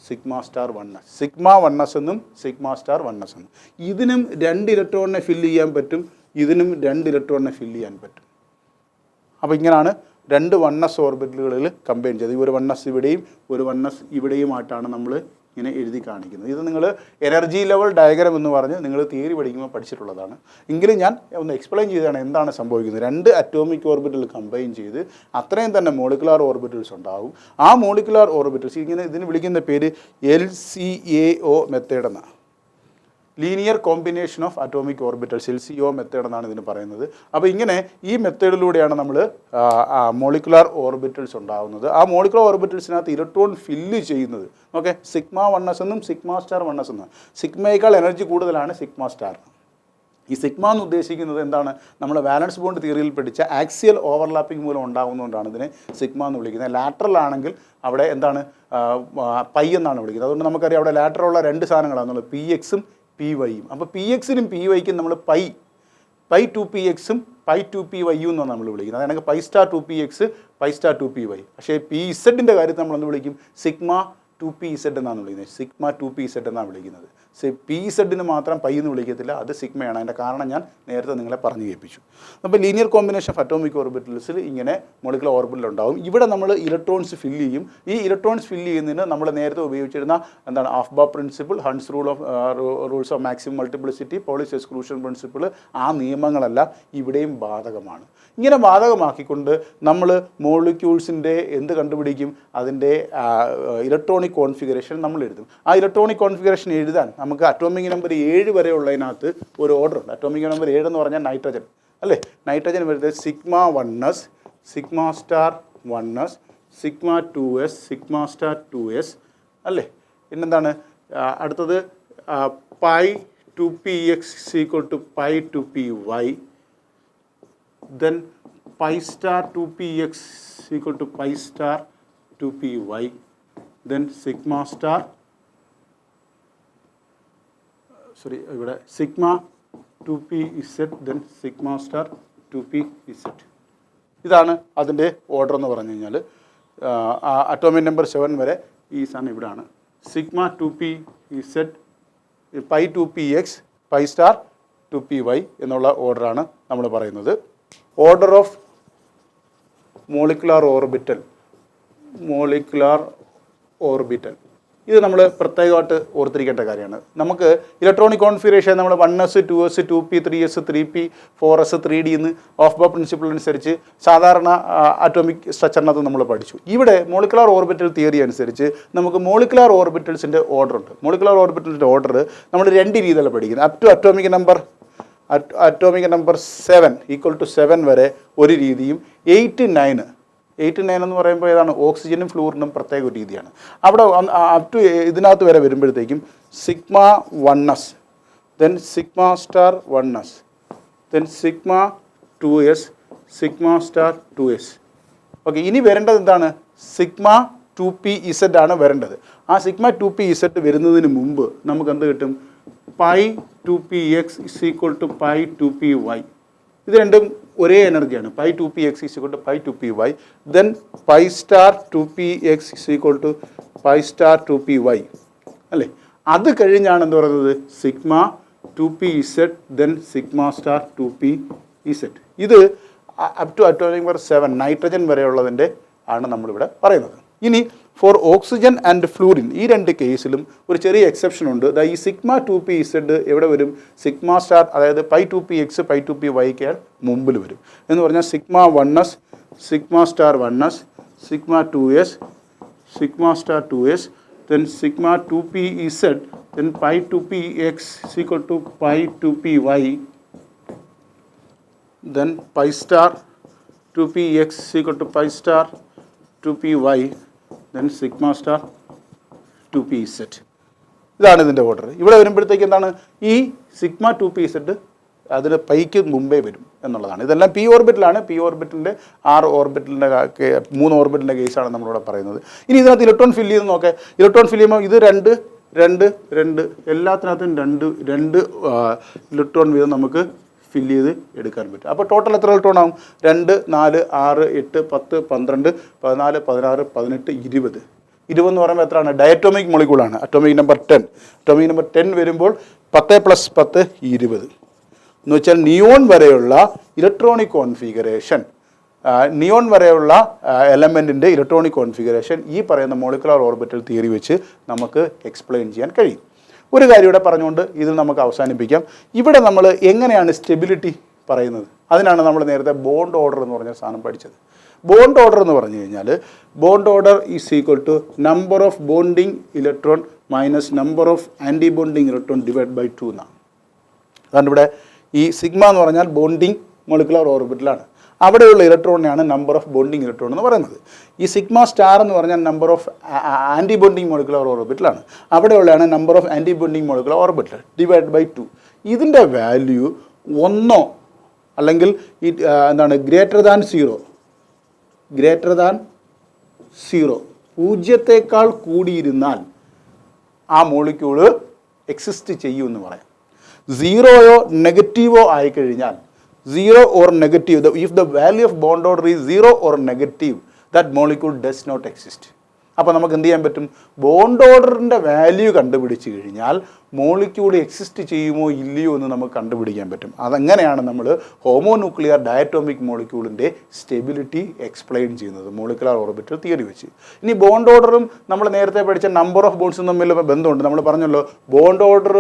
സിഗ്മ വണ്ണസ് എന്നും സിഗ്മ സ്റ്റാർ വണ്ണസ് എന്നും. ഇതിനും രണ്ട് ഇലക്ട്രോണിനെ ഫില്ല് ചെയ്യാൻ പറ്റും, ഇതിനും രണ്ട് ഇലക്ട്രോണിനെ ഫില്ല് ചെയ്യാൻ പറ്റും. അപ്പോൾ ഇങ്ങനെയാണ് രണ്ട് വണ്ണസ് ഓർബിറ്റലുകളിൽ കമ്പൈൻ ചെയ്തത്. ഒരു വണ്ണസ് ഇവിടെയും ഒരു വണ്ണസ് ഇവിടെയുമായിട്ടാണ് നമ്മൾ ഇങ്ങനെ എഴുതി കാണിക്കുന്നത്. ഇത് നിങ്ങൾ എനർജി ലെവൽ ഡയഗ്രാം എന്ന് പറഞ്ഞ് നിങ്ങൾ തിയറി പഠിക്കുമ്പോൾ പഠിച്ചിട്ടുള്ളതാണ്. എങ്കിലും ഞാൻ ഒന്ന് എക്സ്പ്ലെയിൻ ചെയ്താണ് എന്താണ് സംഭവിക്കുന്നത്. 2 അറ്റോമിക് ഓർബിറ്റൽ കമ്പൈൻ ചെയ്ത് അത്രയും തന്നെ മോളിക്കുലാർ ഓർബിറ്റൽസ് ഉണ്ടാവും. ആ മോളിക്കുലാർ ഓർബിറ്റൽസ് ഇങ്ങനെ ഇതിന് വിളിക്കുന്ന പേര് LCAO മെത്തേഡ് എന്നാണ്. Linear combination of atomic orbitals, LCO method എന്നാണ് ഇതിന് പറയുന്നത്. അപ്പോൾ ഇങ്ങനെ ഈ മെത്തേഡിലൂടെയാണ് നമ്മൾ മോളിക്കുലാർ ഓർബിറ്റൽസ് ഉണ്ടാകുന്നത്. ആ മോളിക്കുലാർ ഓർബിറ്റൽസിനകത്ത് ഇലക്ട്രോൺ ഫില്ല് ചെയ്യുന്നത് ഓക്കെ സിഗ്മ 1s എന്നും സിഗ്മ സ്റ്റാർ 1s എന്നും. സിഗ്മയേക്കാൾ എനർജി കൂടുതലാണ് സിഗ്മ സ്റ്റാർ. ഈ സിഗ്മ എന്ന് ഉദ്ദേശിക്കുന്നത് എന്താണ്? നമ്മൾ വാലൻസ് ബോണ്ട് തിയറിയിൽ പഠിച്ച ആക്സിയൽ ഓവർലാപ്പിംഗ് മൂലം ഉണ്ടാകുന്നതുകൊണ്ടാണ് ഇതിനെ സിഗ്മ എന്ന് വിളിക്കുന്നത്. ലാറ്ററൽ ആണെങ്കിൽ അവിടെ എന്താണ് പൈ എന്നാണ് വിളിക്കുന്നത്. അതുകൊണ്ട് നമുക്കറിയാം അവിടെ ലാറ്ററുള്ള 2 സാധനങ്ങളാണെന്നുള്ളത് PXും PYയും. അപ്പോൾ PXനും PYക്കും നമ്മൾ പൈ 2PXും പൈ 2PYയും എന്നാണ് നമ്മൾ വിളിക്കുന്നത്. അതായത് pi star 2PX pi star 2PY. പക്ഷേ PZൻ്റെ കാര്യത്തിൽ നമ്മളെന്ന് വിളിക്കും സിഗ്മ 2PZ എന്നാണ് വിളിക്കുന്നത്. സിഗ്മ 2PZ എന്നാണ് വിളിക്കുന്നത്. PZന് മാത്രം പൈ എന്ന് വിളിക്കത്തില്ല, അത് സിഗ്മയാണ്. അതിൻ്റെ കാരണം ഞാൻ നേരത്തെ നിങ്ങളെ പറഞ്ഞു കേൾപ്പിച്ചു. അപ്പോൾ ലീനിയർ കോമ്പിനേഷൻ ഓഫ് അറ്റോമിക് ഓർബിറ്റൽസിൽ ഇങ്ങനെ മോളിക്കുലർ ഓർബിറ്റൽ ഉണ്ടാവും. ഇവിടെ നമ്മൾ ഇലക്ട്രോൺസ് ഫില്ല് ചെയ്യും. ഈ ഇലക്ട്രോൺസ് ഫില്ല് ചെയ്യുന്നതിന് നമ്മൾ നേരത്തെ ഉപയോഗിച്ചിരുന്ന എന്താണ് Aufbau principle, Hund's rules of maximum multiplicity, Pauli's exclusion principle, ആ നിയമങ്ങളെല്ലാം ഇവിടെയും ബാധകമാണ്. ഇങ്ങനെ ബാധകമാക്കിക്കൊണ്ട് നമ്മൾ മോളിക്യൂൾസിൻ്റെ എന്ത് കണ്ടുപിടിക്കും? അതിൻ്റെ ഇലക്ട്രോണിക് കോൺഫിഗറേഷൻ നമ്മൾ എഴുതും. ആ ഇലക്ട്രോണിക് കോൺഫിഗറേഷൻ എഴുതാൻ നമുക്ക് അറ്റോമിക് നമ്പർ 7 വരെ ഉള്ളതിനകത്ത് ഒരു ഓർഡർ ഉണ്ട്. അറ്റോമിക് നമ്പർ 7 എന്ന് പറഞ്ഞാൽ നൈട്രജൻ അല്ലേ? നൈട്രജൻ വരുന്നത് sigma 1s, sigma star 1s, sigma 2s, sigma star 2s അല്ലേ? പിന്നെന്താണ് അടുത്തത്? Pi 2px equal to pi 2py, then pi star 2px equal to pi star 2py, then sigma star ഇവിടെ sigma 2pz, then sigma star 2pz. ഇതാണ് അതിൻ്റെ order എന്ന് പറഞ്ഞു കഴിഞ്ഞാൽ. Atomic number 7 വരെ ഈ സാധനം ഇവിടെയാണ്. Sigma 2pz, pi 2px, pi star 2py എന്നുള്ള ഓർഡറാണ് നമ്മൾ പറയുന്നത്. ഓർഡർ ഓഫ് മോളിക്കുലാർ ഓർബിറ്റൽ ഇത് നമ്മൾ പ്രത്യേകമായിട്ട് ഓർത്തിരിക്കേണ്ട കാര്യമാണ്. നമുക്ക് ഇലക്ട്രോണിക് കോൺഫിഗറേഷൻ നമ്മൾ 1s 2s 2p 3s 3p 4s 3d എന്ന് ഓഫ്ബാ പ്രിൻസിപ്പിൾ അനുസരിച്ച് സാധാരണ അറ്റോമിക് സ്ട്രക്ചറിനകത്ത് നമ്മൾ പഠിച്ചു. ഇവിടെ മോളിക്കുലാർ ഓർബിറ്റൽ തിയറി അനുസരിച്ച് നമുക്ക് മോളിക്കുലാർ ഓർബിറ്റൽസിൻ്റെ ഓർഡർ ഉണ്ട്. മോളിക്കുലാർ ഓർബിറ്റലിൻ്റെ ഓർഡർ നമ്മൾ 2 രീതിയിലാണ് പഠിക്കുന്നത്. Up to atomic number 7 equal to 7 വരെ ഒരു രീതിയും 8 9 എന്ന് പറയുമ്പോൾ ഏതാണ്? ഓക്സിജനും ഫ്ലൂറിനും പ്രത്യേക ഒരു രീതിയാണ്. അവിടെ അപ് ടു ഇതിനകത്ത് വരെ വരുമ്പോഴത്തേക്കും sigma 1s, then sigma star 1s, then sigma 2s, sigma star 2s. Okay, ഇനി വരേണ്ടത് എന്താണ്? സിഗ്മ 2pz ആണ് വരേണ്ടത്. ആ സിഗ്മ 2pz വരുന്നതിന് മുമ്പ് നമുക്ക് എന്ത് കിട്ടും? Pi 2px is equal to pi 2py. ഇത് രണ്ടും ഒരേ എനർജിയാണ്. Pi 2px is equal to pi 2py. Then pi star 2px is equal to pi star 2py അല്ലേ? അത് കഴിഞ്ഞാണ് എന്ത് പറയുന്നത്? Sigma 2pz, then sigma star 2pz. ഇത് up to atomic number 7 nitrogen വരെയുള്ളതിൻ്റെ ആണ് നമ്മളിവിടെ പറയുന്നത്. ഇനി ഫോർ ഓക്സിജൻ ആൻഡ് ഫ്ലൂറിൻ ഈ 2 കേസിലും ഒരു ചെറിയ എക്സെപ്ഷൻ ഉണ്ട്. ഈ സിഗ്മ 2pz എവിടെ വരും? സിഗ്മ സ്റ്റാർ, അതായത് പൈ 2px പൈ 2pyക്കാൾ മുമ്പിൽ വരും. എന്ന് പറഞ്ഞാൽ sigma 1s, sigma star 1s, sigma 2s, sigma star 2s, then sigma 2pz, then pi 2px is equal to pi 2py, then pi star 2px is equal to pi star 2py, then sigma star 2pz. ഇതാണ് ഇതിൻ്റെ order. ഇവിടെ വരുമ്പോഴത്തേക്ക് എന്താണ്? ഈ sigma 2pz അതിന് പൈക്ക് മുമ്പേ വരും എന്നുള്ളതാണ്. ഇതെല്ലാം പി ഓർബിറ്റലാണ്. പി ഓർബിറ്റലിൻ്റെ 6 ഓർബിറ്റലിൻ്റെ 3 ഓർബിറ്റലിൻ്റെ കേസാണ് നമ്മളിവിടെ പറയുന്നത്. ഇനി ഇതിനകത്ത് ഇലക്ട്രോൺ ഫില്ല് ചെയ്ത് നോക്കാം. ഇലക്ട്രോൺ ഫില്ല് ചെയ്യുമ്പോൾ ഇത് 2 എല്ലാത്തിനകത്തും 2 ഇലക്ട്രോൺ വീതം നമുക്ക് ഫില്ല് ചെയ്ത് എടുക്കാൻ പറ്റും. അപ്പോൾ ടോട്ടൽ എത്ര ഇലക്ട്രോൺ ആവും? 2 4 6 8 10 12 14 16 18 20. 20 എന്ന് പറയുമ്പോൾ എത്രയാണ്? ഡയറ്റോമിക് മോളിക്യൂളാണ്. Atomic number 10. അറ്റോമിക് നമ്പർ 10 വരുമ്പോൾ 10 + 10 20 എന്ന് വെച്ചാൽ നിയോൺ വരെയുള്ള ഇലക്ട്രോണിക് കോൺഫിഗറേഷൻ നിയോൺ വരെയുള്ള എലമെൻറ്റിൻ്റെ ഇലക്ട്രോണിക് കോൺഫിഗറേഷൻ ഈ പറയുന്ന മോളിക്കുലർ ഓർബിറ്റൽ തിയറി വെച്ച് നമുക്ക് എക്സ്പ്ലെയിൻ ചെയ്യാൻ കഴിയും. ഒരു കാര്യം ഇവിടെ പറഞ്ഞുകൊണ്ട് ഇത് നമുക്ക് അവസാനിപ്പിക്കാം. ഇവിടെ നമ്മൾ എങ്ങനെയാണ് സ്റ്റെബിലിറ്റി പറയുന്നത്? അതിനാണ് നമ്മൾ നേരത്തെ ബോണ്ട് ഓർഡർ എന്ന് പറഞ്ഞ സാധനം പഠിച്ചത്. ബോണ്ട് ഓർഡർ എന്ന് പറഞ്ഞു കഴിഞ്ഞാൽ bond order is equal to number of bonding electron minus number of anti bonding electron divide by 2 എന്നാണ്. അതുകൊണ്ട് ഇവിടെ ഈ സിഗ്മ എന്ന് പറഞ്ഞാൽ ബോണ്ടിങ് മോളിക്കുലർ ഓർബിറ്റലാണ്. അവിടെയുള്ള ഇലക്ട്രോണിനെയാണ് നമ്പർ ഓഫ് ബോണ്ടിങ് ഇലക്ട്രോൺ എന്ന് പറയുന്നത്. ഈ സിഗ്മ സ്റ്റാർ എന്ന് പറഞ്ഞാൽ number of anti bonding molecular ഓർബിറ്റലാണ്. അവിടെയുള്ളതാണ് number of anti bonding molecular orbital divide by 2. ഇതിൻ്റെ വാല്യൂ 1 അല്ലെങ്കിൽ എന്താണ് ഗ്രേറ്റർ ദാൻ 0, ഗ്രേറ്റർ ദാൻ 0, 0ത്തേക്കാൾ കൂടിയിരുന്നാൽ ആ മോളിക്യൂള് എക്സിസ്റ്റ് ചെയ്യുമെന്ന് പറയാം. 0യോ നെഗറ്റീവോ ആയിക്കഴിഞ്ഞാൽ 0 or negative, if the value of bond order is 0 or negative, that molecule does not exist. അപ്പോൾ നമുക്ക് എന്ത് ചെയ്യാൻ പറ്റും? ബോണ്ട് ഓർഡറിൻ്റെ വാല്യൂ കണ്ടുപിടിച്ച് കഴിഞ്ഞാൽ മോളിക്യൂൾ എക്സിസ്റ്റ് ചെയ്യുമോ ഇല്ലയോ എന്ന് നമുക്ക് കണ്ടുപിടിക്കാൻ പറ്റും. അതെങ്ങനെയാണ് നമ്മൾ ഹോമോന്യൂക്ലിയർ ഡയറ്റോമിക് മോളിക്യൂളിൻ്റെ സ്റ്റെബിലിറ്റി എക്സ്പ്ലെയിൻ ചെയ്യുന്നത് മോളിക്കുലർ ഓർബിറ്റൽ തിയറി വെച്ച്. ഇനി ബോണ്ട് ഓർഡറും നമ്മൾ നേരത്തെ പഠിച്ച നമ്പർ ഓഫ് ബോണ്ട്സും തമ്മിൽ ബന്ധമുണ്ട്. നമ്മൾ പറഞ്ഞല്ലോ ബോണ്ട് ഓർഡർ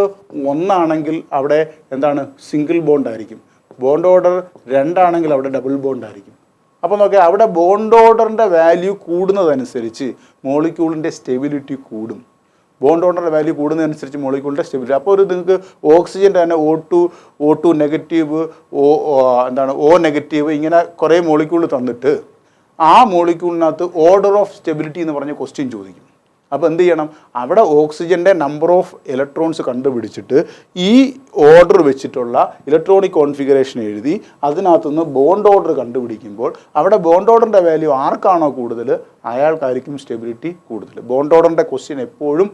1 ആണെങ്കിൽ അവിടെ എന്താണ് സിംഗിൾ ബോണ്ട് ആയിരിക്കും. ബോണ്ട് ഓർഡർ 2 ആണെങ്കിൽ അവിടെ ഡബിൾ ബോണ്ട് ആയിരിക്കും. അപ്പോൾ നോക്കിയാൽ അവിടെ ബോണ്ട് ഓർഡറിൻ്റെ വാല്യൂ കൂടുന്നതനുസരിച്ച് മോളിക്യൂളിൻ്റെ സ്റ്റെബിലിറ്റി കൂടും. ബോണ്ട് ഓർഡറിൻ്റെ വാല്യൂ കൂടുന്നതനുസരിച്ച് മോളിക്യൂളിൻ്റെ സ്റ്റെബിലിറ്റി. അപ്പോൾ നിങ്ങൾക്ക് ഓക്സിജൻ്റെ തന്നെ O2 നെഗറ്റീവ്, O നെഗറ്റീവ്, ഇങ്ങനെ കുറേ മോളിക്യൂൾ തന്നിട്ട് ആ മോളിക്യൂളിനകത്ത് ഓർഡർ ഓഫ് സ്റ്റെബിലിറ്റി എന്ന് പറഞ്ഞ ക്വസ്റ്റ്യൻ ചോദിക്കും. അപ്പോൾ എന്ത് ചെയ്യണം? അവിടെ ഓക്സിജൻ്റെ നമ്പർ ഓഫ് ഇലക്ട്രോൺസ് കണ്ടുപിടിച്ചിട്ട് ഈ ഓർഡർ വെച്ചിട്ടുള്ള ഇലക്ട്രോണിക് കോൺഫിഗറേഷൻ എഴുതി അതിനകത്തുനിന്ന് ബോണ്ട് ഓർഡർ കണ്ടുപിടിക്കുമ്പോൾ അവിടെ ബോണ്ട് ഓർഡറിൻ്റെ വാല്യൂ ആർക്കാണോ കൂടുതൽ അയാൾക്കായിരിക്കും സ്റ്റെബിലിറ്റി കൂടുതൽ. ബോണ്ട് ഓർഡറിൻ്റെ ക്വസ്റ്റ്യൻ എപ്പോഴും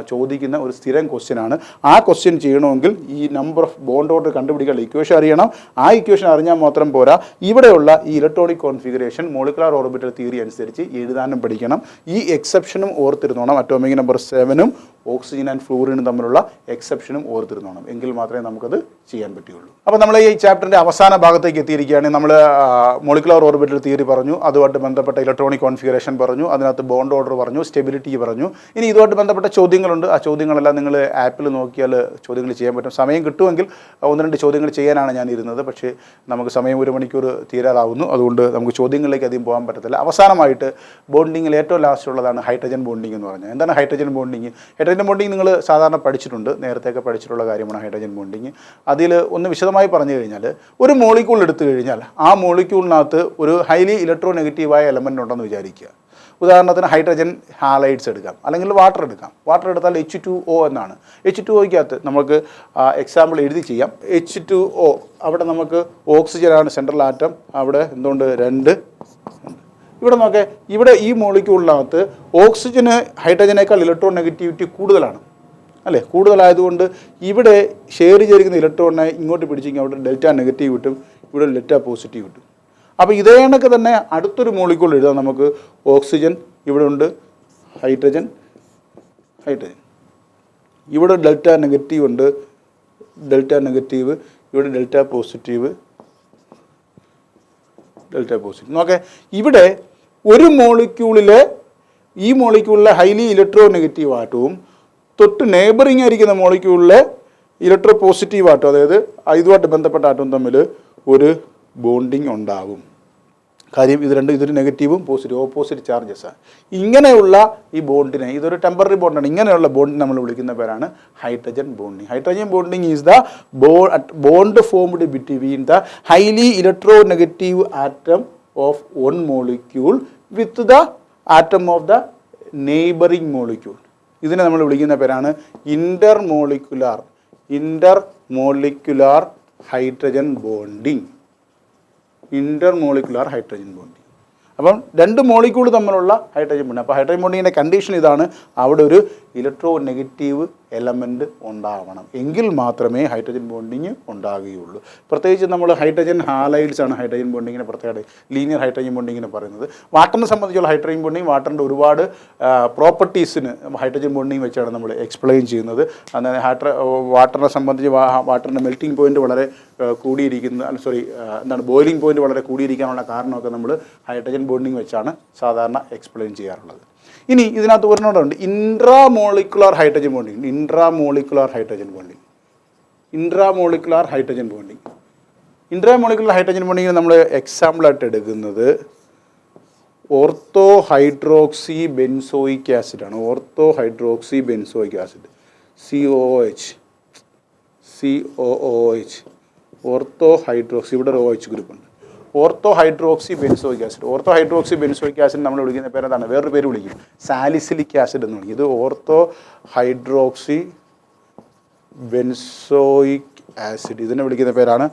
ചോദിക്കുന്ന ഒരു സ്ഥിരം ക്വസ്റ്റ്യനാണ്. ആ ക്വസ്റ്റ്യൻ ചെയ്യണമെങ്കിൽ ഈ നമ്പർ ഓഫ് ബോണ്ട് ഓർഡർ കണ്ടുപിടിക്കാനുള്ള ഇക്വേഷൻ അറിയണം. ആ ഇക്വേഷൻ അറിഞ്ഞാൽ മാത്രം പോരാ, ഇവിടെയുള്ള ഈ electronic configuration molecular orbital theory അനുസരിച്ച് എഴുതാനും പഠിക്കണം. ഈ എക്സെപ്ഷനും ഓർത്തിരുന്നോണം. അറ്റോമിക് നമ്പർ 7ഉം ഓക്സിജൻ ആൻഡ് ഫ്ലൂറിനും തമ്മിലുള്ള എക്സെപ്ഷനും ഓർത്തിരുന്നോണം. എങ്കിൽ മാത്രമേ നമുക്കത് ചെയ്യാൻ പറ്റുകയുള്ളൂ. അപ്പോൾ നമ്മൾ ഈ ചാപ്റ്ററിൻ്റെ അവസാന ഭാഗത്തേക്ക് എത്തിയിരിക്കുകയാണ്. നമ്മൾ മോളിക്കുലർ ഓർബിറ്റൽ തിയറി പറഞ്ഞു, അതുമായിട്ട് ബന്ധപ്പെട്ട ഇലക്ട്രോണിക് കോൺഫിഗറേഷൻ പറഞ്ഞു, അതിനകത്ത് ബോണ്ട് ഓർഡർ പറഞ്ഞു, സ്റ്റെബിലിറ്റി പറഞ്ഞു. ഇനി ഇതുമായിട്ട് ബന്ധപ്പെട്ട ചോദ്യങ്ങളുണ്ട്. ആ ചോദ്യങ്ങളെല്ലാം നിങ്ങൾ ആപ്പിൽ നോക്കിയാൽ ചോദ്യങ്ങൾ ചെയ്യാൻ പറ്റും. സമയം കിട്ടുമെങ്കിൽ 1-2 ചോദ്യങ്ങൾ ചെയ്യാനാണ് ഞാൻ ഇരുന്നത്. പക്ഷേ നമുക്ക് സമയം 1 മണിക്കൂർ തീരാറാവുന്നു. അതുകൊണ്ട് നമുക്ക് ചോദ്യങ്ങളിലേക്ക് അധികം പോകാൻ പറ്റത്തില്ല. അവസാനമായിട്ട് ബോണ്ടിങ്ങിൽ ഏറ്റവും ലാസ്റ്റ് ഉള്ളതാണ് ഹൈഡ്രജൻ ബോണ്ടിങ് എന്ന് പറഞ്ഞാൽ. എന്താണ് ഹൈഡ്രജൻ ബോണ്ടിങ്? ഹൈഡ്രജൻ ബോണ്ടിങ് നിങ്ങൾ സാധാരണ പഠിച്ചിട്ടുണ്ട്, നേരത്തെയൊക്കെ പഠിച്ചിട്ടുള്ള കാര്യമാണ് ഹൈഡ്രജൻ ബോണ്ടിങ്. അതിൽ ഒന്ന് വിശദമായി പറഞ്ഞു കഴിഞ്ഞാൽ ഒരു മോളിക്യൂൾ എടുത്തു കഴിഞ്ഞാൽ ആ മോളിക്യൂളിനകത്ത് ഒരു ഹൈലി ഇലക്ട്രോ നെഗറ്റീവായ എലമെൻ്റ് ഉണ്ടെന്ന് വിചാരിക്കുക. ഉദാഹരണത്തിന് ഹൈഡ്രജൻ ഹാലൈഡ്സ് എടുക്കാം, അല്ലെങ്കിൽ വാട്ടർ എടുക്കാം. വാട്ടർ എടുത്താൽ H2O എന്നാണ്. H2Oയ്ക്കകത്ത് നമുക്ക് എക്സാമ്പിൾ എഴുതി ചെയ്യാം. H2O അവിടെ നമുക്ക് ഓക്സിജനാണ് സെൻട്രൽ ആറ്റം. അവിടെ എന്തുകൊണ്ട് 2 ഉണ്ട്. ഇവിടെ നോക്കേ, ഇവിടെ ഈ മോളിക്യൂളിനകത്ത് ഓക്സിജന് ഹൈഡ്രജനേക്കാൾ ഇലക്ട്രോ നെഗറ്റിവിറ്റി കൂടുതലാണ് അല്ലേ? കൂടുതലായതുകൊണ്ട് ഇവിടെ ഷെയർ ചെയ്തിരിക്കുന്ന ഇലക്ട്രോണിനെ ഇങ്ങോട്ട് പിടിച്ചെങ്കിൽ അവിടെ ഡെൽറ്റ നെഗറ്റീവ് കിട്ടും, ഇവിടെ ഡെൽറ്റ പോസിറ്റീവ് കിട്ടും. അപ്പോൾ ഇതേ കണക്ക് തന്നെ അടുത്തൊരു മോളിക്യൂൾ എഴുതാം നമുക്ക്. ഓക്സിജൻ ഇവിടെ ഉണ്ട്, ഹൈഡ്രജൻ, ഇവിടെ ഡെൽറ്റ നെഗറ്റീവ് ഉണ്ട്, ഡെൽറ്റ നെഗറ്റീവ്, ഇവിടെ ഡെൽറ്റ പോസിറ്റീവ്. നോക്കേ, ഇവിടെ ഒരു മോളിക്യൂളിലെ ഈ മോളിക്യൂളിലെ ഹൈലി ഇലക്ട്രോ നെഗറ്റീവ് ആറ്റവും തൊട്ട് നെയ്ബറിങ് ആയിരിക്കുന്ന മോളിക്യൂളിലെ ഇലക്ട്രോ പോസിറ്റീവ് ആറ്റം, അതായത് ഇതുമായിട്ട് ബന്ധപ്പെട്ട ആറ്റവും തമ്മിൽ ഒരു ബോണ്ടിങ് ഉണ്ടാവും. കാര്യം ഇതൊരു നെഗറ്റീവും പോസിറ്റീവും ഓപ്പോസിറ്റ് ചാർജസാണ്. ഇങ്ങനെയുള്ള ഈ ബോണ്ടിനെ, ഇതൊരു ടെമ്പററി ബോണ്ടാണ്, ഇങ്ങനെയുള്ള ബോണ്ടിനെ നമ്മൾ വിളിക്കുന്ന പേരാണ് hydrogen bonding. Hydrogen bonding is the bond formed between the highly electro negative atom of one molecule with the atom of the neighbouring molecule. ഇതിനെ നമ്മൾ വിളിക്കുന്ന പേരാണ് ഇന്റർ മോളിക്കുലാർ ഹൈഡ്രജൻ ബോണ്ടിങ്. അപ്പം 2 മോളിക്യൂൾ തമ്മിലുള്ള ഹൈഡ്രജൻ ബോണ്ടിങ്. അപ്പോൾ hydrogen ബോണ്ടിങ്ങിൻ്റെ condition ഇതാണ്. അവിടെ ഒരു ഇലക്ട്രോ നെഗറ്റീവ് എലമെൻറ്റ് ഉണ്ടാവണം. എങ്കിൽ മാത്രമേ ഹൈഡ്രജൻ ബോണ്ടിങ് ഉണ്ടാകുകയുള്ളൂ. പ്രത്യേകിച്ച് നമ്മൾ ഹൈഡ്രജൻ ഹാലൈഡ്സ് ആണ് ഹൈഡ്രജൻ ബോണ്ടിങ്ങിനെ പ്രത്യേകത ലീനിയർ ഹൈഡ്രജൻ ബോണ്ടിങ്ങിനെ പറയുന്നത്. വാട്ടറിനെ സംബന്ധിച്ചുള്ള ഹൈഡ്രജൻ ബോണ്ടിങ് വാട്ടറിൻ്റെ ഒരുപാട് പ്രോപ്പർട്ടീസിന് ഹൈഡ്രജൻ ബോണ്ടിങ് വെച്ചാണ് നമ്മൾ എക്സ്പ്ലെയിൻ ചെയ്യുന്നത്. അതായത് വാട്ടറിനെ സംബന്ധിച്ച് വാട്ടറിൻ്റെ മെൽറ്റിംഗ് പോയിൻറ്റ് വളരെ ബോയിലിംഗ് പോയിൻറ്റ് വളരെ കൂടിയിരിക്കാനുള്ള കാരണമൊക്കെ നമ്മൾ ഹൈഡ്രജൻ ബോണ്ടിങ് വെച്ചാണ് സാധാരണ എക്സ്പ്ലെയിൻ ചെയ്യാറുള്ളത്. ഇനി ഇതിനകത്ത് ഒരെണ്ണമുണ്ട്, intramolecular hydrogen bonding. Intramolecular hydrogen ബോണ്ടിങ്ങിന് നമ്മൾ എക്സാമ്പിളായിട്ട് എടുക്കുന്നത് ഓർത്തോ ഹൈഡ്രോക്സി ബെൻസോയിക് ആസിഡാണ്. COOH ഓർത്തോ ഹൈഡ്രോക്സി, ഇവിടെ ഒരു OH ഗ്രൂപ്പ് ഉണ്ട്. ഓർത്തോ ഹൈഡ്രോക്സി ബെൻസോയിക് ആസിഡ് നമ്മൾ വിളിക്കുന്ന പേര് എന്താണ്? വേറൊരു പേര് വിളിക്കും, സാലിസിലിക് ആസിഡ് എന്ന് വിളിക്കും. ഇത് ഓർത്തോ ഹൈഡ്രോക്സി ബെൻസോയിക് ആസിഡ്, ഇതിനെ വിളിക്കുന്ന പേരാണ്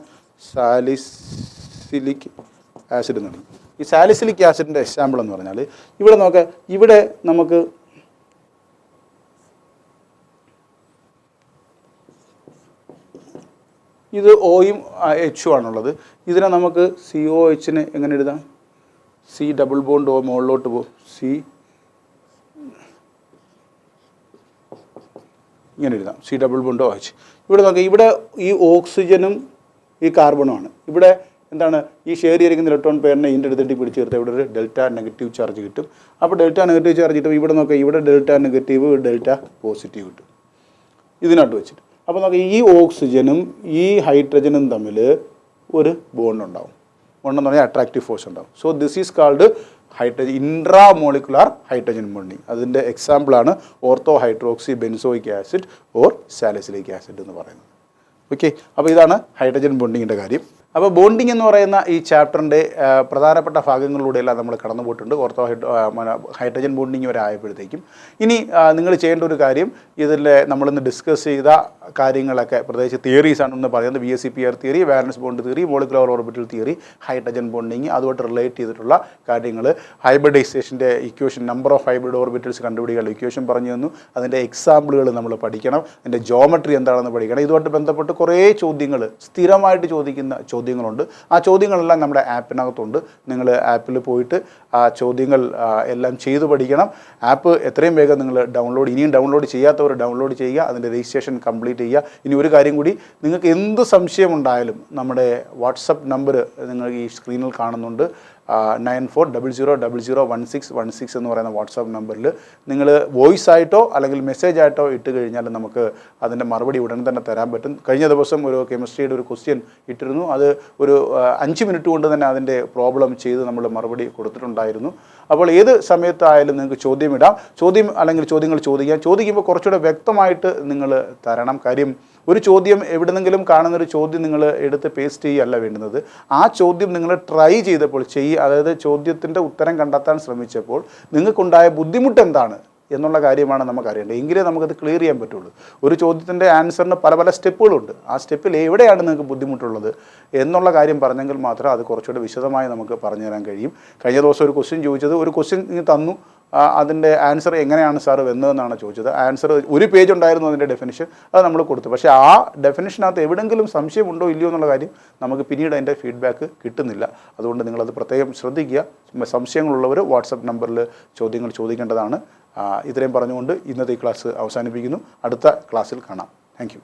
സാലിസിലിക് ആസിഡ് എന്ന് വിളിക്കും. ഈ സാലിസിലിക് ആസിഡിൻ്റെ എക്സാമ്പിൾ എന്ന് പറഞ്ഞാൽ ഇവിടെ നോക്കാം, ഇവിടെ നമുക്ക് ഇത് ഓയും എച്ചും ആണുള്ളത്. ഇതിനെ നമുക്ക് COHനെ എങ്ങനെ എഴുതാം? C ഡബിൾ ബോണ്ട് O മുകളിലോട്ട് പോകും, ഇങ്ങനെ എഴുതാം, C ഡബിൾ ബോണ്ട് OH. ഇവിടെ നോക്കാം, ഇവിടെ ഈ ഓക്സിജനും ഈ കാർബണുമാണ്. ഇവിടെ എന്താണ്, ഈ ഷെയർ ചെയ്തിരിക്കുന്ന ഇലക്ട്രോൺ പേരിനെ ഇതിൻ്റെ അടുത്തിട്ട് പിടിച്ച് ചേർത്ത് ഇവിടെ ഒരു ഡെൽറ്റ നെഗറ്റീവ് ചാർജ് കിട്ടും. അപ്പോൾ ഡെൽറ്റ നെഗറ്റീവ് ചാർജ് കിട്ടും. ഇവിടെ നോക്കാം, ഇവിടെ ഡെൽറ്റ നെഗറ്റീവ് ഡെൽറ്റ പോസിറ്റീവ് കിട്ടും ഇതിനകത്ത് വെച്ചിട്ട്. അപ്പോൾ നമുക്ക് ഈ ഓക്സിജനും ഈ ഹൈഡ്രജനും തമ്മിൽ ഒരു ബോണ്ട് ഉണ്ടാവും. ബോണ്ടെന്ന് പറഞ്ഞാൽ അട്രാക്റ്റീവ് ഫോഴ്സ് ഉണ്ടാവും. So this is called intramolecular hydrogen bonding. അതിൻ്റെ എക്സാമ്പിളാണ് ortho hydroxy benzoic acid or salicylic acid എന്ന് പറയുന്നത്. ഓക്കെ, അപ്പോൾ ഇതാണ് ഹൈഡ്രജൻ ബോണ്ടിങ്ങിൻ്റെ കാര്യം. അപ്പോൾ ബോണ്ടിങ് എന്ന് പറയുന്ന ഈ ചാപ്റ്ററിൻ്റെ പ്രധാനപ്പെട്ട ഭാഗങ്ങളിലൂടെയെല്ലാം നമ്മൾ കടന്നു പോയിട്ടുണ്ട്. ഓർത്തോ ഹൈഡ്രജൻ ബോണ്ടിങ് വരെ ആയപ്പോഴത്തേക്കും ഇനി നിങ്ങൾ ചെയ്യേണ്ട ഒരു കാര്യം, ഇതിൽ നമ്മളിന്ന് ഡിസ്കസ് ചെയ്ത കാര്യങ്ങളൊക്കെ പ്രത്യേകിച്ച് തിയറീസ് ആണെന്ന് പറയുന്നത് VSEPR theory, valence bond theory, molecular orbital theory, hydrogen bonding, അതുമായിട്ട് റിലേറ്റ് ചെയ്തിട്ടുള്ള കാര്യങ്ങൾ, ഹൈബ്രിഡൈസേഷൻ്റെ equation, number of hybrid orbitals കണ്ടുപിടിക്കാനുള്ള ഇക്വേഷൻ പറഞ്ഞു തന്നു. അതിൻ്റെ എക്സാമ്പിളുകൾ നമ്മൾ പഠിക്കണം, അതിൻ്റെ ജോമെട്രി എന്താണെന്ന് പഠിക്കണം. ഇതുമായിട്ട് ബന്ധപ്പെട്ട് കുറേ ചോദ്യങ്ങൾ സ്ഥിരമായിട്ട് ചോദിക്കുന്ന ചോദ്യങ്ങളുണ്ട്. ആ ചോദ്യങ്ങളെല്ലാം നമ്മുടെ ആപ്പിനകത്തുണ്ട്. നിങ്ങൾ ആപ്പിൽ പോയിട്ട് ആ ചോദ്യങ്ങൾ എല്ലാം ചെയ്തു പഠിക്കണം. ആപ്പ് എത്രയും വേഗം നിങ്ങൾ ഇനിയും ഡൗൺലോഡ് ചെയ്യാത്തവർ ഡൗൺലോഡ് ചെയ്യുക, അതിൻ്റെ രജിസ്ട്രേഷൻ കംപ്ലീറ്റ് ചെയ്യുക. ഇനി ഒരു കാര്യം കൂടി, നിങ്ങൾക്ക് എന്ത് സംശയമുണ്ടായാലും നമ്മുടെ വാട്സപ്പ് നമ്പർ നിങ്ങൾ ഈ സ്ക്രീനിൽ കാണുന്നുണ്ട്, 9400001616 എന്ന് പറയുന്ന വാട്സാപ്പ് നമ്പറിൽ നിങ്ങൾ വോയിസ് ആയിട്ടോ അല്ലെങ്കിൽ മെസ്സേജ് ആയിട്ടോ ഇട്ട് കഴിഞ്ഞാൽ നമുക്ക് അതിൻ്റെ മറുപടി ഉടൻ തന്നെ തരാൻ പറ്റും. കഴിഞ്ഞ ദിവസം ഒരു കെമിസ്ട്രിയുടെ ഒരു ക്വസ്റ്റ്യൻ ഇട്ടിരുന്നു. അത് ഒരു 5 മിനിറ്റ് കൊണ്ട് തന്നെ അതിൻ്റെ പ്രോബ്ലം ചെയ്ത് നമ്മൾ മറുപടി കൊടുത്തിട്ടുണ്ടായിരുന്നു. അപ്പോൾ ഏത് സമയത്തായാലും നിങ്ങൾക്ക് ചോദ്യം ഇടാം, ചോദ്യങ്ങൾ ചോദിക്കുമ്പോൾ കുറച്ചുകൂടെ വ്യക്തമായിട്ട് നിങ്ങൾ തരണം. കാര്യം ഒരു ചോദ്യം എവിടെന്നെങ്കിലും കാണുന്നൊരു ചോദ്യം നിങ്ങൾ എടുത്ത് പേസ്റ്റ് ചെയ്യുകയല്ല വേണ്ടുന്നത്. ആ ചോദ്യം നിങ്ങൾ ട്രൈ ചെയ്തപ്പോൾ അതായത് ചോദ്യത്തിൻ്റെ ഉത്തരം കണ്ടെത്താൻ ശ്രമിച്ചപ്പോൾ നിങ്ങൾക്കുണ്ടായ ബുദ്ധിമുട്ട് എന്താണ് എന്നുള്ള കാര്യമാണ് നമുക്കറിയേണ്ടത്. എങ്കിലേ നമുക്കത് ക്ലിയർ ചെയ്യാൻ പറ്റുള്ളൂ. ഒരു ചോദ്യത്തിൻ്റെ ആൻസറിന് പല സ്റ്റെപ്പുകളുണ്ട്. ആ സ്റ്റെപ്പിൽ എവിടെയാണ് നിങ്ങൾക്ക് ബുദ്ധിമുട്ടുള്ളത് എന്നുള്ള കാര്യം പറഞ്ഞെങ്കിൽ മാത്രമേ അത് കുറച്ചുകൂടെ വിശദമായി നമുക്ക് പറഞ്ഞു തരാൻ കഴിയും. കഴിഞ്ഞ ദിവസം ഒരു ക്വസ്റ്റ്യൻ ചോദിച്ചത്, ഒരു ക്വസ്റ്റ്യൻ തന്നു, അതിൻ്റെ ആൻസർ എങ്ങനെയാണ് സാർ വന്നതെന്നാണ് ചോദിച്ചത്. ആൻസർ ഒരു പേജ് ഉണ്ടായിരുന്നു അതിൻ്റെ ഡെഫിനിഷൻ, അത് നമ്മൾ കൊടുത്തു. പക്ഷേ ആ ഡെഫിനിഷനകത്ത് എവിടെയെങ്കിലും സംശയമുണ്ടോ ഇല്ലയോ എന്നുള്ള കാര്യം നമുക്ക് പിന്നീട് അതിൻ്റെ ഫീഡ്ബാക്ക് കിട്ടുന്നില്ല. അതുകൊണ്ട് നിങ്ങളത് പ്രത്യേകം ശ്രദ്ധിക്കുക. സംശയങ്ങളുള്ളവർ വാട്സപ്പ് നമ്പറിൽ ചോദ്യങ്ങൾ ചോദിക്കേണ്ടതാണ്. ഇത്രയും പറഞ്ഞുകൊണ്ട് ഇന്നത്തെ ഈ ക്ലാസ് അവസാനിപ്പിക്കുന്നു. അടുത്ത ക്ലാസ്സിൽ കാണാം. Thank you.